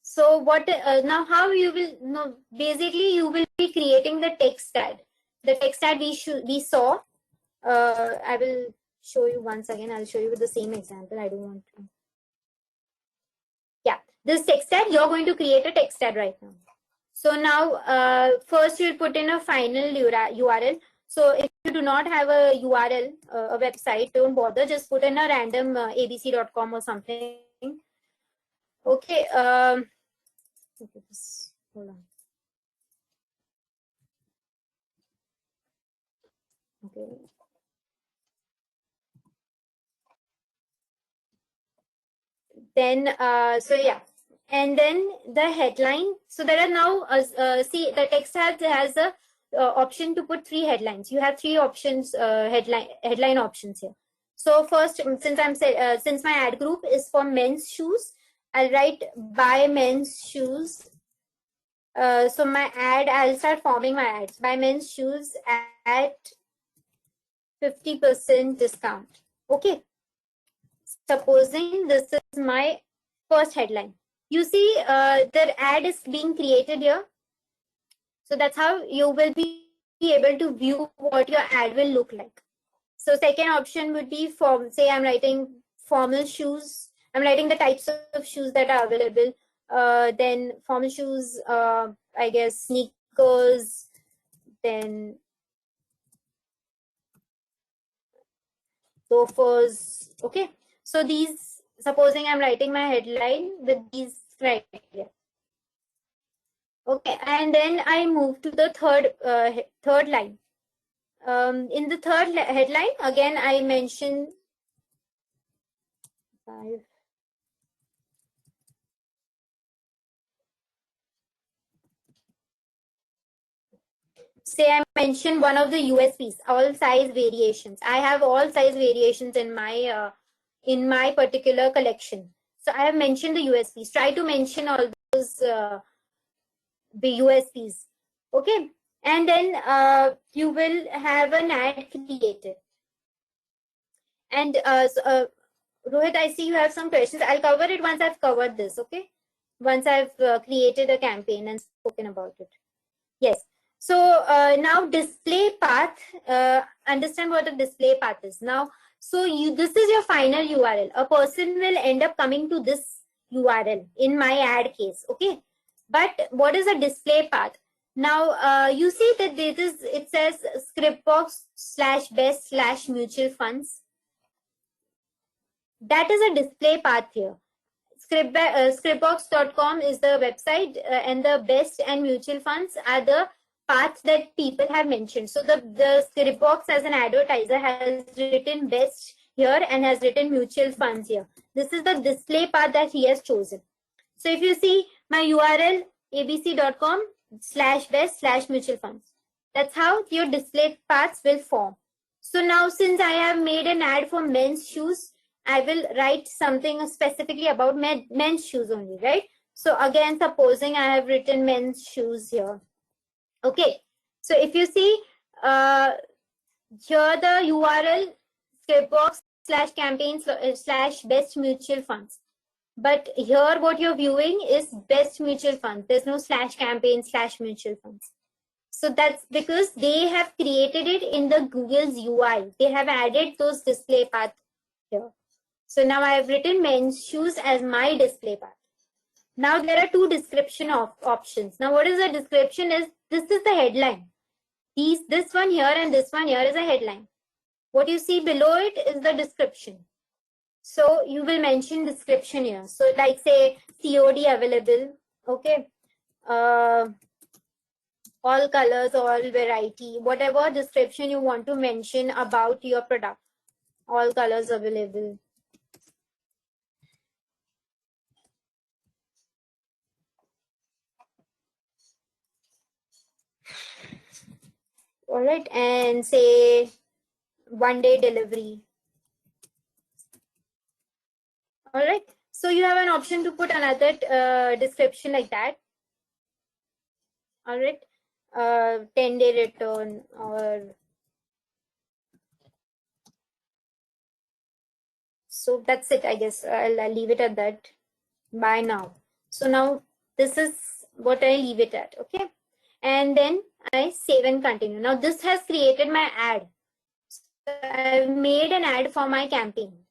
So what now how you will no basically you will be creating the text ad. The text ad we saw. I will show you once again. I'll show you with the same example. I don't want to. Yeah, this text ad, you're going to create a text ad right now. So now, first you'll put in a final URL. So if you do not have a URL, a website, don't bother. Just put in a random abc.com or something. Okay. Hold on. Okay. Then, so yeah. And then the headline. So there are now, see, the text has a option to put 3 headlines. You have 3 options, headline options here. So first, since my ad group is for men's shoes, I'll write buy men's shoes. So my ad, I'll start forming my ads. Buy men's shoes at 50% discount. Okay. Supposing this is my first headline. You see, the ad is being created here. So that's how you will be able to view what your ad will look like. So second option would be say I'm writing formal shoes. I'm writing the types of shoes that are available. Then formal shoes, I guess sneakers, then loafers. Okay, so these, supposing I'm writing my headline with these criteria. Okay, and then I move to the third line. In the third headline, again I mention 5. Say I mention one of the USPs, all size variations. I have all size variations in my particular collection. So I have mentioned the USPs. Try to mention all those the USPs. Okay, and then you will have an ad created. And Rohit, I see you have some questions. I'll cover it once I've covered this. Okay, once I've created a campaign and spoken about it. Yes. So now display path, understand what a display path is. Now, so this is your final URL. A person will end up coming to this URL in my ad case. Okay. But what is a display path? Now, you see that it says scriptbox/best/mutual funds. That is a display path here. Scriptbox.com is the website, and the best and mutual funds are the paths that people have mentioned. So the Scriptbox as an advertiser has written best here and has written mutual funds here. This is the display path that he has chosen. So if you see my URL, abc.com/best/mutual funds. That's how your display paths will form. So now, since I have made an ad for men's shoes, I will write something specifically about men's shoes only, right? So again, supposing I have written men's shoes here. Okay. So if you see here the URL, scriptbox/campaigns/best mutual funds. But here what you're viewing is best mutual funds. There's no /campaign/mutual funds. So that's because they have created it in the Google's UI. They have added those display paths here. So now I have written men's shoes as my display path. Now there are two description options. Now what is the description is, this is the headline. This one here and this one here is a headline. What you see below it is the description. So you will mention description here. So like say COD available. Okay. All colors, all variety, whatever description you want to mention about your product. All colors available. All right, and say 1-day delivery. All right, so you have an option to put another description like that. All right, 10-day return, or so that's it. I guess I'll leave it at that. Bye now. So now this is what I leave it at. Okay, and then I save and continue. Now this has created my ad. So I've made an ad for my campaign.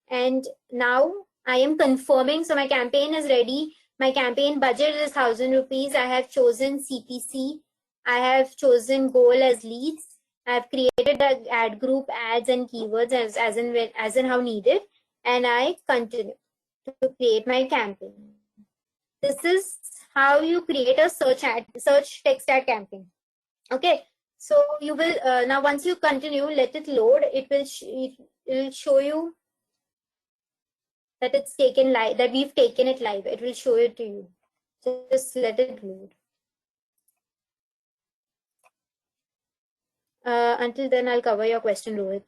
And now I am confirming. So my campaign is ready. My campaign budget is 1,000 rupees. I have chosen CPC. I have chosen goal as leads. I have created the ad group, ads and keywords as in how needed. And I continue to create my campaign. This is how you create a search text ad campaign. Okay. So you will now once you continue, let it load. It will show you that it's taken live, that we've taken it live. It will show it to you. Just let it load. Until then, I'll cover your question, Rohit.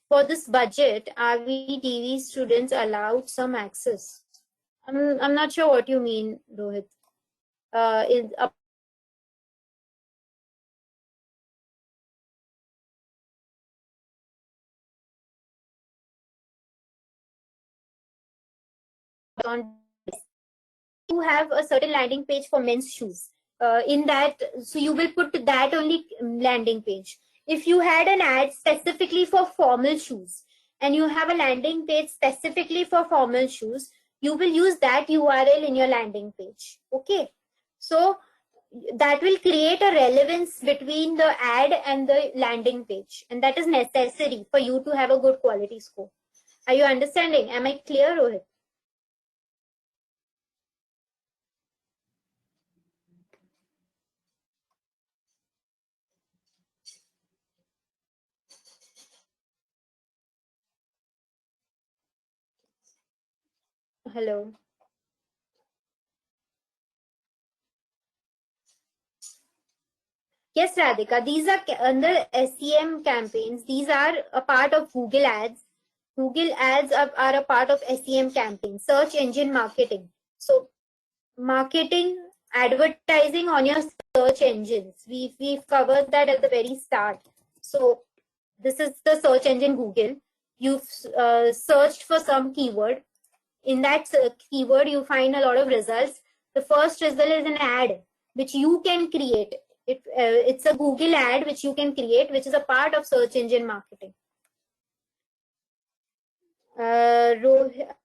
For this budget, are we TV students allowed some access? I'm not sure what you mean, Rohit. Is up on you have a certain landing page for men's shoes. In that, so you will put that only landing page. If you had an ad specifically for formal shoes and you have a landing page specifically for formal shoes, you will use that URL in your landing page. Okay. So that will create a relevance between the ad and the landing page, and that is necessary for you to have a good quality score. Are you understanding? Am I clear, Rohit? Hello. Yes, Radhika, these are under SEM campaigns. These are a part of Google Ads. Google Ads are a part of SEM campaigns, search engine marketing. So marketing, advertising on your search engines. We've covered that at the very start. So this is the search engine Google. You've searched for some keyword. In that keyword, you find a lot of results. The first result is an ad which you can create. It's a Google ad which you can create, which is a part of search engine marketing. I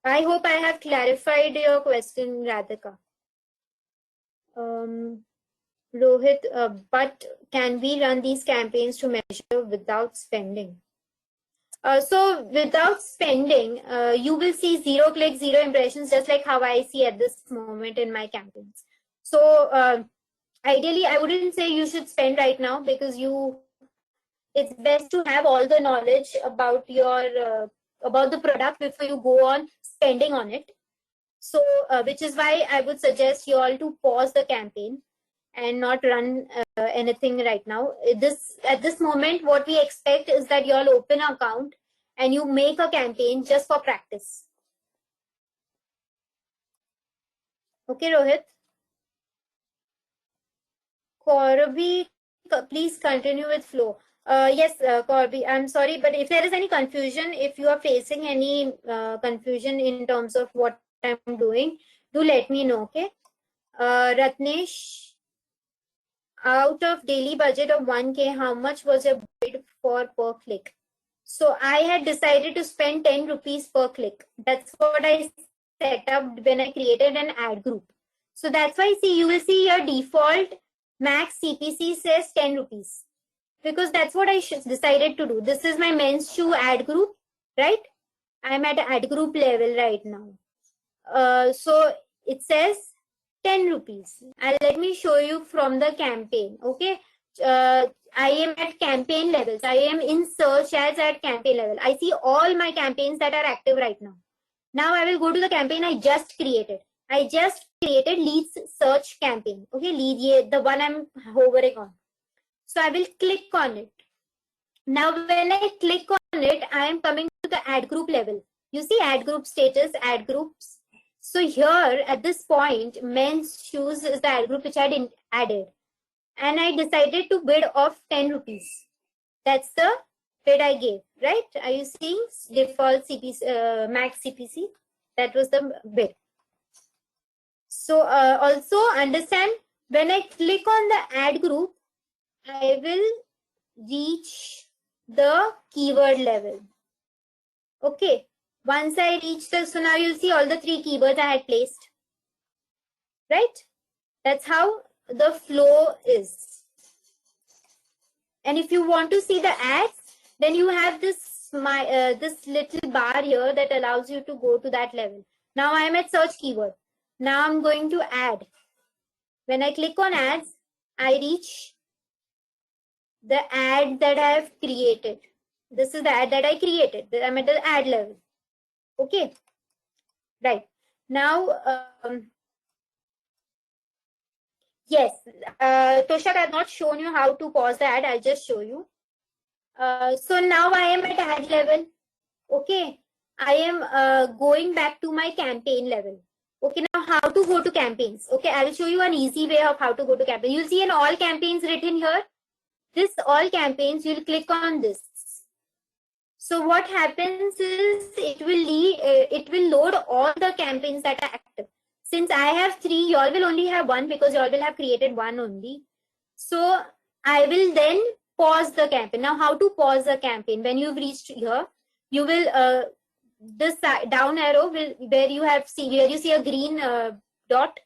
hope I have clarified your question, Radhika. Rohit, but can we run these campaigns to measure without spending? So without spending, you will see 0 clicks, 0 impressions, just like how I see at this moment in my campaigns. So ideally, I wouldn't say you should spend right now, because it's best to have all the knowledge about about the product before you go on spending on it. So which is why I would suggest you all to pause the campaign and not run anything right now. At this moment, what we expect is that you all open an account and you make a campaign just for practice. Okay, Rohit? Corby, please continue with flow. Yes, Corby, I'm sorry, but if there is any confusion, if you are facing any confusion in terms of what I'm doing, do let me know, okay? Ratnesh, out of daily budget of 1K, how much was your bid for per click? So I had decided to spend 10 rupees per click. That's what I set up when I created an ad group. So that's why, see, you will see your default max CPC says 10 rupees, because that's what I decided to do. This is my men's shoe ad group, right? I'm at ad group level right now. So it says 10 rupees. And let me show you from the campaign. Okay. I am at campaign levels. I am in search ads at campaign level. I see all my campaigns that are active right now. Now I will go to the campaign I just created. I just created leads search campaign. Okay, lead, the one I'm hovering on. So I will click on it. Now when I click on it, I am coming to the ad group level. You see ad group status, ad groups. So here at this point, men's shoes is the ad group which I added. And I decided to bid of 10 rupees. That's the bid I gave, right? Are you seeing default CPC, max CPC? That was the bid. So also understand, when I click on the ad group, I will reach the keyword level. Okay. Once I reach the, so now you'll see all the 3 keywords I had placed. Right? That's how the flow is. And if you want to see the ads, then you have this this little bar here that allows you to go to that level. Now I am at search keyword. Now I'm going to add. When I click on ads, I reach the ad that I have created. This is the ad that I created. I'm at the ad level. Okay. Right. Now, yes, Toshak, I have not shown you how to pause the ad. I'll just show you. So now I am at ad level. Okay. I am going back to my campaign level. Okay, now how to go to campaigns. Okay, I will show you an easy way of how to go to campaign. You'll see in all campaigns written here. This all campaigns, you'll click on this. So what happens is it will load all the campaigns that are active. Since I have 3, you all will only have 1, because you all will have created 1 only. So I will then pause the campaign. Now how to pause the campaign? When you've reached here, you will this down arrow will, where you see a green dot,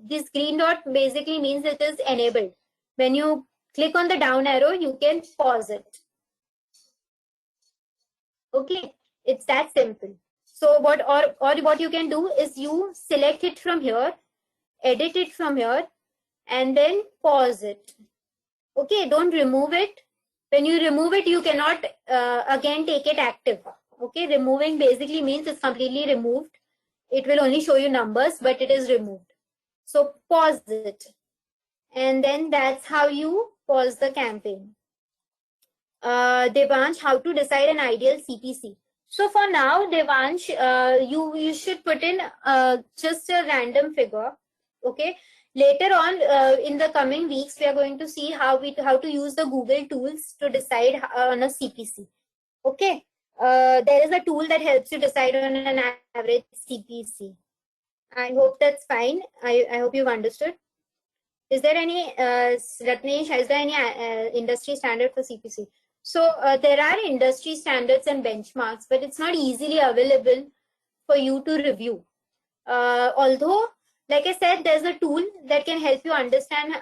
this green dot basically means it is enabled. When you click on the down arrow, you can pause it. Okay, it's that simple. So what or what you can do is you select it from here, edit it from here, and then pause it. Okay, don't remove it. When you remove it, you cannot again take it active. Okay, removing basically means it's completely removed. It will only show you numbers, but it is removed. So pause it. And then that's how you pause the campaign. Devansh, how to decide an ideal CPC. So for now, Devansh, you should put in just a random figure. Okay. Later on, in the coming weeks, we are going to see how to use the Google tools to decide on a CPC. Okay. There is a tool that helps you decide on an average CPC. I hope that's fine. I hope you've understood. Is there any, Ratnesh, is there any industry standard for CPC? So there are industry standards and benchmarks, but it's not easily available for you to review. Although, like I said, there's a tool that can help you understand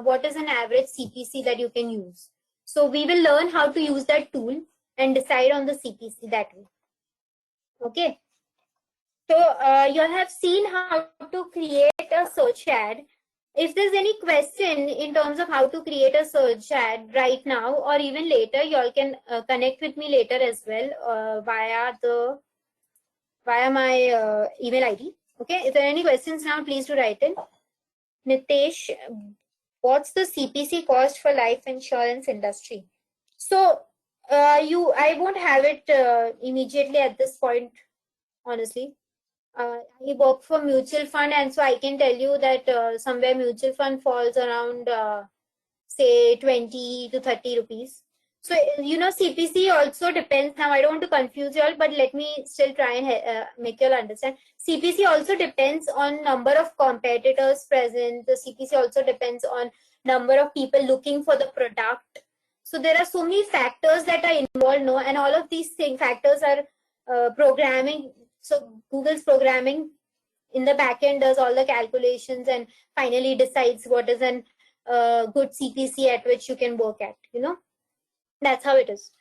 what is an average CPC that you can use. So we will learn how to use that tool and decide on the CPC that way. Okay. So you have seen how to create a search ad. If there's any question in terms of how to create a search ad right now or even later, you all can connect with me later as well via my email ID. Okay, if there are any questions now, please do write in. Nitesh, what's the CPC cost for life insurance industry? So I won't have it immediately at this point, honestly. I work for mutual fund, and so I can tell you that somewhere mutual fund falls around say 20 to 30 rupees. So CPC also depends. Now I don't want to confuse you all, but let me still try and make you all understand. CPC also depends on number of competitors present. The CPC also depends on number of people looking for the product. So there are so many factors that are involved, no, and all of these factors are programming. So Google's programming in the backend does all the calculations and finally decides what is an good CPC at which you can work at. That's how it is.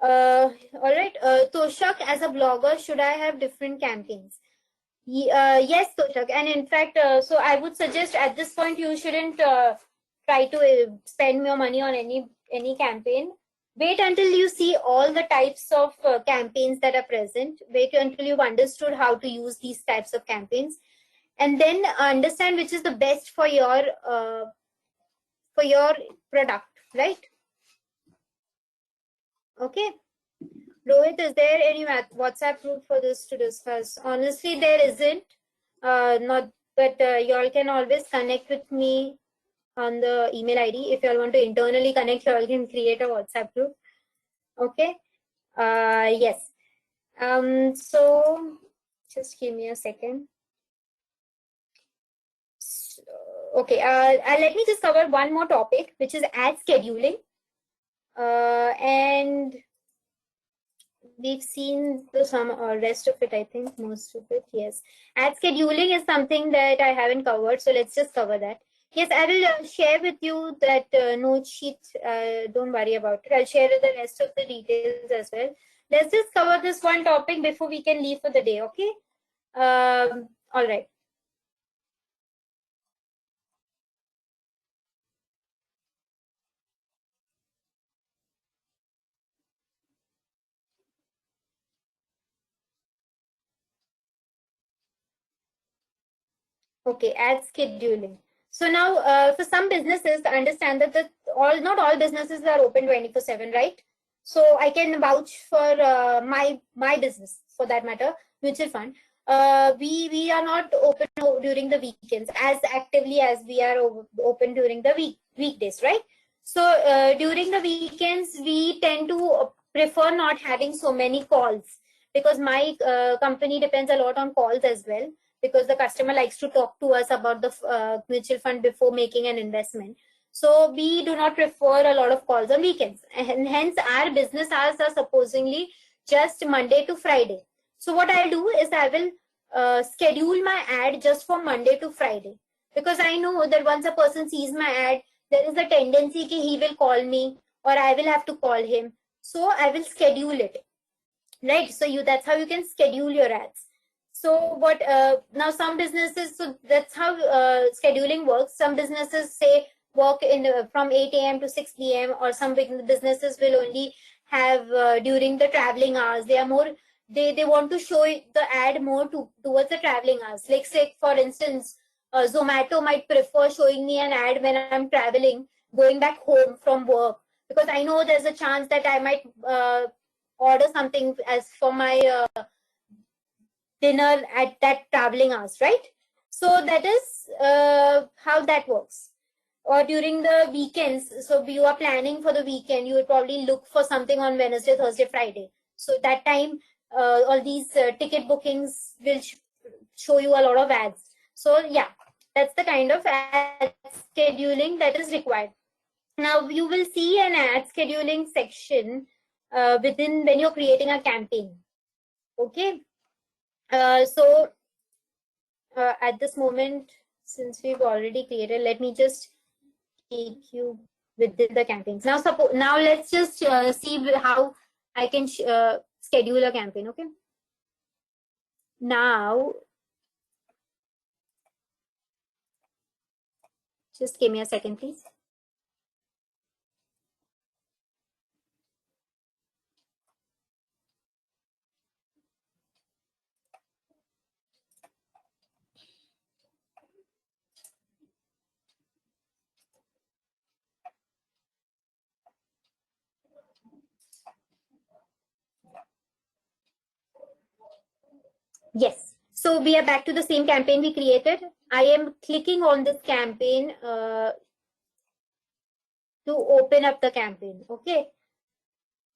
All right. Toshak, as a blogger, should I have different campaigns? Yes, Toshak. And in fact, so I would suggest at this point you shouldn't try to spend your money on any campaign. Wait until you see all the types of campaigns that are present. Wait until you've understood how to use these types of campaigns, and then understand which is the best for your product, right? Okay. Rohit, is there any WhatsApp group for this to discuss? Honestly, there isn't. But you all can always connect with me on the email ID. If you all want to internally connect, you all can create a WhatsApp group. Okay. Yes. So just give me a second. So, okay. Let me just cover one more topic, which is ad scheduling. And we've seen some rest of it, I think, most of it. Yes. Ad scheduling is something that I haven't covered. So let's just cover that. Yes, I will share with you that note sheet. Don't worry about it. I'll share the rest of the details as well. Let's just cover this one topic before we can leave for the day, okay? All right. Okay, ad scheduling. So now, for some businesses, understand that not all businesses are open 24/7, right? So I can vouch for my business, for that matter, mutual fund. We are not open during the weekends as actively as we are open during the weekdays, right? So during the weekends, we tend to prefer not having so many calls because my company depends a lot on calls as well, because the customer likes to talk to us about the mutual fund before making an investment. So we do not prefer a lot of calls on weekends, and hence our business hours are supposedly just Monday to Friday. So what I'll do is I will schedule my ad just for Monday to Friday. because I know that once a person sees my ad, there is a tendency that he will call me or I will have to call him. So I will schedule it, right? So that's how you can schedule your ads. So what now some businesses, so that's how scheduling works. Some businesses say work in from 8 a.m. to 6 p.m. or some businesses will only have during the traveling hours. They are more, they want to show the ad more towards the traveling hours. Like say for instance, Zomato might prefer showing me an ad when I'm traveling, going back home from work, because I know there's a chance that I might order something as for my dinner at that traveling hours, right? So that is how that works. Or during the weekends, so you are planning for the weekend, you will probably look for something on Wednesday, Thursday, Friday. So that time, all these ticket bookings will show you a lot of ads. So yeah, that's the kind of ad scheduling that is required. Now you will see an ad scheduling section within when you're creating a campaign. Okay. So at this moment, since we've already created, let me just take you within the campaigns. Now, now let's just see how I can schedule a campaign. Okay. Now, just give me a second, please. Yes. So we are back to the same campaign we created. I am clicking on this campaign to open up the campaign. Okay.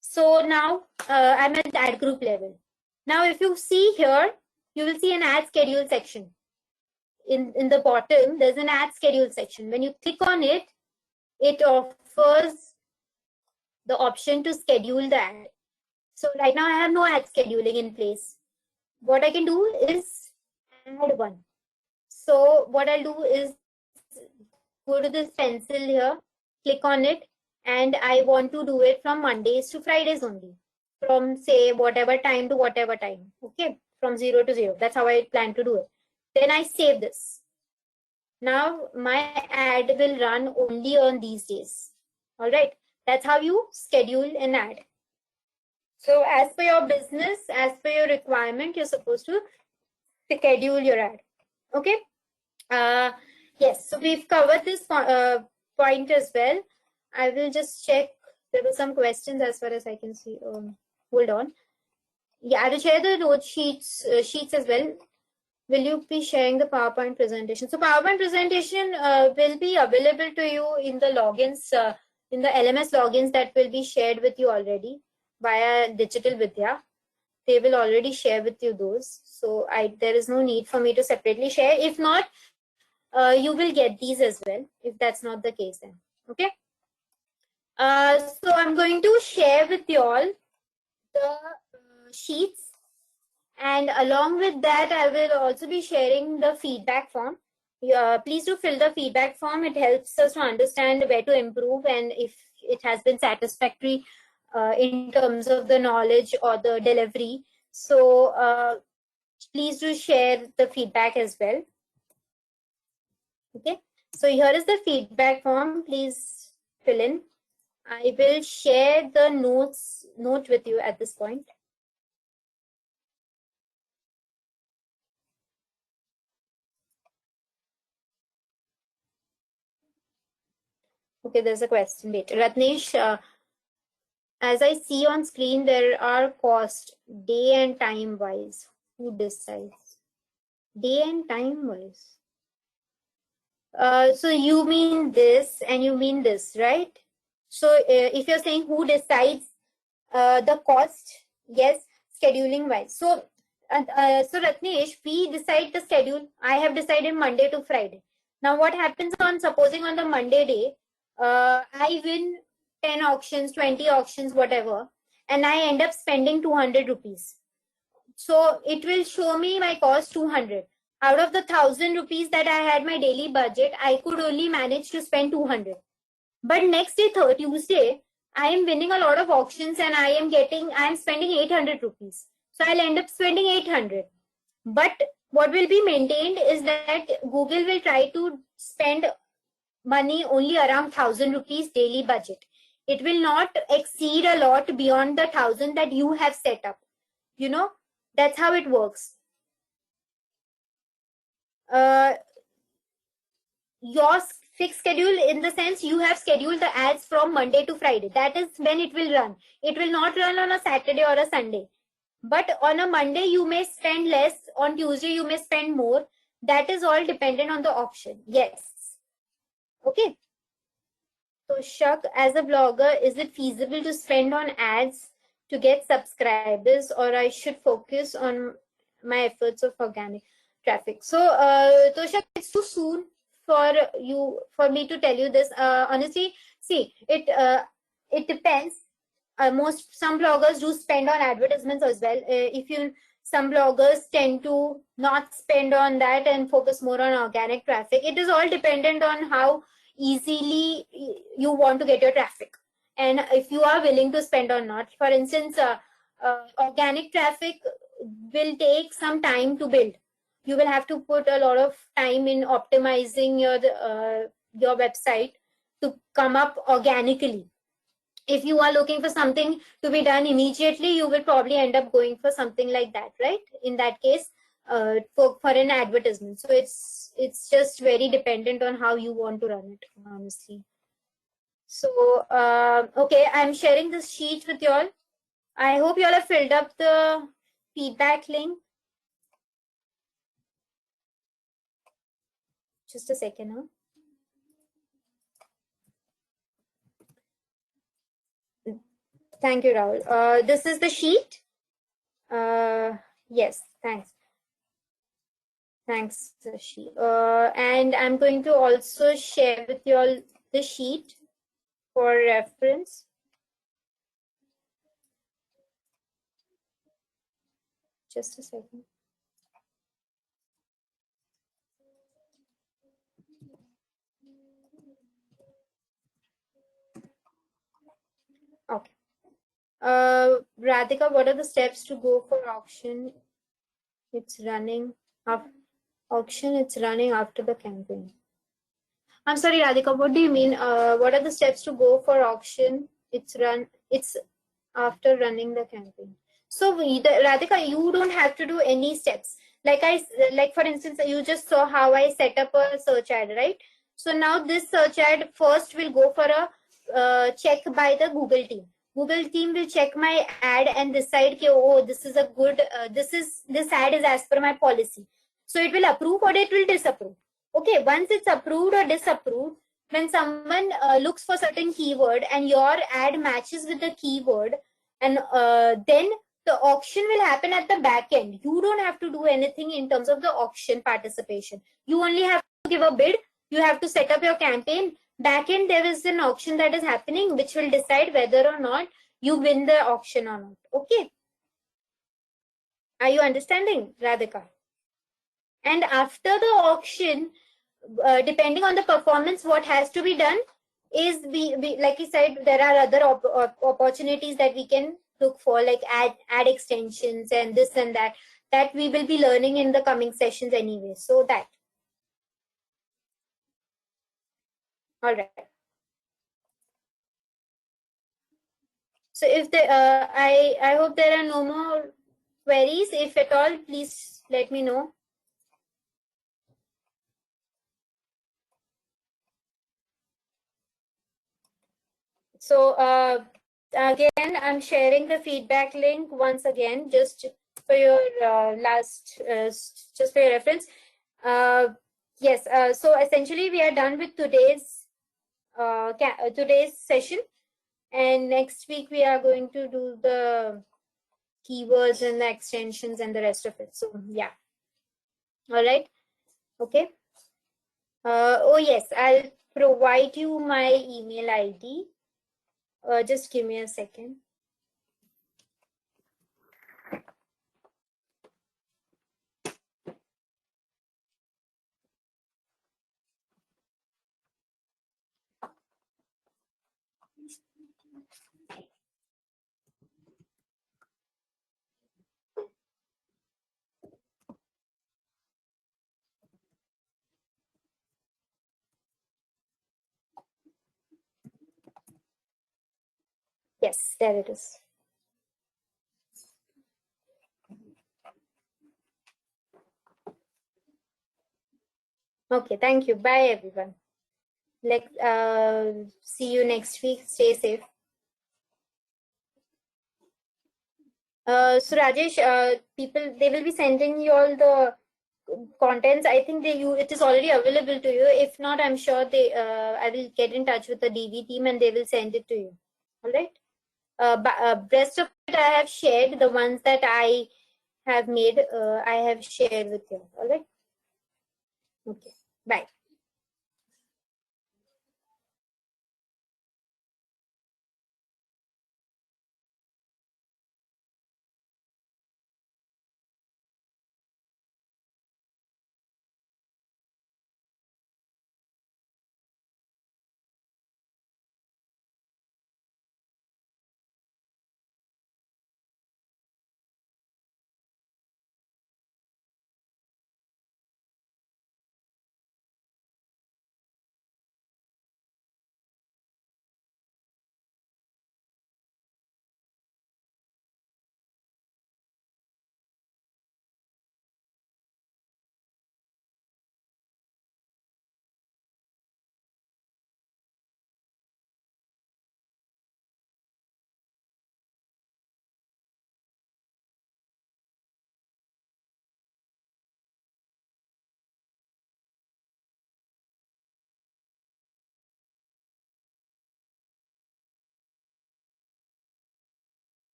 So now I'm at the ad group level. Now, if you see here, you will see an ad schedule section. In the bottom, there's an ad schedule section. When you click on it, it offers the option to schedule the ad. So right now I have no ad scheduling in place. What I can do is add one. So what I'll do is go to this pencil here, click on it, and I want to do it from Mondays to Fridays only. From say whatever time to whatever time. Okay, from 0 to 0. That's how I plan to do it. Then I save this. Now my ad will run only on these days. All right. That's how you schedule an ad. So as per your business, as per your requirement, you're supposed to schedule your ad. Okay. Yes. So we've covered this point as well. I will just check. There were some questions as far as I can see. Hold on. Yeah, I will share the note sheets as well. Will you be sharing the PowerPoint presentation? So PowerPoint presentation will be available to you in the logins, in the LMS logins that will be shared with you already via Digital Vidya. They will already share with you those. So there is no need for me to separately share. If not, you will get these as well, if that's not the case then. Okay. So I'm going to share with you all the sheets. And along with that, I will also be sharing the feedback form. Please do fill the feedback form. It helps us to understand where to improve and if it has been satisfactory in terms of the knowledge or the delivery. So please do share the feedback as well. Okay. So here is the feedback form. Please fill in. I will share the note with you at this point. Okay, there's a question. Wait, Ratnesh, as I see on screen, there are cost day and time wise. Who decides? Day and time wise. So you mean this and you mean this, right? So if you're saying who decides the cost, yes, scheduling wise. So Ratnesh, we decide the schedule. I have decided Monday to Friday. Now what happens on supposing on the Monday day, I win 10 auctions, 20 auctions, whatever, and I end up spending 200 rupees. So it will show me my cost 200. Out of the 1,000 rupees that I had my daily budget, I could only manage to spend 200. But next day, Tuesday, I am winning a lot of auctions and I am spending 800 rupees. So I'll end up spending 800. But what will be maintained is that Google will try to spend money only around 1,000 rupees daily budget. It will not exceed a lot beyond the 1,000 that you have set up. You know, that's how it works. Your fixed schedule, in the sense you have scheduled the ads from Monday to Friday. That is when it will run. It will not run on a Saturday or a Sunday. But on a Monday, you may spend less. On Tuesday, you may spend more. That is all dependent on the auction. Yes. Okay. So, Shak, as a blogger, is it feasible to spend on ads to get subscribers, or I should focus on my efforts of organic traffic? So, Shak, it's too soon for me to tell you this. Honestly, see, it depends. Some bloggers do spend on advertisements as well. Some bloggers tend to not spend on that and focus more on organic traffic. It is all dependent on how easily you want to get your traffic and if you are willing to spend or not. For instance, organic traffic will take some time to build. You will have to put a lot of time in optimizing your website to come up organically. If you are looking for something to be done immediately, you will probably end up going for something like that, right? In that case, for an advertisement. So it's just very dependent on how you want to run it, honestly. So, okay, I'm sharing this sheet with y'all. I hope y'all have filled up the feedback link. Just a second, huh? Thank you, Rahul. This is the sheet. Yes, thanks. Thanks, Sashi. And I'm going to also share with you all the sheet for reference. Just a second. Okay. Radhika, what are the steps to go for auction? It's running it's running after the campaign. I'm sorry, Radhika, what do you mean? What are the steps to go for auction? It's after running the campaign. So Radhika, you don't have to do any steps. Like for instance, you just saw how I set up a search ad, right? So now this search ad first will go for a check by the Google team. Google team will check my ad and decide, oh, this is a good, this ad is as per my policy. So it will approve or it will disapprove. Okay, once it's approved or disapproved, when someone looks for certain keyword and your ad matches with the keyword, and then the auction will happen at the back end. You don't have to do anything in terms of the auction participation. You only have to give a bid. You have to set up your campaign. Back end, there is an auction that is happening which will decide whether or not you win the auction or not. Okay. Are you understanding, Radhika? And after the auction, depending on the performance, what has to be done is like you said, there are other opportunities that we can look for, like ad extensions and this and that we will be learning in the coming sessions anyway. So that. All right. So if I hope there are no more queries. If at all, please let me know. So again, I'm sharing the feedback link once again, just for your just for your reference. Yes. So essentially, we are done with today's session, and next week we are going to do the keywords and the extensions and the rest of it. So yeah. All right. Okay. Oh yes, I'll provide you my email ID. Just give me a second. Yes, there it is. Okay, thank you. Bye, everyone. See you next week. Stay safe. So Rajesh, people, they will be sending you all the contents. I think it is already available to you. If not, I'm sure I will get in touch with the DV team and they will send it to you. All right. Rest of it I have shared. The ones that I have made, I have shared with you. All right. Okay. Bye.